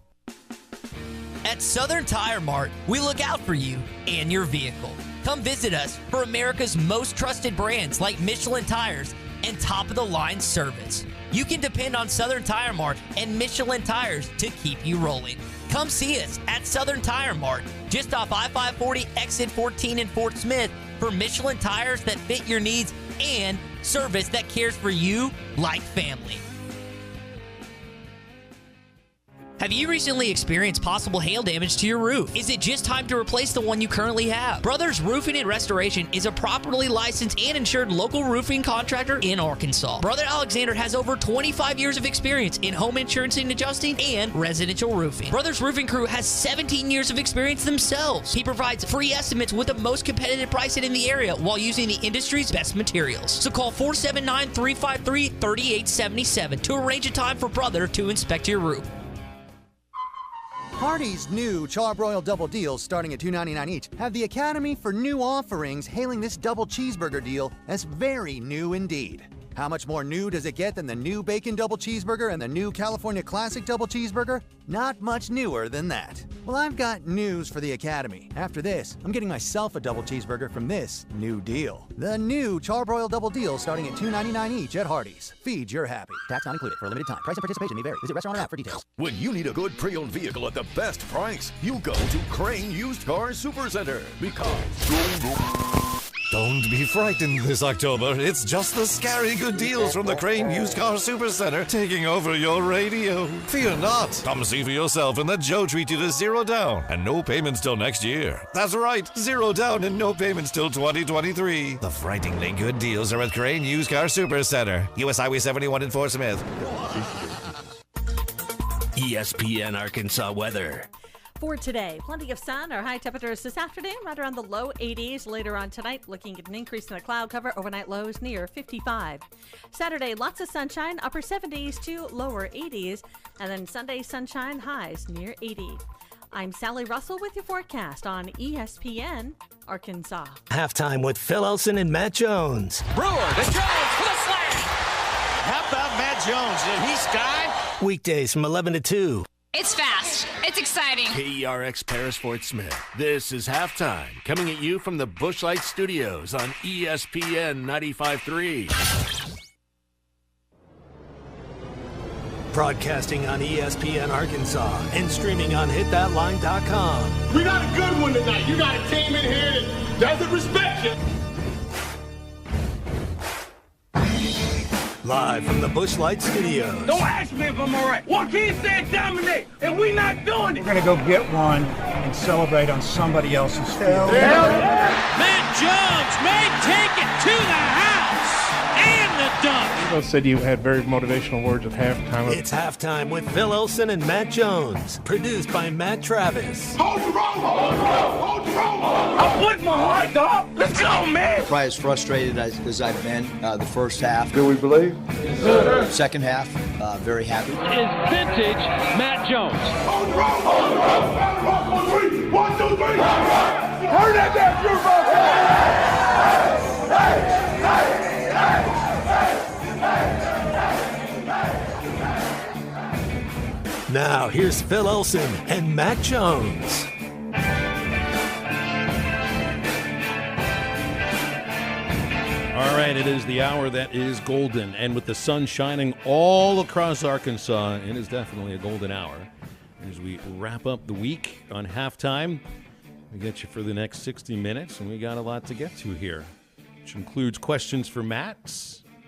At Southern Tire Mart, we look out for you and your vehicle. Come visit us for America's most trusted brands like Michelin Tires and top-of-the-line service. You can depend on Southern Tire Mart and Michelin Tires to keep you rolling. Come see us at Southern Tire Mart, just off I-540 Exit 14 in Fort Smith for Michelin tires that fit your needs and service that cares for you like family. Have you recently experienced possible hail damage to your roof? Is it just time to replace the one you currently have? Brothers Roofing and Restoration is a properly licensed and insured local roofing contractor in Arkansas. Brother Alexander has over 25 years of experience in home insurance and adjusting and residential roofing. Brothers Roofing Crew has 17 years of experience themselves. He provides free estimates with the most competitive pricing in the area while using the industry's best materials. So call 479-353-3877 to arrange a time for Brother to inspect your roof. Hardee's new Charbroiled Double Deals, starting at $2.99 each, have the Academy for New Offerings hailing this double cheeseburger deal as very new indeed. How much more new does it get than the new Bacon Double Cheeseburger and the new California Classic Double Cheeseburger? Not much newer than that. Well, I've got news for the Academy. After this, I'm getting myself a double cheeseburger from this new deal. The new Charbroiled Double Deal, starting at $2.99 each at Hardee's. Feed your happy. Tax not included for a limited time. Price and participation may vary. Visit restaurant or app for details. When you need a good pre-owned vehicle at the best price, you go to Crane Used Car Supercenter. Because don't be frightened this October. It's just the scary good deals from the Crane Used Car Supercenter taking over your radio. Fear not. Come see for yourself and let Joe treat you to 0 down and no payments till next year. That's right, 0 down and no payments till 2023. The frighteningly good deals are at Crane Used Car Supercenter. US Highway 71 in Fort Smith. ESPN Arkansas weather. For today, plenty of sun. Our high temperatures this afternoon, right around the low 80s. Later on tonight, looking at an increase in the cloud cover. Overnight lows near 55. Saturday, lots of sunshine, upper 70s to lower 80s. And then Sunday, sunshine, highs near 80. I'm Sally Russell with your forecast on ESPN Arkansas. Halftime with Phil Elson and Matt Jones. Brewer to Jones for the slam. How about Matt Jones? Did he sky? Weekdays from 11 to 2. It's fast. It's exciting. KERX Paris Fort Smith. This is Halftime, coming at you from the Busch Light Studios on ESPN 95.3. Broadcasting on ESPN Arkansas and streaming on hitthatline.com. We got a good one tonight. You got a team in here that doesn't respect you. Live from the Busch Light Studios. Don't ask me if I'm all right. Joaquin said dominate, and we not doing it. We're going to go get one and celebrate on somebody else's field. Matt Jones may take it to the house and the dunk. You both said you had very motivational words at halftime. It's Halftime with Phil Elson and Matt Jones. Produced by Matt Travis. Hold the rope! Hold the rope! Hold the rope! I'm putting my heart, dog. Let's go, man! Probably as frustrated as I've been the first half. Do we believe? Yes, sir. Second half, very happy. Is vintage Matt Jones. Hold the rope! Hold the rope! Hold the rope! 1, 2, 3! 1, 2, 3! Turn that down, beautiful! Hey! Now, here's Phil Elson and Matt Jones. All right, it is the hour that is golden, and with the sun shining all across Arkansas, it is definitely a golden hour. As we wrap up the week on Halftime, we get you for the next 60 minutes, and we got a lot to get to here, which includes questions for Matt,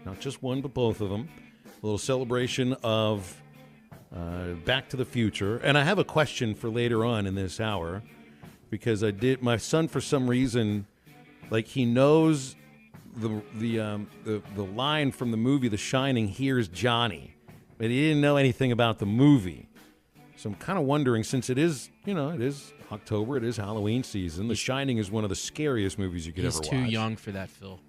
not just one, but both of them, a little celebration of Back to the Future, and I have a question for later on in this hour, because my son, for some reason, like, he knows the line from the movie The Shining, "Here's Johnny," but he didn't know anything about the movie. So I'm kind of wondering, since it is October, it is Halloween season, The Shining is one of the scariest movies you could ever watch. He's too young for that, Phil.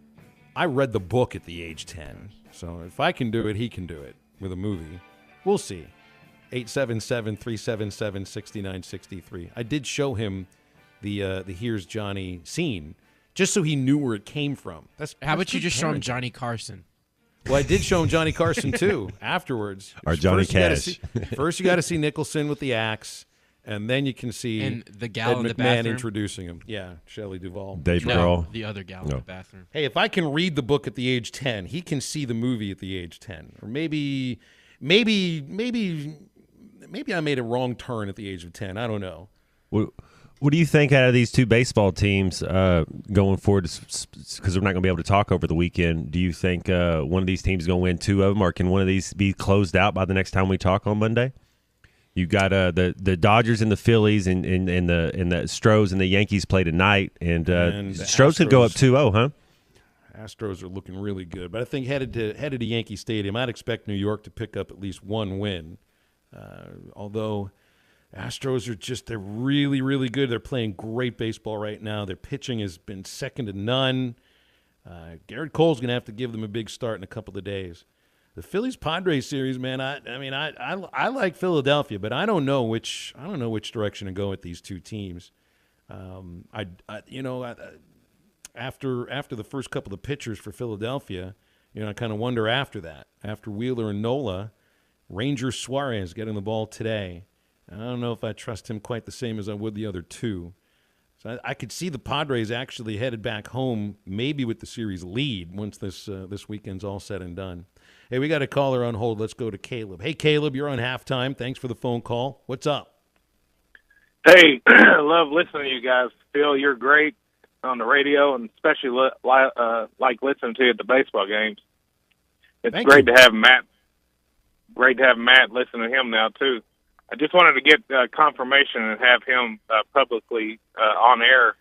I read the book at the age 10, so if I can do it, he can do it with a movie. We'll see. 877-377-6963. I did show him the "Here's Johnny" scene, just so he knew where it came from. How about you just show him Johnny Carson? Well, I did show him Johnny Carson, too, afterwards. Or Johnny Cash. First, you got to see Nicholson with the axe, and then you can see and the gal in the McMahon bathroom introducing him. Yeah, Shelley Duvall. Dave No, Grohl. the other gal in the bathroom. Hey, if I can read the book at the age 10, he can see the movie at the age 10. Or maybe I made a wrong turn at the age of 10. I don't know. What do you think out of these two baseball teams going forward? Because we're not going to be able to talk over the weekend. Do you think one of these teams is going to win two of them, or can one of these be closed out by the next time we talk on Monday? You got the Dodgers and the Phillies and the Stros and the Yankees play tonight, and Stros could go up 2-0, huh? Astros are looking really good, but I think headed to Yankee Stadium, I'd expect New York to pick up at least one win. Although Astros they're really, really good. They're playing great baseball right now. Their pitching has been second to none. Garrett Cole's going to have to give them a big start in a couple of days. The Phillies-Padres series, man. I like Philadelphia, but I don't know which direction to go with these two teams. After the first couple of pitchers for Philadelphia, I kind of wonder after that. After Wheeler and Nola, Ranger Suarez getting the ball today. I don't know if I trust him quite the same as I would the other two. So I could see the Padres actually headed back home, maybe with the series lead once this weekend's all said and done. Hey, we got a caller on hold. Let's go to Caleb. Hey, Caleb, you're on halftime. Thanks for the phone call. What's up? Hey, love listening to you guys. Phil, you're great on the radio, and especially like listening to you at the baseball games. It's great to have Matt. Great to have Matt listen to him now too. I just wanted to get confirmation and have him publicly on air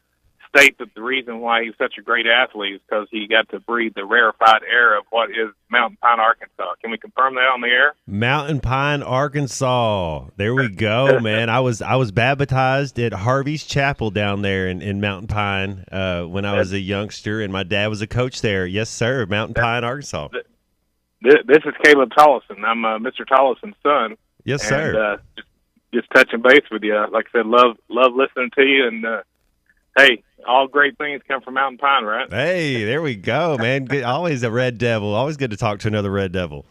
state that the reason why he's such a great athlete is because he got to breathe the rarefied air of what is Mountain Pine, Arkansas. Can we confirm that on the air? Mountain Pine, Arkansas. There we go, man. I was baptized at Harvey's Chapel down there in Mountain Pine when I was a youngster, and my dad was a coach there. Yes, sir, Mountain Pine, Arkansas. This is Caleb Tollison. I'm Mr. Tollison's son. Yes, sir. And, just touching base with you. Like I said, love listening to you, and hey, all great things come from Mountain Pine, right? Hey, there we go, man. Good, always a Red Devil. Always good to talk to another Red Devil.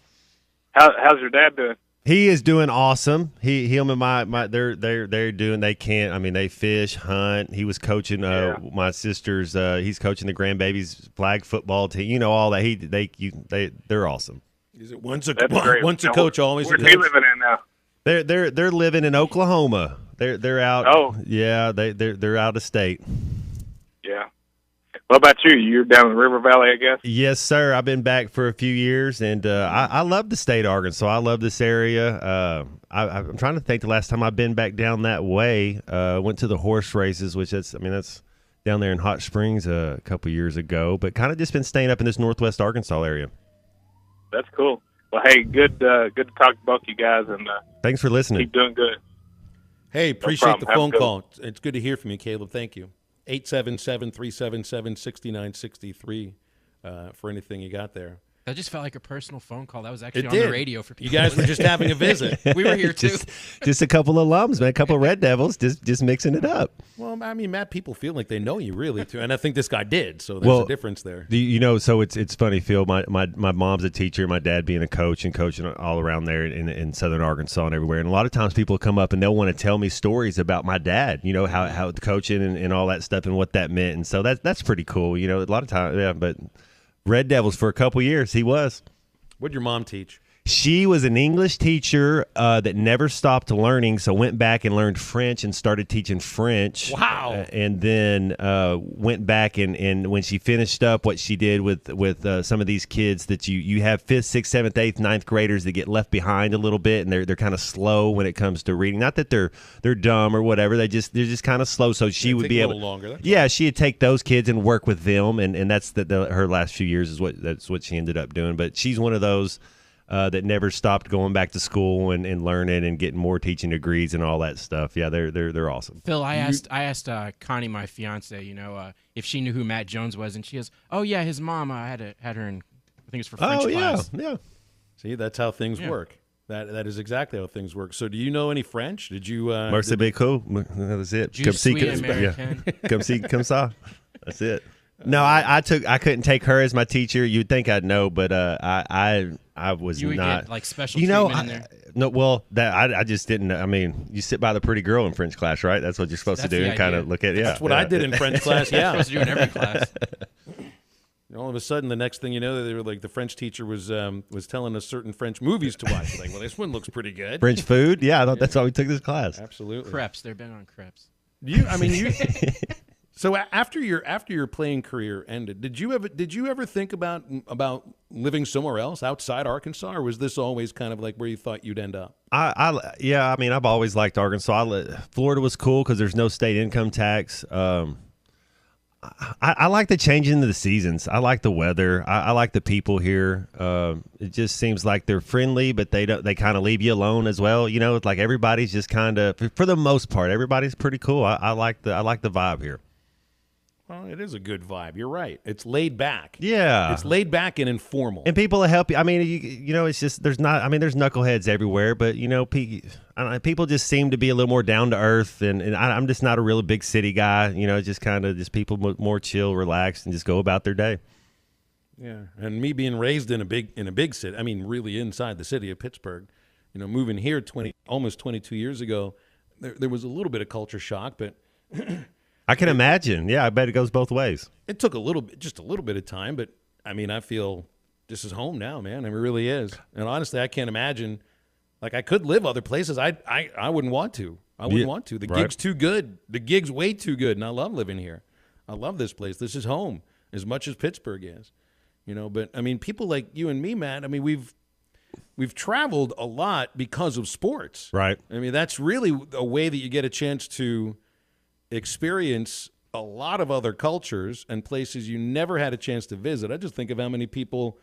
How's your dad doing? He is doing awesome. Him and they're doing. They can't. I mean, they fish, hunt. He was coaching my sister's. He's coaching the grandbabies flag football team. All that. They're awesome. Is it once a coach, always a coach? Where's he living in now? They're living in Oklahoma. They're out. Oh, yeah. They're out of state. Yeah. What about you? You're down in the River Valley, I guess? Yes, sir. I've been back for a few years, and I love the state of Arkansas. I love this area. I'm trying to think the last time I've been back down that way. Went to the horse races, which that's down there in Hot Springs a couple years ago, but kind of just been staying up in this northwest Arkansas area. That's cool. Well, hey, good to talk to both you guys, and thanks for listening. Keep doing good. Hey, appreciate the phone call. It's good to hear from you, Caleb. Thank you. 877-377-6963 for anything you got there. That just felt like a personal phone call. That was actually on the radio for people. You guys were just having a visit. We were here, too. Just a couple of alums, man. A couple of Red Devils, just mixing it up. Well, I mean, Matt, people feel like they know you really, too. And I think this guy did, so there's a difference there. So it's funny, Phil. My mom's a teacher, my dad being a coach and coaching all around there in southern Arkansas and everywhere. And a lot of times people come up and they'll want to tell me stories about my dad, how the coaching and all that stuff and what that meant. And so that's pretty cool. A lot of times, yeah, but Red Devils for a couple years, he was. What'd your mom teach? She was an English teacher that never stopped learning, so went back and learned French and started teaching French. Wow. And then went back and when she finished up what she did with some of these kids that you have 5th, 6th, 7th, 8th, 9th graders that get left behind a little bit, and they're kind of slow when it comes to reading. Not that they're dumb or whatever, they're just kind of slow. So she would be able longer. Yeah, she'd take those kids and work with them, and that's her last few years that's what she ended up doing. But she's one of those that never stopped going back to school and learning and getting more teaching degrees and all that stuff. Yeah, they're awesome. Phil, I asked Connie, my fiance, if she knew who Matt Jones was, and she goes, "Oh yeah, his mom. I had her in, I think it's for French class." Yeah. See, that's how things work. That is exactly how things work. So, do you know any French? Did you? Merci beaucoup. That was it. Come see, come see, come saw. That's it. No, I couldn't take her as my teacher. You'd think I'd know, but I was you would not. Get, like special treatment in there. No, well, that I just didn't. I mean, you sit by the pretty girl in French class, right? That's what you're supposed to do, and kind of look at. Yeah, that's what I did in French class. Yeah, supposed to do in every class. All of a sudden, the next thing you know, they were like the French teacher was telling us certain French movies to watch. Like, well, this one looks pretty good. French food, yeah. I thought that's why we took this class. Absolutely, crepes. They're big on crepes. You. So after your playing career ended, did you ever think about living somewhere else outside Arkansas, or was this always kind of like where you thought you'd end up? Yeah, I mean, I've always liked Arkansas. Florida was cool because there's no state income tax. I like the changing of the seasons. I like the weather. I like the people here. It just seems like they're friendly, but they kind of leave you alone as well. You know, it's like everybody's just kind of, for the most part, everybody's pretty cool. I like the vibe here. Well, it is a good vibe. You're right. It's laid back. Yeah. It's laid back and informal. And people will help you. I mean, you know, it's just, there's knuckleheads everywhere, but, you know, people just seem to be a little more down to earth. And I'm just not a really big city guy. You know, just kind of just people more chill, relaxed, and just go about their day. Yeah. And me being raised in a big city, I mean, really inside the city of Pittsburgh, you know, moving here almost 22 years ago, there was a little bit of culture shock, but I can imagine. Yeah, I bet it goes both ways. It took just a little bit of time, but I mean, I feel this is home now, man. It really is. And honestly, I can't imagine. Like, I could live other places. I wouldn't want to. I wouldn't want to. The gig's too good. The gig's way too good, and I love living here. I love this place. This is home as much as Pittsburgh is. You know, but I mean, people like you and me, Matt. I mean, we've traveled a lot because of sports. Right. I mean, that's really a way that you get a chance to experience a lot of other cultures and places you never had a chance to visit. I just think of how many people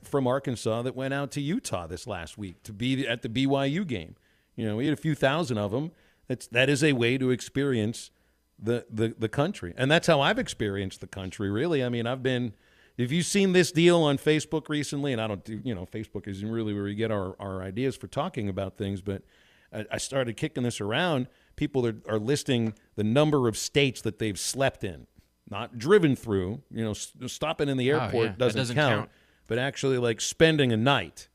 from Arkansas that went out to Utah this last week to be at the BYU game. You know, we had a few thousand of them. That is a way to experience the country. And that's how I've experienced the country, really. I mean, if you've seen this deal on Facebook recently, and I don't do, you know, Facebook isn't really where we get our ideas for talking about things, but I started kicking this around. People are listing the number of states that they've slept in, not driven through. You know, stopping in the airport doesn't count, but actually like spending a night.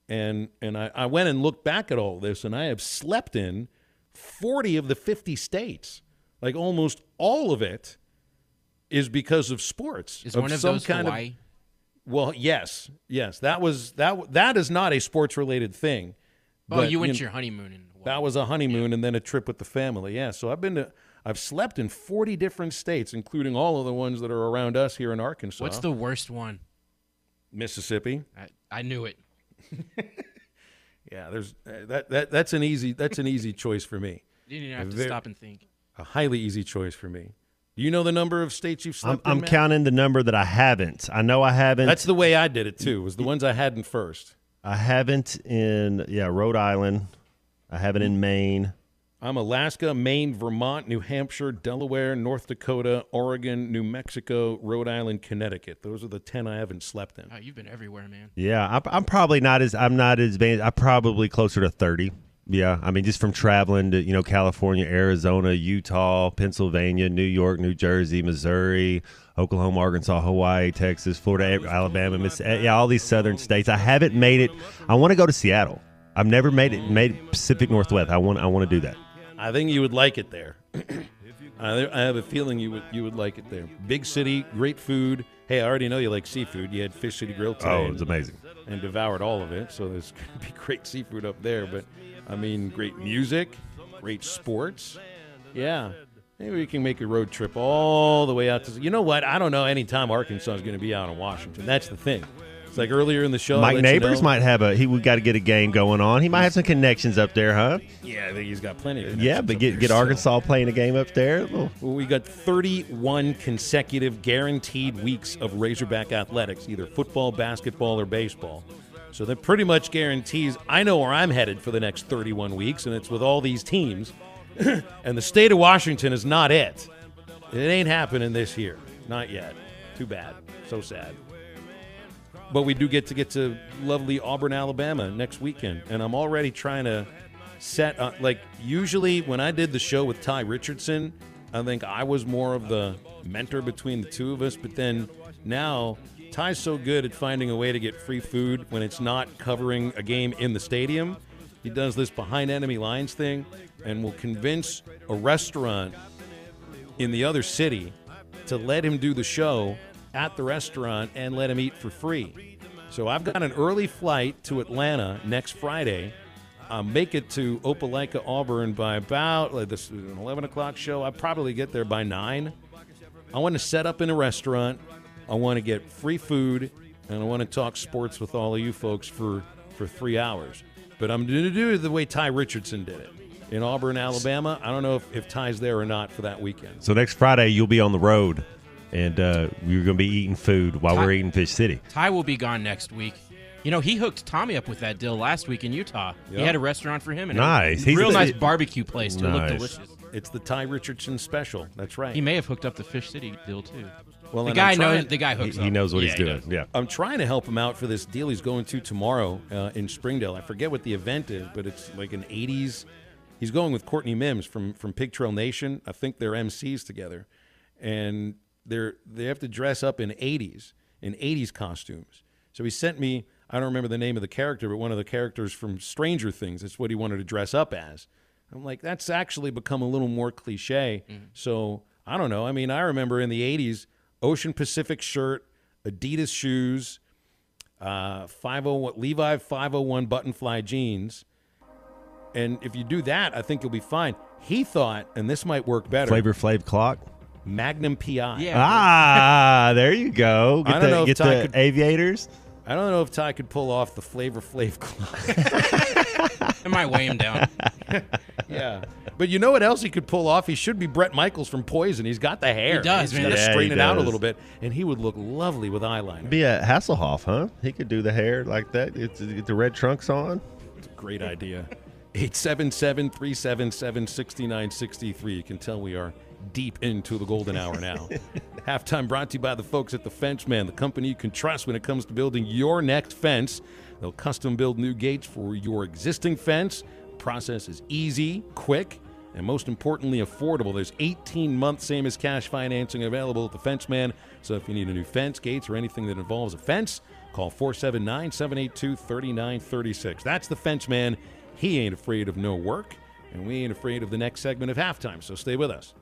And I went and looked back at all this, and I have slept in 40 of the 50 states. Like almost all of it is because of sports. Is one of those Hawaii? Well, yes. That is not a sports-related thing. Oh, but, you went to your honeymoon in Hawaii. That was a honeymoon and then a trip with the family. Yeah, so I've slept in 40 different states, including all of the ones that are around us here in Arkansas. What's the worst one? Mississippi. I knew it. Yeah, there's that's an easy choice for me. You didn't even have to stop and think. A highly easy choice for me. Do you know the number of states you've slept in? I'm counting the number that I haven't. I know I haven't. That's the way I did it too. Was the ones I hadn't first. I haven't in Rhode Island. I haven't in Maine. I'm Alaska, Maine, Vermont, New Hampshire, Delaware, North Dakota, Oregon, New Mexico, Rhode Island, Connecticut. Those are the 10 I haven't slept in. Oh, you've been everywhere, man. Yeah, I'm probably not as advanced. I'm probably closer to 30. Yeah, I mean, just from traveling to California, Arizona, Utah, Pennsylvania, New York, New Jersey, Missouri, Oklahoma, Arkansas, Hawaii, Texas, Florida, Alabama, Mississippi. Yeah, all these southern states. I haven't made it. I want to go to Seattle. I've never made Pacific Northwest. I want to do that. I think you would like it there. I have a feeling you would like it there. Big city, great food. Hey, I already know you like seafood. You had Fish City Grill today. Oh, it was amazing. And devoured all of it. So there's going to be great seafood up there. But, I mean, great music, great sports. Yeah. Maybe we can make a road trip all the way out to – you know what? I don't know any time Arkansas is going to be out in Washington. That's the thing. It's like earlier in the show. Mike Neighbors might have we got to get a game going on. He might have some connections up there, huh? Yeah, I think he's got plenty of connections. Yeah, but get Arkansas playing a game up there. Well, we got 31 consecutive guaranteed weeks of Razorback athletics, either football, basketball, or baseball. So that pretty much guarantees I know where I'm headed for the next 31 weeks, and it's with all these teams. And the state of Washington is not it. It ain't happening this year. Not yet. Too bad. So sad. But we do get to lovely Auburn, Alabama next weekend. And I'm already trying to set up, usually when I did the show with Ty Richardson, I think I was more of the mentor between the two of us. But then now Ty's so good at finding a way to get free food when it's not covering a game in the stadium. He does this behind enemy lines thing and will convince a restaurant in the other city to let him do the show at the restaurant and let him eat for free. So I've got an early flight to Atlanta next Friday. I'll make it to Opelika, Auburn by about this is an 11 o'clock show. I'll probably get there by 9. I want to set up in a restaurant. I want to get free food and I want to talk sports with all of you folks for 3 hours. But I'm going to do it the way Ty Richardson did it. In Auburn, Alabama, I don't know if Ty's there or not for that weekend. So next Friday, you'll be on the road, and we're going to be eating food while we're eating Fish City. Ty will be gone next week. You know, he hooked Tommy up with that deal last week in Utah. Yep. He had a restaurant for him. And nice. A real nice barbecue place to look Nice. delicious. It's the Ty Richardson special. That's right. He may have hooked up the Fish City deal, too. Well, the and guy I'm trying- knows. The guy hooks up. He knows what he's he doing. does. Yeah. I'm trying to help him out for this deal he's going to tomorrow in Springdale. I forget what the event is, but it's like an 80s. He's going with Courtney Mims from Pig Trail Nation. I think they're MCs together. And they have to dress up in 80s costumes. So he sent me, I don't remember the name of the character, but one of the characters from Stranger Things. That's what he wanted to dress up as. I'm like, that's actually become a little more cliche. So I don't know. I mean, I remember in the 80s, Ocean Pacific shirt, Adidas shoes, 501 Levi 501 button fly jeans. And if you do that, I think you'll be fine. He thought, and this might work better. Flavor Flav clock. Magnum PI. Yeah. There you go. I don't know if Ty the could- aviators. I don't know if Ty could pull off the Flavor Flav clock. It might weigh him down. Yeah. But you know what else he could pull off? He should be Brett Michaels from Poison. He's got the hair. He does, He's man. got to Yeah, straighten he it out a does. little bit, and he would look lovely with eyeliner. Be a Hasselhoff, huh? He could do the hair like that. Get the red trunks on. It's a great idea. 877-377-6963. You can tell we are deep into the golden hour now. Halftime brought to you by the folks at the Fence Man, the company you can trust when it comes to building your next fence. They'll custom build new gates for your existing fence. The process is easy, quick, and most importantly, affordable. There's 18-month same-as-cash financing available at the Fence Man. So if you need a new fence, gates, or anything that involves a fence, call 479-782-3936. That's the Fence Man. He ain't afraid of no work, and we ain't afraid of the next segment of halftime, so stay with us.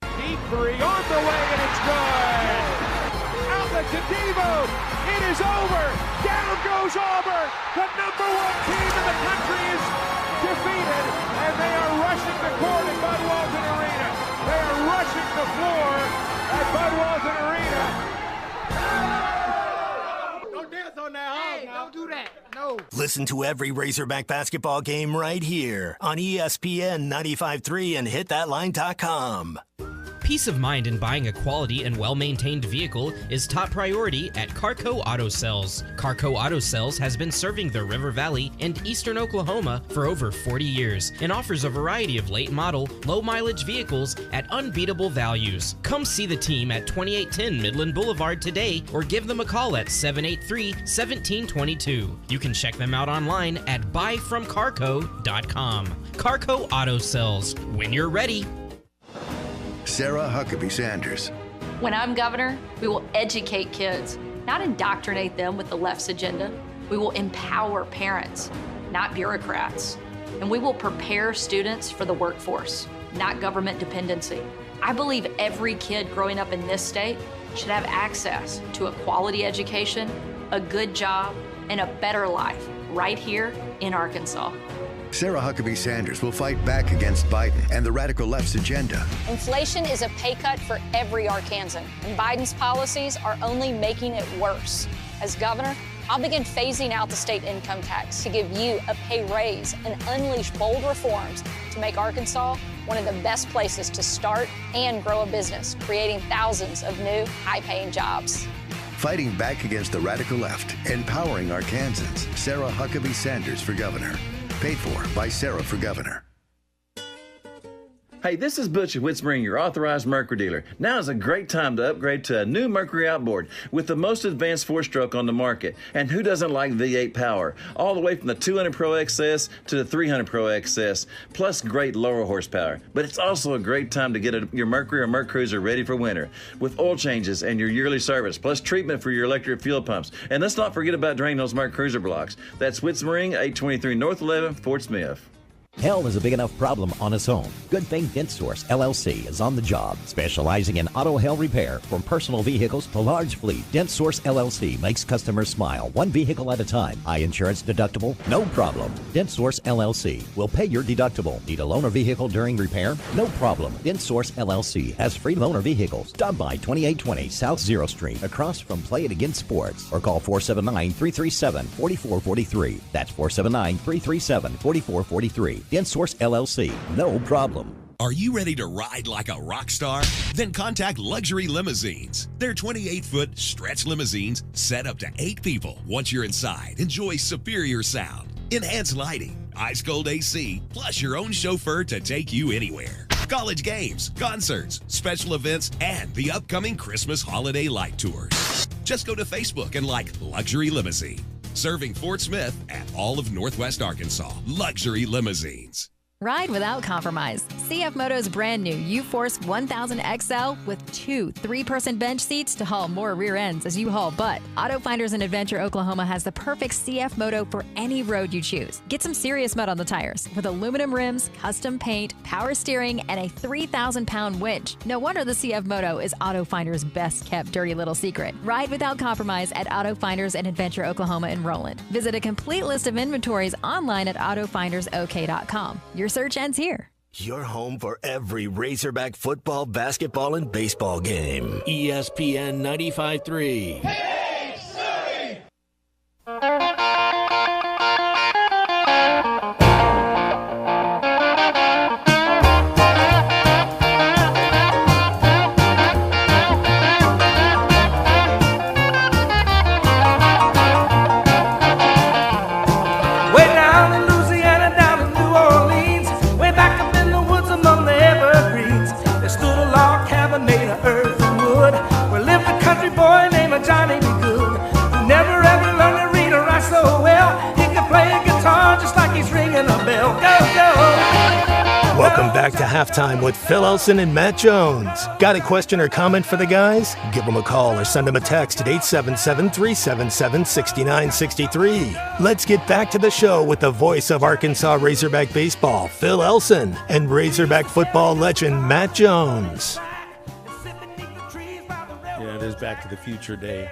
Deep three on the way, and it's good. Outlet to Devo. It is over. Down goes Auburn. The number one team in the country is defeated, and they are rushing the court at Bud Walton Arena. They are rushing the floor at Bud Walton Arena. No death on that hog. Hey, don't do that. No. Listen to every Razorback basketball game right here on ESPN 95.3 and hitthatline.com. Peace of mind in buying a quality and well-maintained vehicle is top priority at Carco Auto Sales. Carco Auto Sales has been serving the River Valley and eastern Oklahoma for over 40 years and offers a variety of late model, low-mileage vehicles at unbeatable values. Come see the team at 2810 Midland Boulevard today or give them a call at 783-1722. You can check them out online at buyfromcarco.com. Carco Auto Sales. When you're ready. Sarah Huckabee Sanders. When I'm governor, we will educate kids, not indoctrinate them with the left's agenda. We will empower parents, not bureaucrats. And we will prepare students for the workforce, not government dependency. I believe every kid growing up in this state should have access to a quality education, a good job, and a better life right here in Arkansas. Sarah Huckabee Sanders will fight back against Biden and the radical left's agenda. Inflation is a pay cut for every Arkansan, and Biden's policies are only making it worse. As governor, I'll begin phasing out the state income tax to give you a pay raise and unleash bold reforms to make Arkansas one of the best places to start and grow a business, creating thousands of new, high-paying jobs. Fighting back against the radical left, empowering Arkansans. Sarah Huckabee Sanders for governor. Paid for by Sarah for governor. Hey, this is Butch at Whitspring, your authorized Mercury dealer. Now is a great time to upgrade to a new Mercury outboard with the most advanced four-stroke on the market. And who doesn't like V8 power? All the way from the 200 Pro XS to the 300 Pro XS, plus great lower horsepower. But it's also a great time to get your Mercury or Mercruiser ready for winter with oil changes and your yearly service, plus treatment for your electric fuel pumps. And let's not forget about draining those Mercruiser blocks. That's Whitspring, 823 North 11, Fort Smith. Hell is a big enough problem on its own. Good Thing Dent Source LLC is on the job, specializing in auto hail repair from personal vehicles to large fleet. Dent Source LLC makes customers smile, one vehicle at a time. High insurance deductible? No problem. Dent Source LLC will pay your deductible. Need a loaner vehicle during repair? No problem. Dent Source LLC has free loaner vehicles. Stop by 2820 South Zero Street across from Play It Again Sports or call 479-337-4443. That's 479-337-4443. Dent Source LLC. No problem. Are you ready to ride like a rock star? Then contact Luxury Limousines. Their 28-foot stretch limousines set up to 8 people. Once you're inside, enjoy superior sound, enhanced lighting, ice-cold AC, plus your own chauffeur to take you anywhere. College games, concerts, special events, and the upcoming Christmas holiday light tours. Just go to Facebook and like Luxury Limousine. Serving Fort Smith and all of Northwest Arkansas. Luxury Limousines. Ride without compromise. CF Moto's brand new U-Force 1000 XL with 2 3-person bench seats to haul more rear ends as you haul butt. Auto Finders in Adventure, Oklahoma has the perfect CF Moto for any road you choose. Get some serious mud on the tires with aluminum rims, custom paint, power steering, and a 3,000-pound winch. No wonder the CF Moto is Auto Finders' best-kept dirty little secret. Ride without compromise at Auto Finders in Adventure, Oklahoma in Roland. Visit a complete list of inventories online at autofindersok.com. Your search ends here. Your home for every Razorback football, basketball, and baseball game. ESPN 95.3. Hey, Surrey! Way down in Louisiana, down in New Orleans, way back up in the woods among the evergreens, there stood a log cabin made of earth and wood, where lived a country boy named Johnny B. Good, who never ever learned to read or write so well. He could play a guitar just like he's ringing a bell. Go, go! Welcome back to Halftime with Phil Elson and Matt Jones. Got a question or comment for the guys? Give them a call or send them a text at 877-377-6963. Let's get back to the show with the voice of Arkansas Razorback baseball, Phil Elson, and Razorback football legend Matt Jones. Yeah, it is Back to the Future Day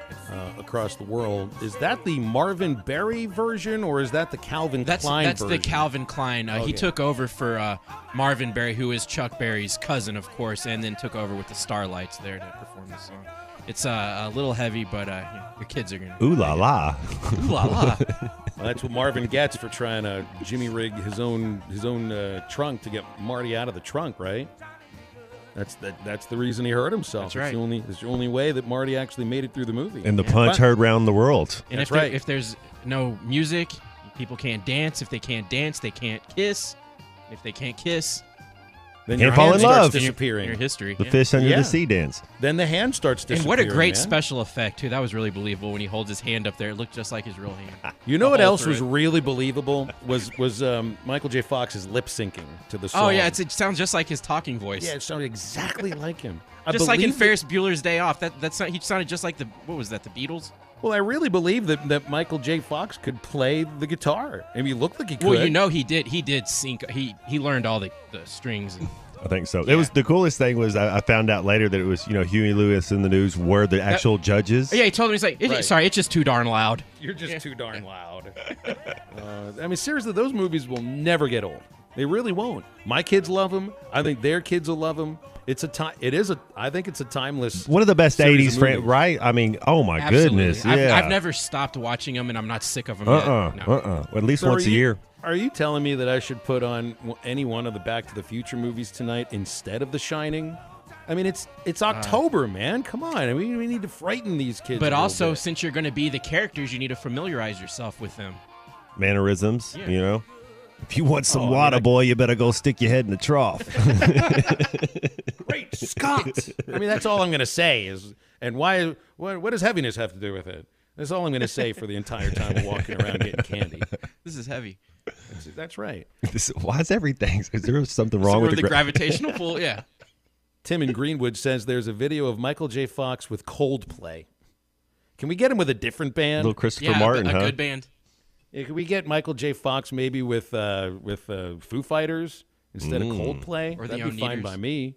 across the world. Is that the Marvin Berry version, or is that the Calvin Klein version? That's the Calvin Klein. Okay. He took over for Marvin Berry, who is Chuck Berry's cousin, of course, and then took over with the Starlights there to perform the song. It's a little heavy, but your kids are going to... Ooh la la. Ooh la la. Well, that's what Marvin gets for trying to Jimmy rig his own trunk to get Marty out of the trunk, right? That's the reason he hurt himself. That's right. It's the only way that Marty actually made it through the movie. And the punch heard round the world. And That's if there's no music, people can't dance. If they can't dance, they can't kiss. If they can't kiss, then can't your fall hand in starts love. disappearing. Your history. The fish under the sea dance. Then the hand starts And disappearing. what a great man. special effect, too. That was really believable when he holds his hand up there. It looked just like his real hand. You know what The hole else through was it. really believable was Michael J. Fox's lip syncing to the song. Oh, yeah. It sounds just like his talking voice. Yeah, it sounded exactly like him. Just like in Ferris Bueller's Day Off. He sounded just like what was that, the Beatles? Well, I really believe that Michael J. Fox could play the guitar. I mean, he looked like he could. Well, you know he did. He did sync. He learned all the strings. And, I think so. It was the coolest thing was I found out later that it was Huey Lewis and the News were the actual judges. Yeah, he told me, he's like, sorry, it's just too darn loud. You're just too darn loud. I mean, seriously, those movies will never get old. They really won't. My kids love them. I think their kids will love them. I think it's a timeless. One of the best series 80s, of right? I mean, oh my Absolutely. goodness. Yeah. I've never stopped watching them, and I'm not sick of them yet. Well, at least So once a year. Are you telling me that I should put on any one of the Back to the Future movies tonight instead of The Shining? I mean, it's October, man. Come on. I mean, we need to frighten these kids. But a also, bit. since you're going to be the characters, you need to familiarize yourself with them. Mannerisms, Yeah. If you want some water, boy, you better go stick your head in the trough. Great Scott! I mean, that's all I'm going to say is, and why? What does heaviness have to do with it? That's all I'm going to say for the entire time we're walking around getting candy. This is heavy. That's right. Why is everything? Is there something wrong with the gravitational pull? Yeah. Tim in Greenwood says there's a video of Michael J. Fox with Coldplay. Can we get him with a different band? Little Christopher Martin, a huh? good band. Yeah, could we get Michael J. Fox maybe with Foo Fighters instead of Coldplay? Or That'd the be fine Oneaters. by me.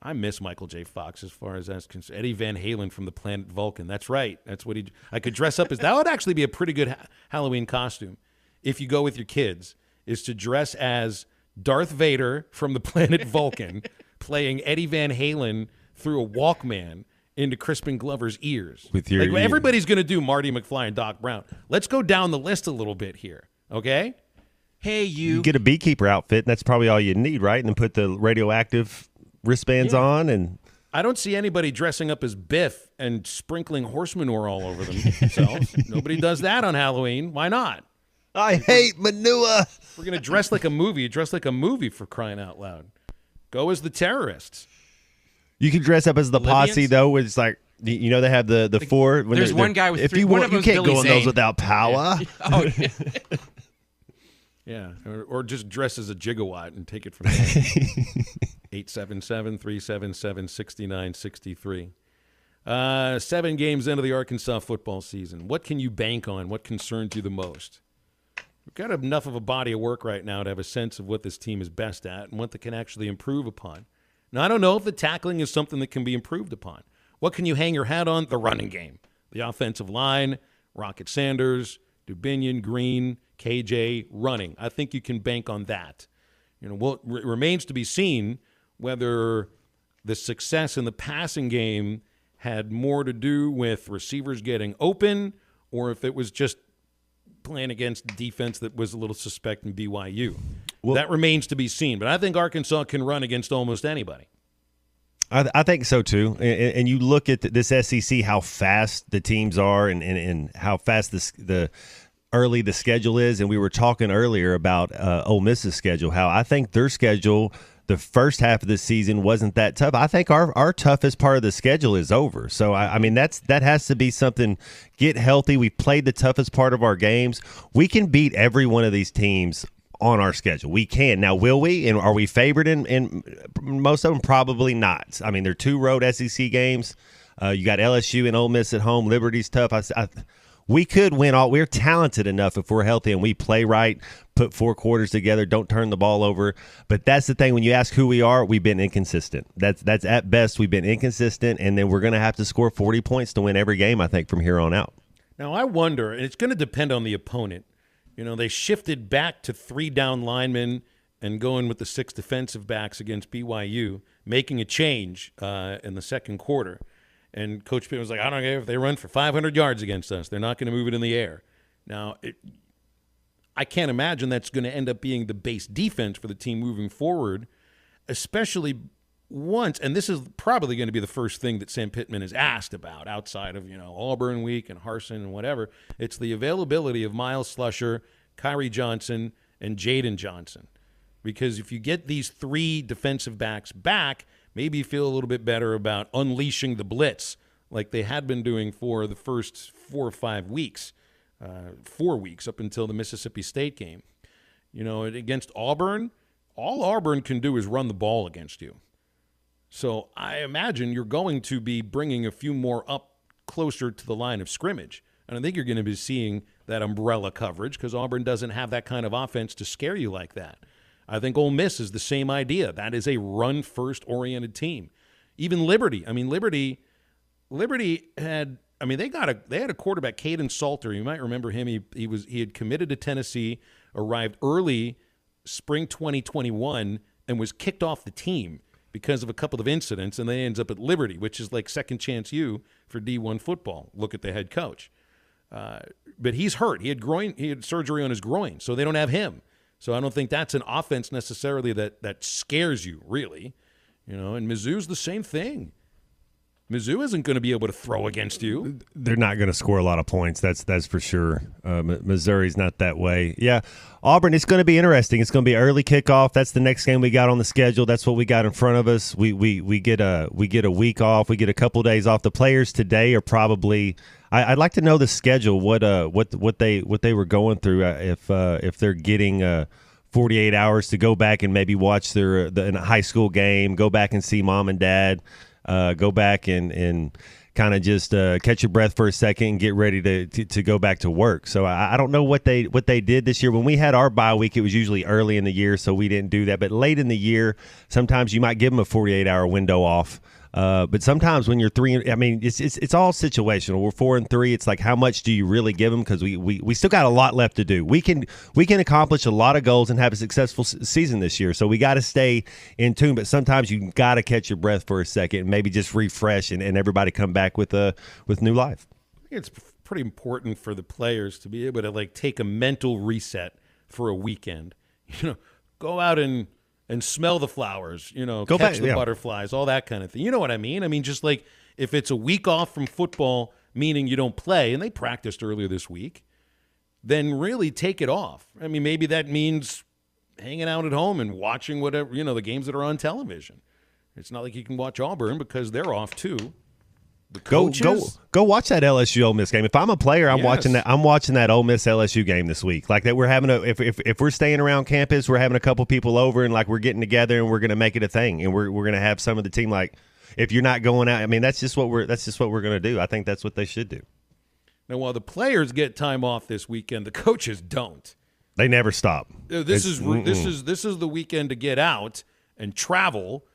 I miss Michael J. Fox as far as that's concerned. Eddie Van Halen from the planet Vulcan. That's right. That's what I could dress up as. That would actually be a pretty good Halloween costume if you go with your kids, is to dress as Darth Vader from the planet Vulcan playing Eddie Van Halen through a Walkman into Crispin Glover's ears. With your everybody's going to do Marty McFly and Doc Brown. Let's go down the list a little bit here, okay? Hey, You get a beekeeper outfit, and that's probably all you need, right? And then put the radioactive wristbands on, and I don't see anybody dressing up as Biff and sprinkling horse manure all over themselves. Nobody does that on Halloween. Why not? I hate manure. We're going to dress like a movie. Dress like a movie, for crying out loud. Go as the terrorists. You can dress up as the posse, Libyans? though. Where it's like, you know, they have the four. When There's one guy with if three. you One want, of you them's can't Billy go on those Zane. without power. Oh, yeah. Yeah, or just dress as a gigawatt and take it from there. 877-377-6963. 7 games into the Arkansas football season. What can you bank on? What concerns you the most? We've got enough of a body of work right now to have a sense of what this team is best at and what they can actually improve upon. Now, I don't know if the tackling is something that can be improved upon. What can you hang your hat on? The running game. The offensive line, Rocket Sanders, Dubinion, Green, KJ, running. I think you can bank on that. You know, what remains to be seen whether the success in the passing game had more to do with receivers getting open or if it was just playing against a defense that was a little suspect in BYU. Well, that remains to be seen. But I think Arkansas can run against almost anybody. I think so, too. And you look at this SEC, how fast the teams are and how fast the early the schedule is. And we were talking earlier about Ole Miss's schedule, how I think their schedule the first half of the season wasn't that tough. I think our toughest part of the schedule is over. So, I mean, that has to be something. Get healthy. We played the toughest part of our games. We can beat every one of these teams on our schedule. We can. Now, will we? And are we favored in most of them? Probably not. I mean, they're 2 road SEC games. You got LSU and Ole Miss at home. Liberty's tough. We could win all. We're talented enough if we're healthy and we play right, put 4 quarters together, don't turn the ball over. But that's the thing. When you ask who we are, we've been inconsistent. That's at best. We've been inconsistent, and then we're going to have to score 40 points to win every game, I think, from here on out. Now, I wonder, and it's going to depend on the opponent. You know, they shifted back to 3 down linemen and going with the 6 defensive backs against BYU, making a change in the second quarter. And Coach Pitt was like, I don't care if they run for 500 yards against us. They're not going to move it in the air. Now, I can't imagine that's going to end up being the base defense for the team moving forward, especially once, and this is probably going to be the first thing that Sam Pittman is asked about outside of, Auburn week and Harsin and whatever. It's the availability of Miles Slusher, Kyrie Johnson, and Jaden Johnson. Because if you get these 3 defensive backs back, maybe you feel a little bit better about unleashing the blitz like they had been doing for the first 4 or 5 weeks, 4 weeks up until the Mississippi State game. Against Auburn, all Auburn can do is run the ball against you. So I imagine you're going to be bringing a few more up closer to the line of scrimmage. And I think you're going to be seeing that umbrella coverage because Auburn doesn't have that kind of offense to scare you like that. I think Ole Miss is the same idea. That is a run-first oriented team. Even Liberty. I mean, Liberty had. I mean, they had a quarterback, Caden Salter. You might remember him. He had committed to Tennessee, arrived early spring 2021, and was kicked off the team because of a couple of incidents, and then ends up at Liberty, which is like second chance U for D1 football. Look at the head coach. But he's hurt. He had surgery on his groin, so they don't have him. So I don't think that's an offense necessarily that scares you, really. And Mizzou's the same thing. Mizzou isn't going to be able to throw against you. They're not going to score a lot of points. That's for sure. Missouri's not that way. Yeah, Auburn. It's going to be interesting. It's going to be early kickoff. That's the next game we got on the schedule. That's what we got in front of us. We get a week off. We get a couple days off. The players today are probably. I'd like to know the schedule. What they were going through. If they're getting 48 hours to go back and maybe watch their high school game. Go back and see mom and dad. Go back and kind of just catch your breath for a second and get ready to go back to work. So I don't know what they did this year. When we had our bye week, it was usually early in the year, so we didn't do that. But late in the year, sometimes you might give them a 48-hour window off. But sometimes when you're 3, I mean, it's all situational. We're 4-3. It's like, how much do you really give them? Because we still got a lot left to do. We can accomplish a lot of goals and have a successful season this year. So we got to stay in tune. But sometimes you got to catch your breath for a second and maybe just refresh and everybody come back with new life. I think it's pretty important for the players to be able to like take a mental reset for a weekend. Go out and smell the flowers, catch the butterflies, all that kind of thing. You know what I mean? I mean, just like if it's a week off from football, meaning you don't play, and they practiced earlier this week, then really take it off. I mean, maybe that means hanging out at home and watching whatever, the games that are on television. It's not like you can watch Auburn because they're off too. The coaches, go watch that LSU Ole Miss game. If I'm a player, I'm watching that. I'm watching that Ole Miss LSU game this week. Like that, we're having if we're staying around campus, we're having a couple people over and like we're getting together and we're gonna make it a thing. And we're gonna have some of the team like. If you're not going out, I mean that's just what we're gonna do. I think that's what they should do. Now, while the players get time off this weekend, the coaches don't. They never stop. This is the weekend to get out and travel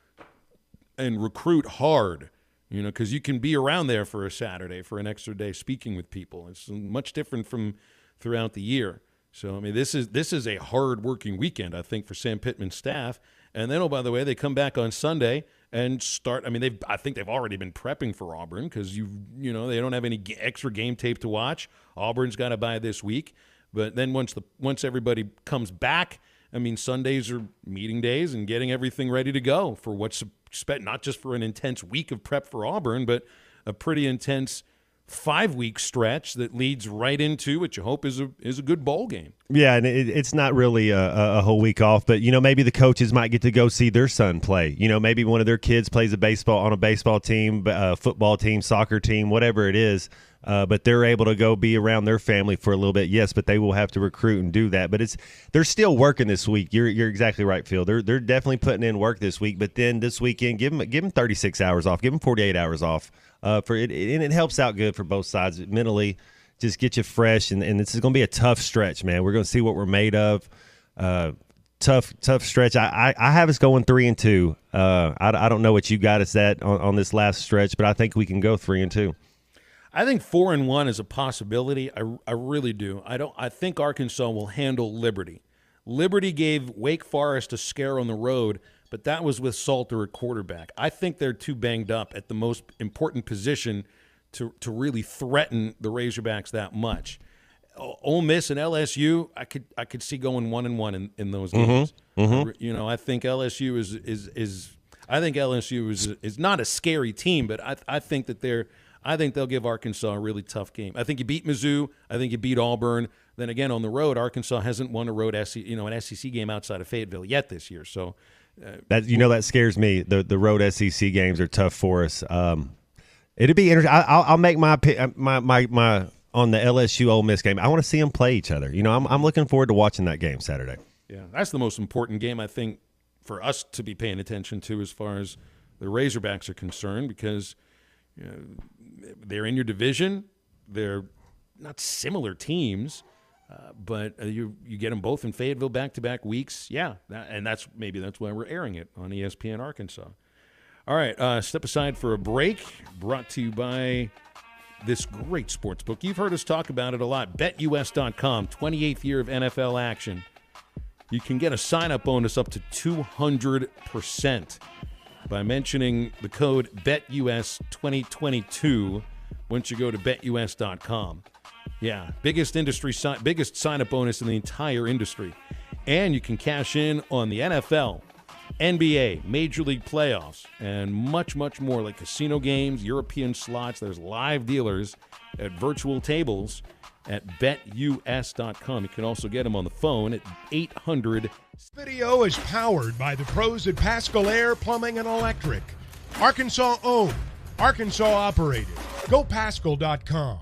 and recruit hard. Because you can be around there for a Saturday, for an extra day, speaking with people. It's much different from throughout the year. So, I mean, this is a hard-working weekend, I think, for Sam Pittman's staff. And then, by the way, they come back on Sunday and start. I mean, I think they've already been prepping for Auburn because they don't have any extra game tape to watch. Auburn's got to buy this week. But then once everybody comes back, I mean, Sundays are meeting days and getting everything ready to go for what's spent, not just for an intense week of prep for Auburn, but a pretty intense 5-week stretch that leads right into what you hope is a good bowl game. Yeah, and it's not really a whole week off, but maybe the coaches might get to go see their son play. Maybe one of their kids plays on a baseball team, football team, soccer team, whatever it is. But they're able to go be around their family for a little bit, yes. But they will have to recruit and do that. But they're still working this week. You're exactly right, Phil. They're definitely putting in work this week. But then this weekend, give them 36 hours off, give them 48 hours off for it, and it helps out good for both sides mentally. Just get you fresh, and this is going to be a tough stretch, man. We're going to see what we're made of. Tough stretch. I have us going 3-2. I don't know what you got us at on this last stretch, but I think we can go 3-2. I think 4-1 is a possibility. I really do. I think Arkansas will handle Liberty. Liberty gave Wake Forest a scare on the road, but that was with Salter at quarterback. I think they're too banged up at the most important position to really threaten the Razorbacks that much. Ole Miss and LSU, I could see going 1-1 in those games. Mm-hmm. I think LSU is not a scary team, but I think that I think they'll give Arkansas a really tough game. I think you beat Mizzou. I think you beat Auburn. Then again, on the road, Arkansas hasn't won an SEC game outside of Fayetteville yet this year. So that scares me. The road SEC games are tough for us. It'd be interesting. I'll make my on the LSU Ole Miss game. I want to see them play each other. I'm looking forward to watching that game Saturday. Yeah, that's the most important game I think for us to be paying attention to as far as the Razorbacks are concerned because. They're in your division. They're not similar teams, but you get them both in Fayetteville back-to-back weeks. Yeah, that's why we're airing it on ESPN Arkansas. All right, step aside for a break. Brought to you by this great sports book. You've heard us talk about it a lot. BetUS.com, 28th year of NFL action. You can get a sign-up bonus up to 200%. By mentioning the code BetUS2022 once you go to BetUS.com. Yeah, biggest sign-up bonus in the entire industry. And you can cash in on the NFL, NBA, Major League playoffs, and much, much more like casino games, European slots. There's live dealers at virtual tables at BetUS.com. You can also get them on the phone at 800. Video is powered by the pros at Pascal Air Plumbing and Electric. Arkansas owned, Arkansas operated. GoPascal.com.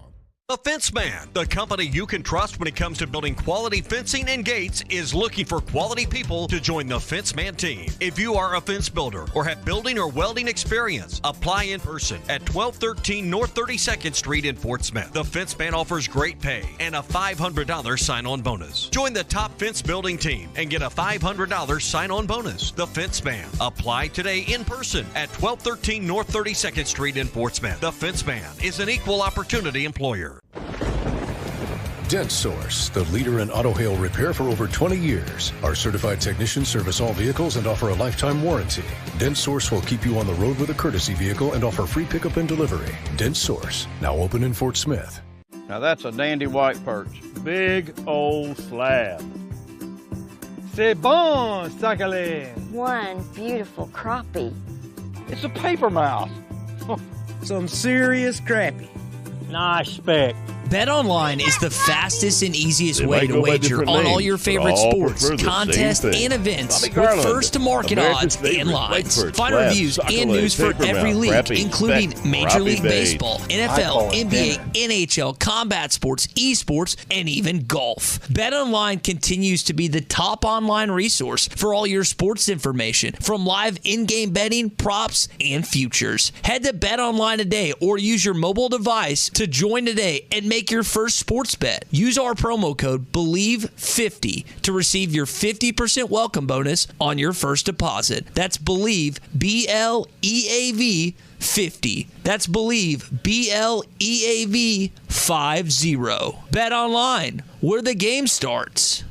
The Fence Man, the company you can trust when it comes to building quality fencing and gates, is looking for quality people to join the Fence Man team. If you are a fence builder or have building or welding experience, apply in person at 1213 North 32nd Street in Fort Smith. The Fence Man offers great pay and a $500 sign-on bonus. Join the top fence building team and get a $500 sign-on bonus. The Fence Man. Apply today in person at 1213 North 32nd Street in Fort Smith. The Fence Man is an equal opportunity employer. Dent Source, the leader in auto hail repair for over 20 years. Our certified technicians service all vehicles and offer a lifetime warranty. Dent Source will keep you on the road with a courtesy vehicle and offer free pickup and delivery. Dent Source, now open in Fort Smith. Now that's a dandy white perch. Big old slab. C'est bon, sacalé. One beautiful crappie. It's a paper mouth. Some serious crappie. Nice speck. BetOnline is the fastest and easiest way to wager on all your favorite sports, contests, and events with first-to-market odds and lines. Find reviews and news for every league, including Major League Baseball, NFL, NBA, NHL, combat sports, esports, and even golf. BetOnline continues to be the top online resource for all your sports information, from live in-game betting, props, and futures. Head to BetOnline today or use your mobile device to join today and make your first sports bet. Use our promo code BELIEVE50 to receive your 50% welcome bonus on your first deposit. That's BELIEVE, BLEAV 50. That's BELIEVE, BLEAV 50. Bet online, where the game starts.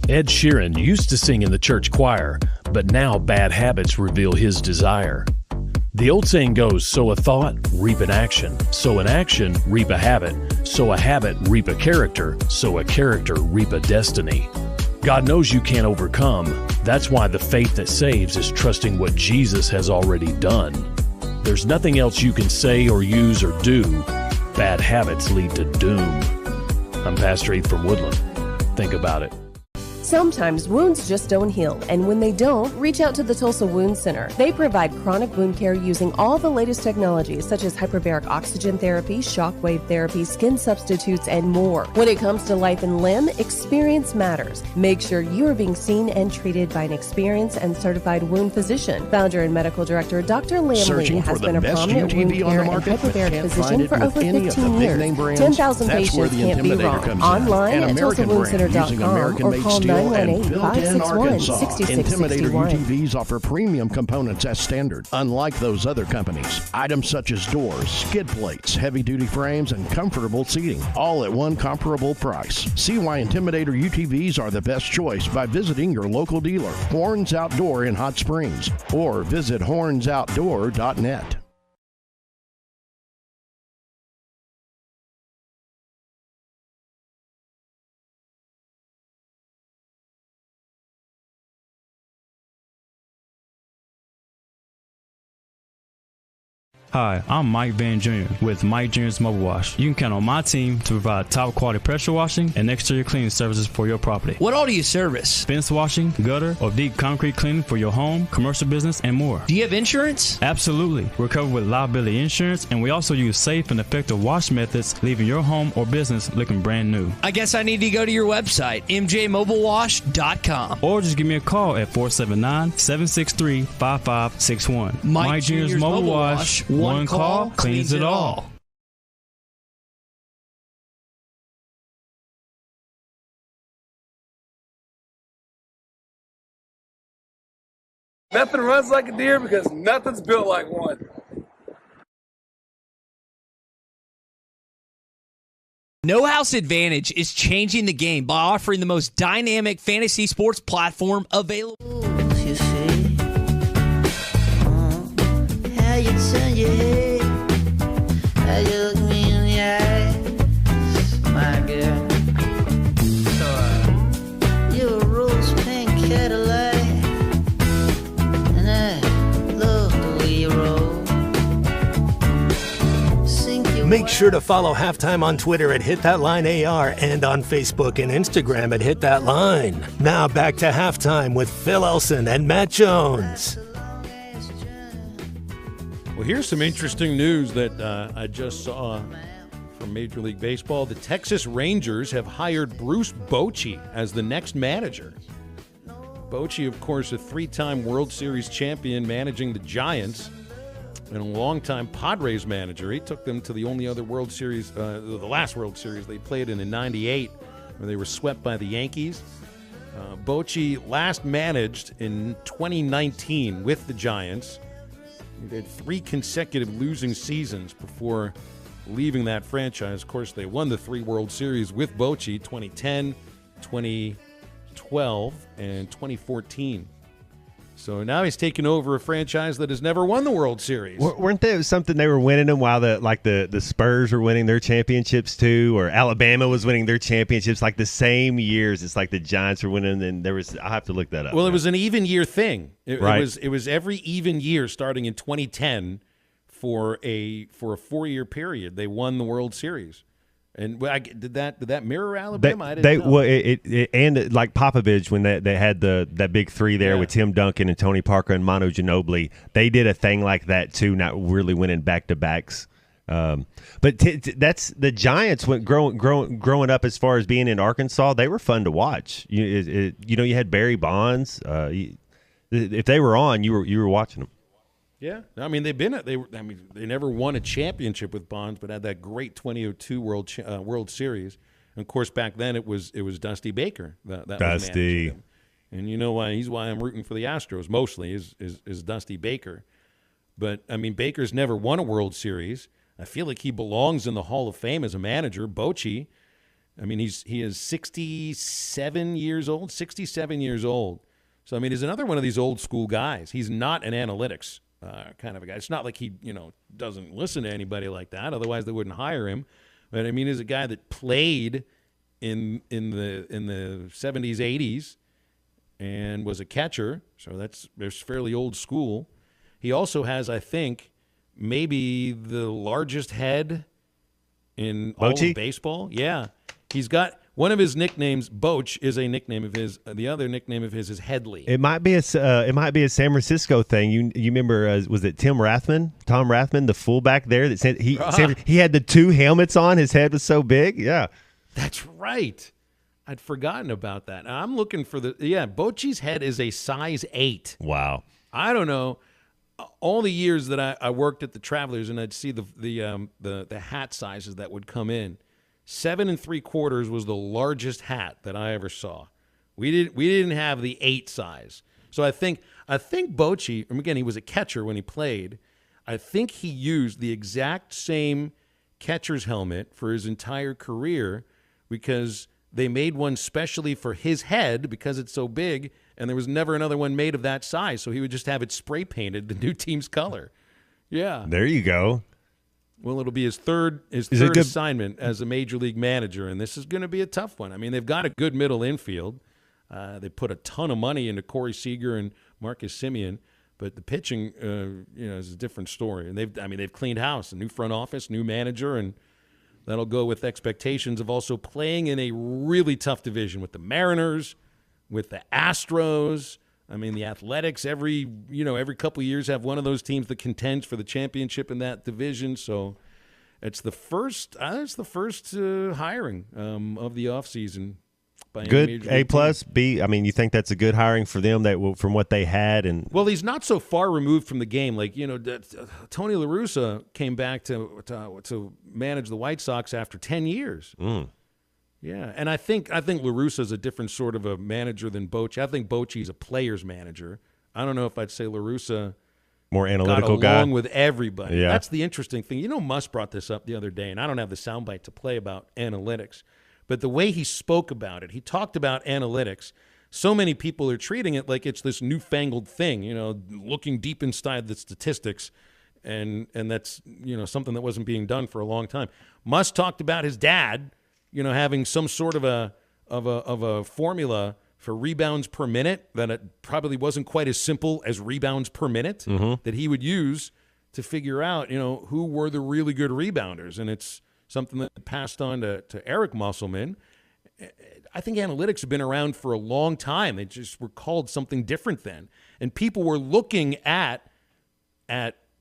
Ed Sheeran used to sing in the church choir, but now bad habits reveal his desire. The old saying goes, sow a thought, reap an action. Sow an action, reap a habit. Sow a habit, reap a character. Sow a character, reap a destiny. God knows you can't overcome. That's why the faith that saves is trusting what Jesus has already done. There's nothing else you can say or use or do. Bad habits lead to doom. I'm Pastor Eve from Woodland. Think about it. Sometimes wounds just don't heal, and when they don't, reach out to the Tulsa Wound Center. They provide chronic wound care using all the latest technologies such as hyperbaric oxygen therapy, shockwave therapy, skin substitutes, and more. When it comes to life and limb, experience matters. Make sure you are being seen and treated by an experienced and certified wound physician. Founder and medical director Dr. Lam Lee has been a prominent wound care and hyperbaric physician for over 15 years. 10,000 patients can't be wrong. Online at TulsaWoundCenter.com or call 918-561-6661. Intimidator UTVs offer premium components as standard, unlike those other companies. Items such as doors, skid plates, heavy-duty frames, and comfortable seating, all at one comparable price. See why Intimidator UTVs are the best choice by visiting your local dealer, Horns Outdoor in Hot Springs, or visit hornsoutdoor.net. Hi, I'm Mike Van Jr. with Mike Jr.'s Mobile Wash. You can count on my team to provide top quality pressure washing and exterior cleaning services for your property. What all do you service? Fence washing, gutter, or deep concrete cleaning for your home, commercial business, and more. Do you have insurance? Absolutely. We're covered with liability insurance, and we also use safe and effective wash methods, leaving your home or business looking brand new. I guess I need to go to your website, mjmobilewash.com. Or just give me a call at 479-763-5561. Mike Jr.'s Mobile Wash. One call cleans it all. Nothing runs like a deer because nothing's built like one. No House Advantage is changing the game by offering the most dynamic fantasy sports platform available. You see, how you turn your head, how you look me in the eye, my girl. You're a rose pink Cadillac, and I love the way you roll. Make sure sure to follow Halftime on Twitter at HitThatLineAR and on Facebook and Instagram at HitThatLine. Now back to Halftime with Phil Elson and Matt Jones. Well, here's some interesting news that I just saw from Major League Baseball. The Texas Rangers have hired Bruce Bochy as the next manager. Bochy, of course, a 3-time World Series champion managing the Giants and a longtime Padres manager. He took them to the only other World Series, the last World Series they played in '98, where they were swept by the Yankees. Bochy last managed in 2019 with the Giants. He had 3 consecutive losing seasons before leaving that franchise. Of course, they won the 3 World Series with Bochy, 2010, 2012, and 2014. So now he's taken over a franchise that has never won the World Series. Weren't there something they were winning them while the Spurs were winning their championships too, or Alabama was winning their championships like the same years? It's like the Giants were winning, and there was. I'll have to look that up. Well, it was an even year thing. Right. It was every even year starting in 2010 for a 4-year period. They won the World Series. And did that mirror Alabama? I didn't know. Well, it and like Popovich when they had that big 3 there with Tim Duncan and Tony Parker and Manu Ginobili, they did a thing like that too, not really winning back-to-backs. But that's the Giants went growing up as far as being in Arkansas. They were fun to watch. You had Barry Bonds. If they were on, you were watching them. Yeah, I mean they never won a championship with Bonds, but had that great 2002 World Series. And of course, back then it was Dusty Baker that was managing them. And you know why? He's why I'm rooting for the Astros mostly is Dusty Baker. But I mean, Baker's never won a World Series. I feel like he belongs in the Hall of Fame as a manager. Bochy, I mean, he is 67 years old. So I mean, he's another one of these old school guys. He's not an analytics kind of a guy. It's not like he, doesn't listen to anybody like that. Otherwise, they wouldn't hire him. But I mean, he's a guy that played in the 70s, 80s, and was a catcher. So that's fairly old school. He also has, I think, maybe the largest head in all of baseball. Yeah, he's got. One of his nicknames, Boch, is a nickname of his. The other nickname of his is Headley. It might be a San Francisco thing. You remember? Was it Tom Rathman, the fullback there that said he had the 2 helmets on. His head was so big. Yeah, that's right. I'd forgotten about that. I'm looking for Bochy's head is a size 8. Wow. I don't know. All the years that I worked at the Travelers, and I'd see the hat sizes that would come in. 7 3/4 was the largest hat that I ever saw. We didn't have the 8 size. So I think Bochy, and again, he was a catcher when he played. I think he used the exact same catcher's helmet for his entire career because they made one specially for his head because it's so big, and there was never another one made of that size. So he would just have it spray painted the new team's color. Yeah. There you go. Well, it'll be his third assignment as a major league manager, and this is going to be a tough one. I mean, they've got a good middle infield. They put a ton of money into Corey Seager and Marcus Semien, but the pitching, is a different story. And they've cleaned house, a new front office, new manager, and that'll go with expectations of also playing in a really tough division with the Mariners, with the Astros. I mean, the Athletics every couple of years have one of those teams that contends for the championship in that division. So it's the first hiring of the offseason. Good A+, B. I mean, you think that's a good hiring for them from what they had, and well, he's not so far removed from the game. Like Tony La Russa came back to manage the White Sox after 10 years. Yeah, and I think La Russa is a different sort of a manager than Bochy. I think Bochy's a player's manager. I don't know if I'd say La Russa more analytical got along guy with everybody. Yeah. That's the interesting thing. Musk brought this up the other day, and I don't have the soundbite to play about analytics, but the way he spoke about it, he talked about analytics. So many people are treating it like it's this newfangled thing, looking deep inside the statistics, and that's something that wasn't being done for a long time. Musk talked about his dad, having some sort of a formula for rebounds per minute that it probably wasn't quite as simple as rebounds per minute that he would use to figure out, who were the really good rebounders. And it's something that passed on to Eric Musselman. I think analytics have been around for a long time. They just were called something different then. And people were looking at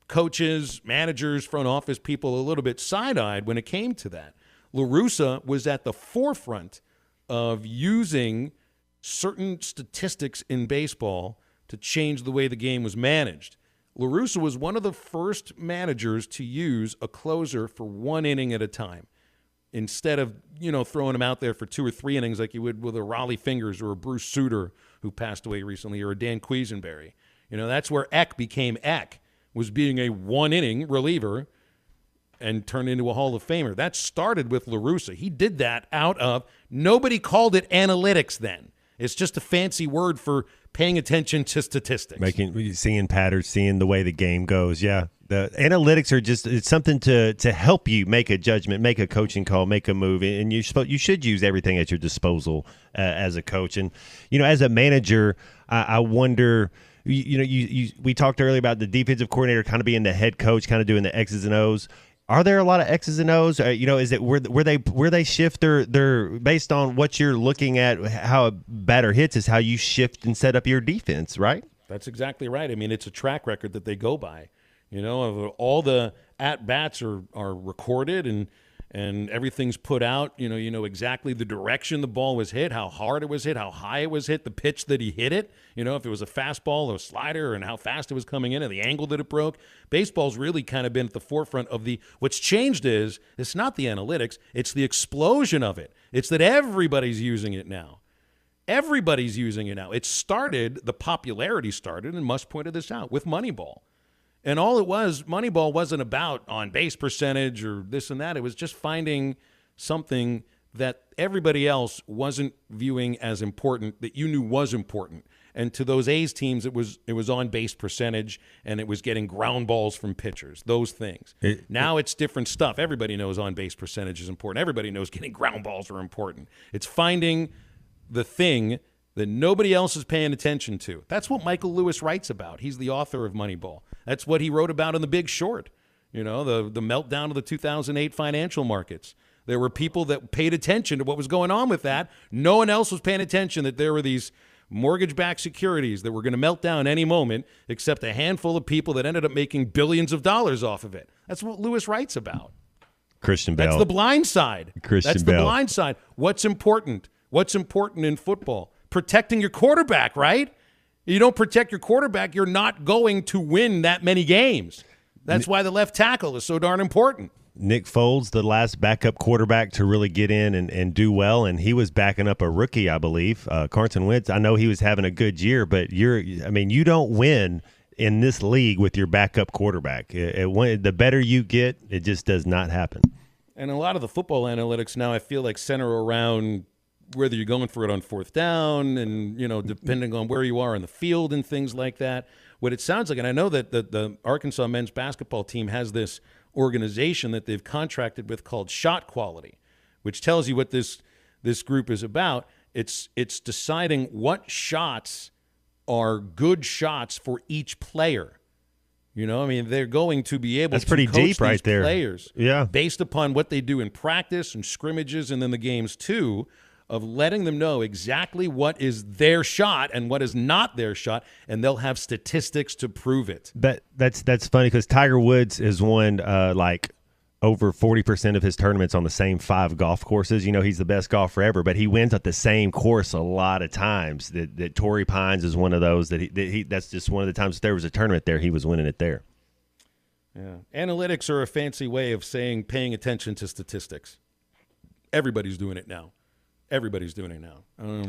coaches, managers, front office people a little bit side-eyed when it came to that. La Russa was at the forefront of using certain statistics in baseball to change the way the game was managed. La Russa was one of the first managers to use a closer for one inning at a time instead of, throwing him out there for 2 or 3 innings like you would with a Raleigh Fingers or a Bruce Sutter who passed away recently or a Dan Quisenberry. That's where Eck became Eck, was being a one-inning reliever and turned into a Hall of Famer. That started with La Russa. He did that out of – nobody called it analytics then. It's just a fancy word for paying attention to statistics. Seeing patterns, seeing the way the game goes. Yeah. The analytics are it's something to help you make a judgment, make a coaching call, make a move. And you should use everything at your disposal as a coach. And, as a manager, I wonder – we talked earlier about the defensive coordinator kind of being the head coach, kind of doing the X's and O's. Are there a lot of X's and O's? Is it where they shift their based on what you're looking at, how a batter hits is how you shift and set up your defense, right? That's exactly right. I mean, it's a track record that they go by. All the at bats are recorded and everything's put out. You know exactly the direction the ball was hit, how hard it was hit, how high it was hit, the pitch that he hit it. If it was a fastball or a slider, and how fast it was coming in, and the angle that it broke. Baseball's really kind of been at the forefront of what's changed is it's not the analytics, it's the explosion of it. It's that everybody's using it now. Everybody's using it now. The popularity started, and Musk pointed this out, with Moneyball. And all it was, Moneyball wasn't about on-base percentage or this and that. It was just finding something that everybody else wasn't viewing as important that you knew was important. And to those A's teams, it was on-base percentage, and it was getting ground balls from pitchers, those things. Now it's different stuff. Everybody knows on-base percentage is important. Everybody knows getting ground balls are important. It's finding the thing that nobody else is paying attention to. That's what Michael Lewis writes about. He's the author of Moneyball. That's what he wrote about in The Big Short, the meltdown of the 2008 financial markets. There were people that paid attention to what was going on with that. No one else was paying attention that there were these mortgage-backed securities that were going to melt down any moment, except a handful of people that ended up making billions of dollars off of it. That's what Lewis writes about. Christian Bale. That's the blind side. That's the blind side. What's important? What's important in football? Protecting your quarterback, right? You don't protect your quarterback, you're not going to win that many games. That's why the left tackle is so darn important. Nick Foles, the last backup quarterback to really get in and do well, and he was backing up a rookie, I believe, Carson Wentz. I know he was having a good year, but you don't win in this league with your backup quarterback. The better you get, it just does not happen. And a lot of the football analytics now, I feel like, center around whether you're going for it on fourth down and, depending on where you are in the field and things like that. What it sounds like, and I know that the Arkansas men's basketball team has this organization that they've contracted with called Shot Quality, which tells you what this group is about. It's deciding what shots are good shots for each player. They're going to be able That's to pretty coach deep these right there. players based upon what they do in practice and scrimmages and then the games too, of letting them know exactly what is their shot and what is not their shot, and they'll have statistics to prove it. That's funny because Tiger Woods has won over 40% of his tournaments on the same 5 golf courses. He's the best golfer ever, but he wins at the same course a lot of times. That Torrey Pines is one of those that's just one of the times there was a tournament there, he was winning it there. Yeah, analytics are a fancy way of saying paying attention to statistics. Everybody's doing it now. Everybody's doing it now,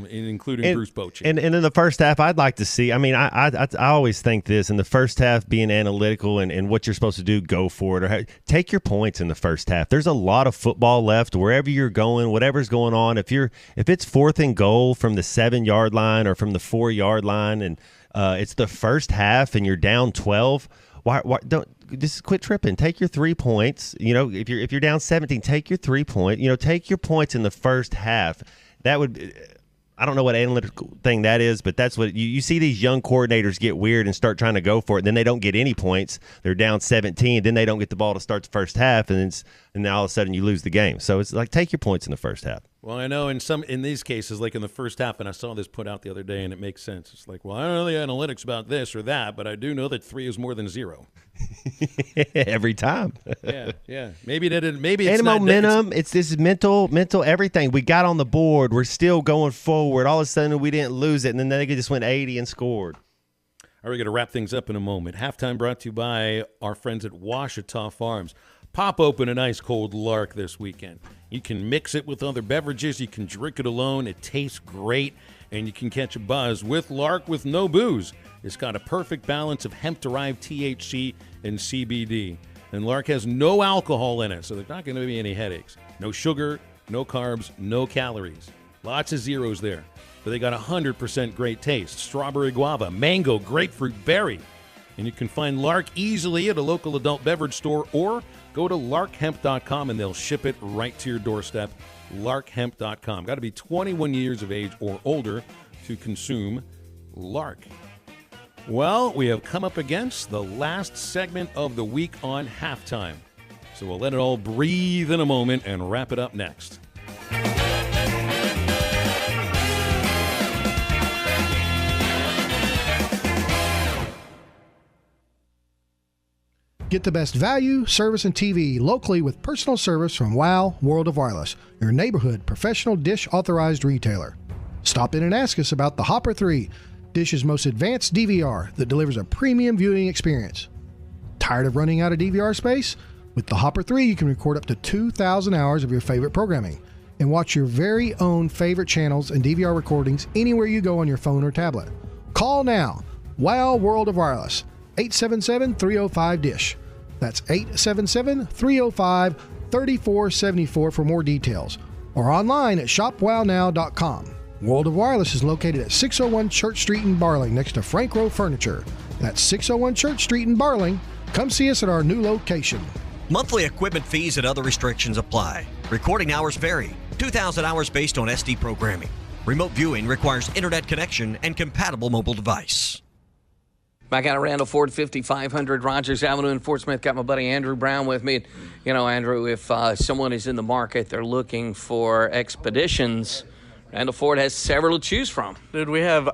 including Bruce Bochy. And in the first half, I'd like to see. I always think this in the first half, being analytical and what you're supposed to do, go for it or take your points in the first half. There's a lot of football left wherever you're going, whatever's going on. If it's 4th and goal from the 7-yard line or from the 4-yard line, and it's the first half and you're down 12, why don't just quit tripping? Take your 3 points. If you're down 17, take your 3 point. Take your points in the first half. That would I don't know what analytical thing that is, but that's what you see these young coordinators get weird and start trying to go for it. And then they don't get any points. They're down 17. Then they don't get the ball to start the first half, and then all of a sudden you lose the game. So it's like, take your points in the first half. Well, I know in these cases, like in the first half, and I saw this put out the other day, and it makes sense. It's like, well, I don't know the analytics about this or that, but I do know that 3 is more than 0. Every time. Yeah. Maybe it's and not momentum. It's this mental everything. We got on the board. We're still going forward. All of a sudden, we didn't lose it, and then they just went 80 and scored. All right, we're going to wrap things up in a moment. Halftime brought to you by our friends at Washita Farms. Pop open an ice cold Lark this weekend. You can mix it with other beverages. You can drink it alone. It tastes great, and you can catch a buzz with Lark with no booze. It's got a perfect balance of hemp-derived THC and CBD. And Lark has no alcohol in it, so there's not going to be any headaches. No sugar, no carbs, no calories. Lots of zeros there. But they got 100% great taste. Strawberry guava, mango, grapefruit, berry. And you can find Lark easily at a local adult beverage store or go to larkhemp.com and they'll ship it right to your doorstep. Larkhemp.com. Got to be 21 years of age or older to consume Lark. Well, we have come up against the last segment of the week on halftime. So we'll let it all breathe in a moment and wrap it up next. Get the best value, service, and TV locally with personal service from WOW World of Wireless, your neighborhood professional Dish authorized retailer. Stop in and ask us about the Hopper 3, Dish's most advanced DVR that delivers a premium viewing experience. Tired of running out of DVR space? With the Hopper 3, you can record up to 2,000 hours of your favorite programming and watch your very own favorite channels and DVR recordings anywhere you go on your phone or tablet. Call now. WOW World of Wireless, 877-305-DISH. That's 877-305-3474 for more details, or online at shopwownow.com. World of Wireless is located at 601 Church Street in Barling, next to Frank Rowe Furniture. That's 601 Church Street in Barling. Come see us at our new location. Monthly equipment fees and other restrictions apply. Recording hours vary. 2,000 hours based on SD programming. Remote viewing requires internet connection and compatible mobile device. Back out of Randall Ford, 5500 Rogers Avenue in Fort Smith. Got my buddy Andrew Brown with me. You know, Andrew, if someone is in the market, they're looking for expeditions, Randall Ford has several to choose from. Dude, we have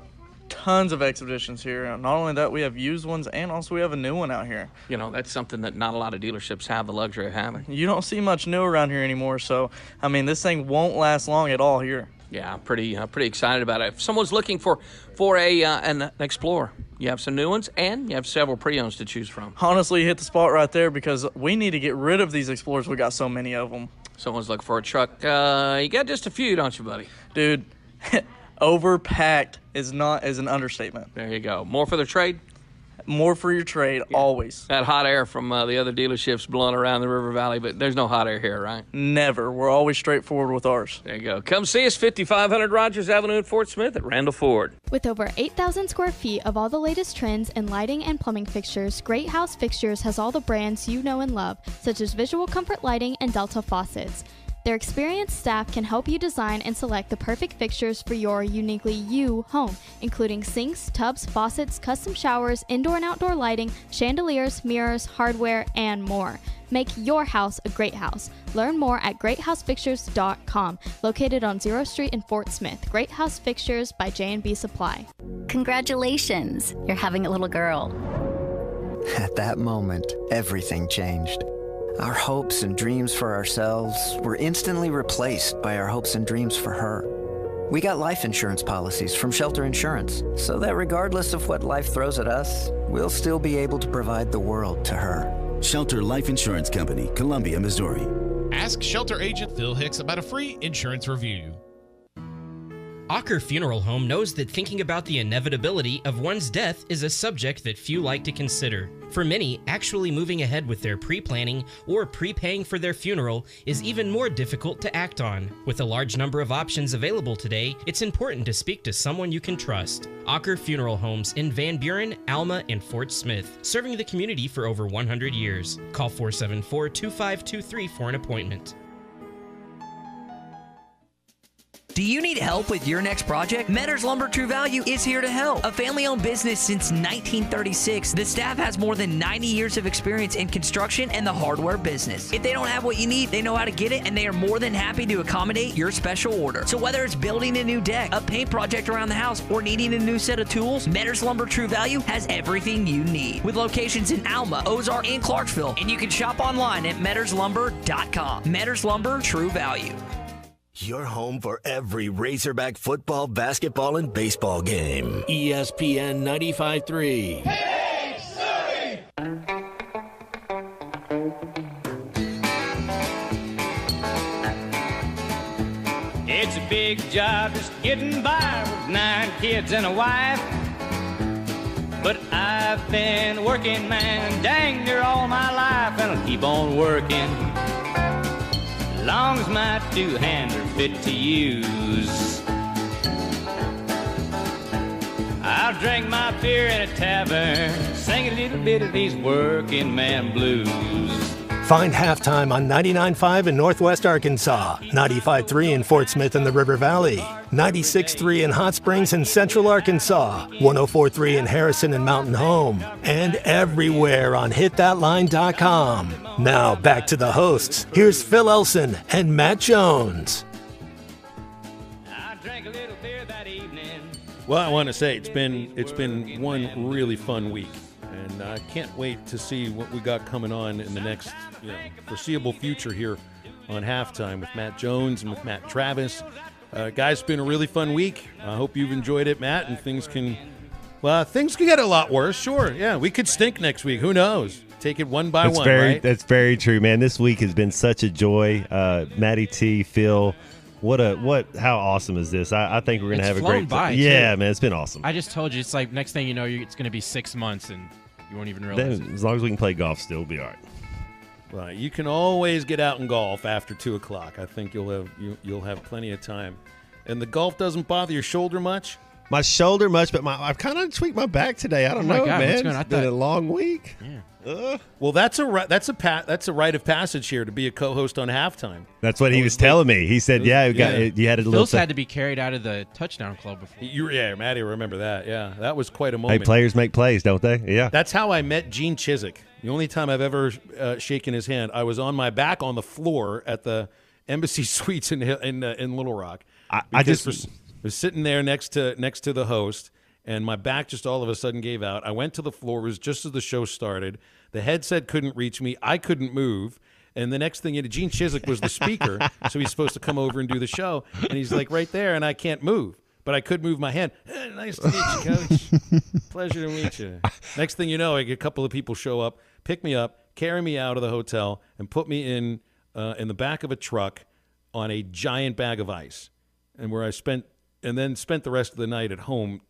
tons of expeditions here. Not only that, we have used ones, and also we have a new one out here. You know, that's something that not a lot of dealerships have the luxury of having. You don't see much new around here anymore, so, I mean, this thing won't last long at all here. Yeah, I'm pretty excited about it. If someone's looking for an Explorer, you have some new ones, and you have several pre-owns to choose from. Honestly, you hit the spot right there because we need to get rid of these Explorers. We got so many of them. Someone's looking for a truck. You got just a few, don't you, buddy? Dude, overpacked is an understatement. There you go. More for the trade? More for your trade, always. That hot air from the other dealerships blowing around the River Valley, but there's no hot air here, right? Never. We're always straightforward with ours. There you go. Come see us, 5500 Rogers Avenue in Fort Smith at Randall Ford. With over 8,000 square feet of all the latest trends in lighting and plumbing fixtures, Great House Fixtures has all the brands you know and love, such as Visual Comfort Lighting and Delta Faucets. Their experienced staff can help you design and select the perfect fixtures for your uniquely you home, including sinks, tubs, faucets, custom showers, indoor and outdoor lighting, chandeliers, mirrors, hardware, and more. Make your house a great house. Learn more at greathousefixtures.com, located on 0th Street in Fort Smith. Great House Fixtures by J&B Supply. Congratulations, you're having a little girl. At that moment, everything changed. Our hopes and dreams for ourselves were instantly replaced by our hopes and dreams for her. We got life insurance policies from Shelter Insurance, so that regardless of what life throws at us, we'll still be able to provide the world to her. Shelter Life Insurance Company, Columbia, Missouri. Ask Shelter agent Phil Hicks about a free insurance review. Ocker Funeral Home knows that thinking about the inevitability of one's death is a subject that few like to consider. For many, actually moving ahead with their pre-planning or prepaying for their funeral is even more difficult to act on. With a large number of options available today, it's important to speak to someone you can trust. Ocker Funeral Homes in Van Buren, Alma, and Fort Smith, serving the community for over 100 years. Call 474-2523 for an appointment. Do you need help with your next project? Metters Lumber True Value is here to help. A family-owned business since 1936, the staff has more than 90 years of experience in construction and the hardware business. If they don't have what you need, they know how to get it, and they are more than happy to accommodate your special order. So whether it's building a new deck, a paint project around the house, or needing a new set of tools, Metters Lumber True Value has everything you need. With locations in Alma, Ozark, and Clarksville, and you can shop online at metterslumber.com. Metters Lumber True Value. Your home for every Razorback football, basketball, and baseball game. ESPN 95.3. It's a big job just getting by with 9 kids and a wife. But I've been working, man, dang near all my life, and I'll keep on working. Long as my 2 hands are fit to use. I'll drink my beer in a tavern, sing a little bit of these working man blues. Find Halftime on 99.5 in Northwest Arkansas, 95.3 in Fort Smith and the River Valley, 96.3 in Hot Springs and Central Arkansas, 104.3 in Harrison and Mountain Home, and everywhere on hitthatline.com. Now back to the hosts. Here's Phil Elson and Matt Jones. Well, I want to say it's been one really fun week, and I can't wait to see what we got coming on in the next foreseeable future here on Halftime with Matt Jones and with Matt Travis. Guys, it's been a really fun week. I hope you've enjoyed it, Matt, and things can get a lot worse. Sure, yeah, we could stink next week. Who knows? Take it one by one, right? That's very true, man. This week has been such a joy. Matty T, Phil, how awesome is this? I think we're going to have a great time. Yeah, man, it's been awesome. I just told you, it's like next thing you know, it's going to be 6 months and you won't even realize As long as we can play golf still, we'll be all right. Well, you can always get out and golf after 2 o'clock. I think you'll have plenty of time. And the golf doesn't bother your shoulder much? My shoulder much, but I've kind of tweaked my back today. I don't know, God, man. It's been a long week. Yeah. Well, that's a rite of passage here to be a co-host on Halftime. That's what he was telling me. He said, you had a little. Phil's had to be carried out of the touchdown club before. Matty, remember that? Yeah, that was quite a moment. Hey, players make plays, don't they? Yeah. That's how I met Gene Chizik. The only time I've ever shaken his hand, I was on my back on the floor at the Embassy Suites in Little Rock. I just was sitting there next to the host, and my back just all of a sudden gave out. I went to the floor. It was just as the show started. The headset couldn't reach me. I couldn't move. And the next thing, Gene Chizik was the speaker, so he's supposed to come over and do the show. And he's like right there, and I can't move. But I could move my hand. Nice to meet you, Coach. Pleasure to meet you. Next thing you know, a couple of people show up, pick me up, carry me out of the hotel, and put me in the back of a truck on a giant bag of ice, and where I spent the rest of the night at home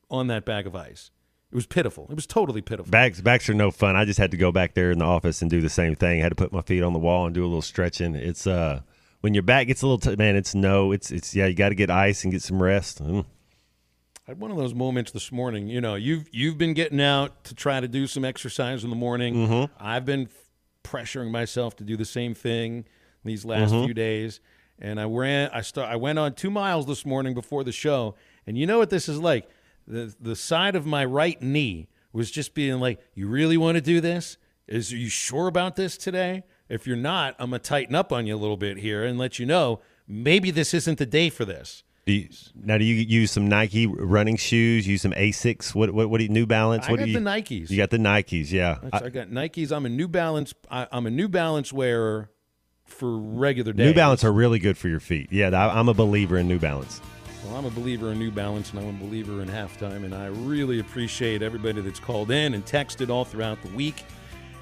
on that bag of ice. It was pitiful. It was totally pitiful. Bags are no fun. I just had to go back there in the office and do the same thing. I had to put my feet on the wall and do a little stretching. It's when your back gets a little you got to get ice and get some rest. I had one of those moments this morning. You've been getting out to try to do some exercise in the morning. Mm-hmm. I've been pressuring myself to do the same thing these last few days. And I went on 2 miles this morning before the show, and you know what this is like. The side of my right knee was just being like, you really want to do this? Are you sure about this today? If you're not, I'm going to tighten up on you a little bit here and let you know maybe this isn't the day for this. Do you use some Nike running shoes? Use some Asics? What do you, New Balance? I got the Nikes. You got the Nikes, yeah. I got Nikes. I'm a New Balance. I'm a New Balance wearer for regular days. New Balance are really good for your feet. Yeah, I'm a believer in New Balance. Well, I'm a believer in New Balance, and I'm a believer in Halftime, and I really appreciate everybody that's called in and texted all throughout the week.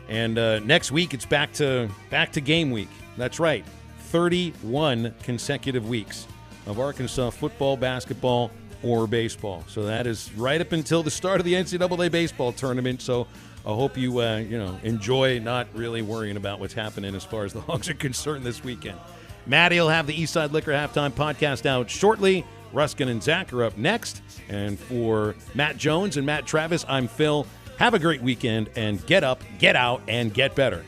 And next week, it's back to game week. That's right, 31 consecutive weeks of Arkansas football, basketball, or baseball. So that is right up until the start of the NCAA baseball tournament. So I hope you enjoy not really worrying about what's happening as far as the Hogs are concerned this weekend. Maddie will have the Eastside Liquor Halftime podcast out shortly. Ruskin and Zach are up next. And for Matt Jones and Matt Travis, I'm Phil. Have a great weekend and get up, get out, and get better.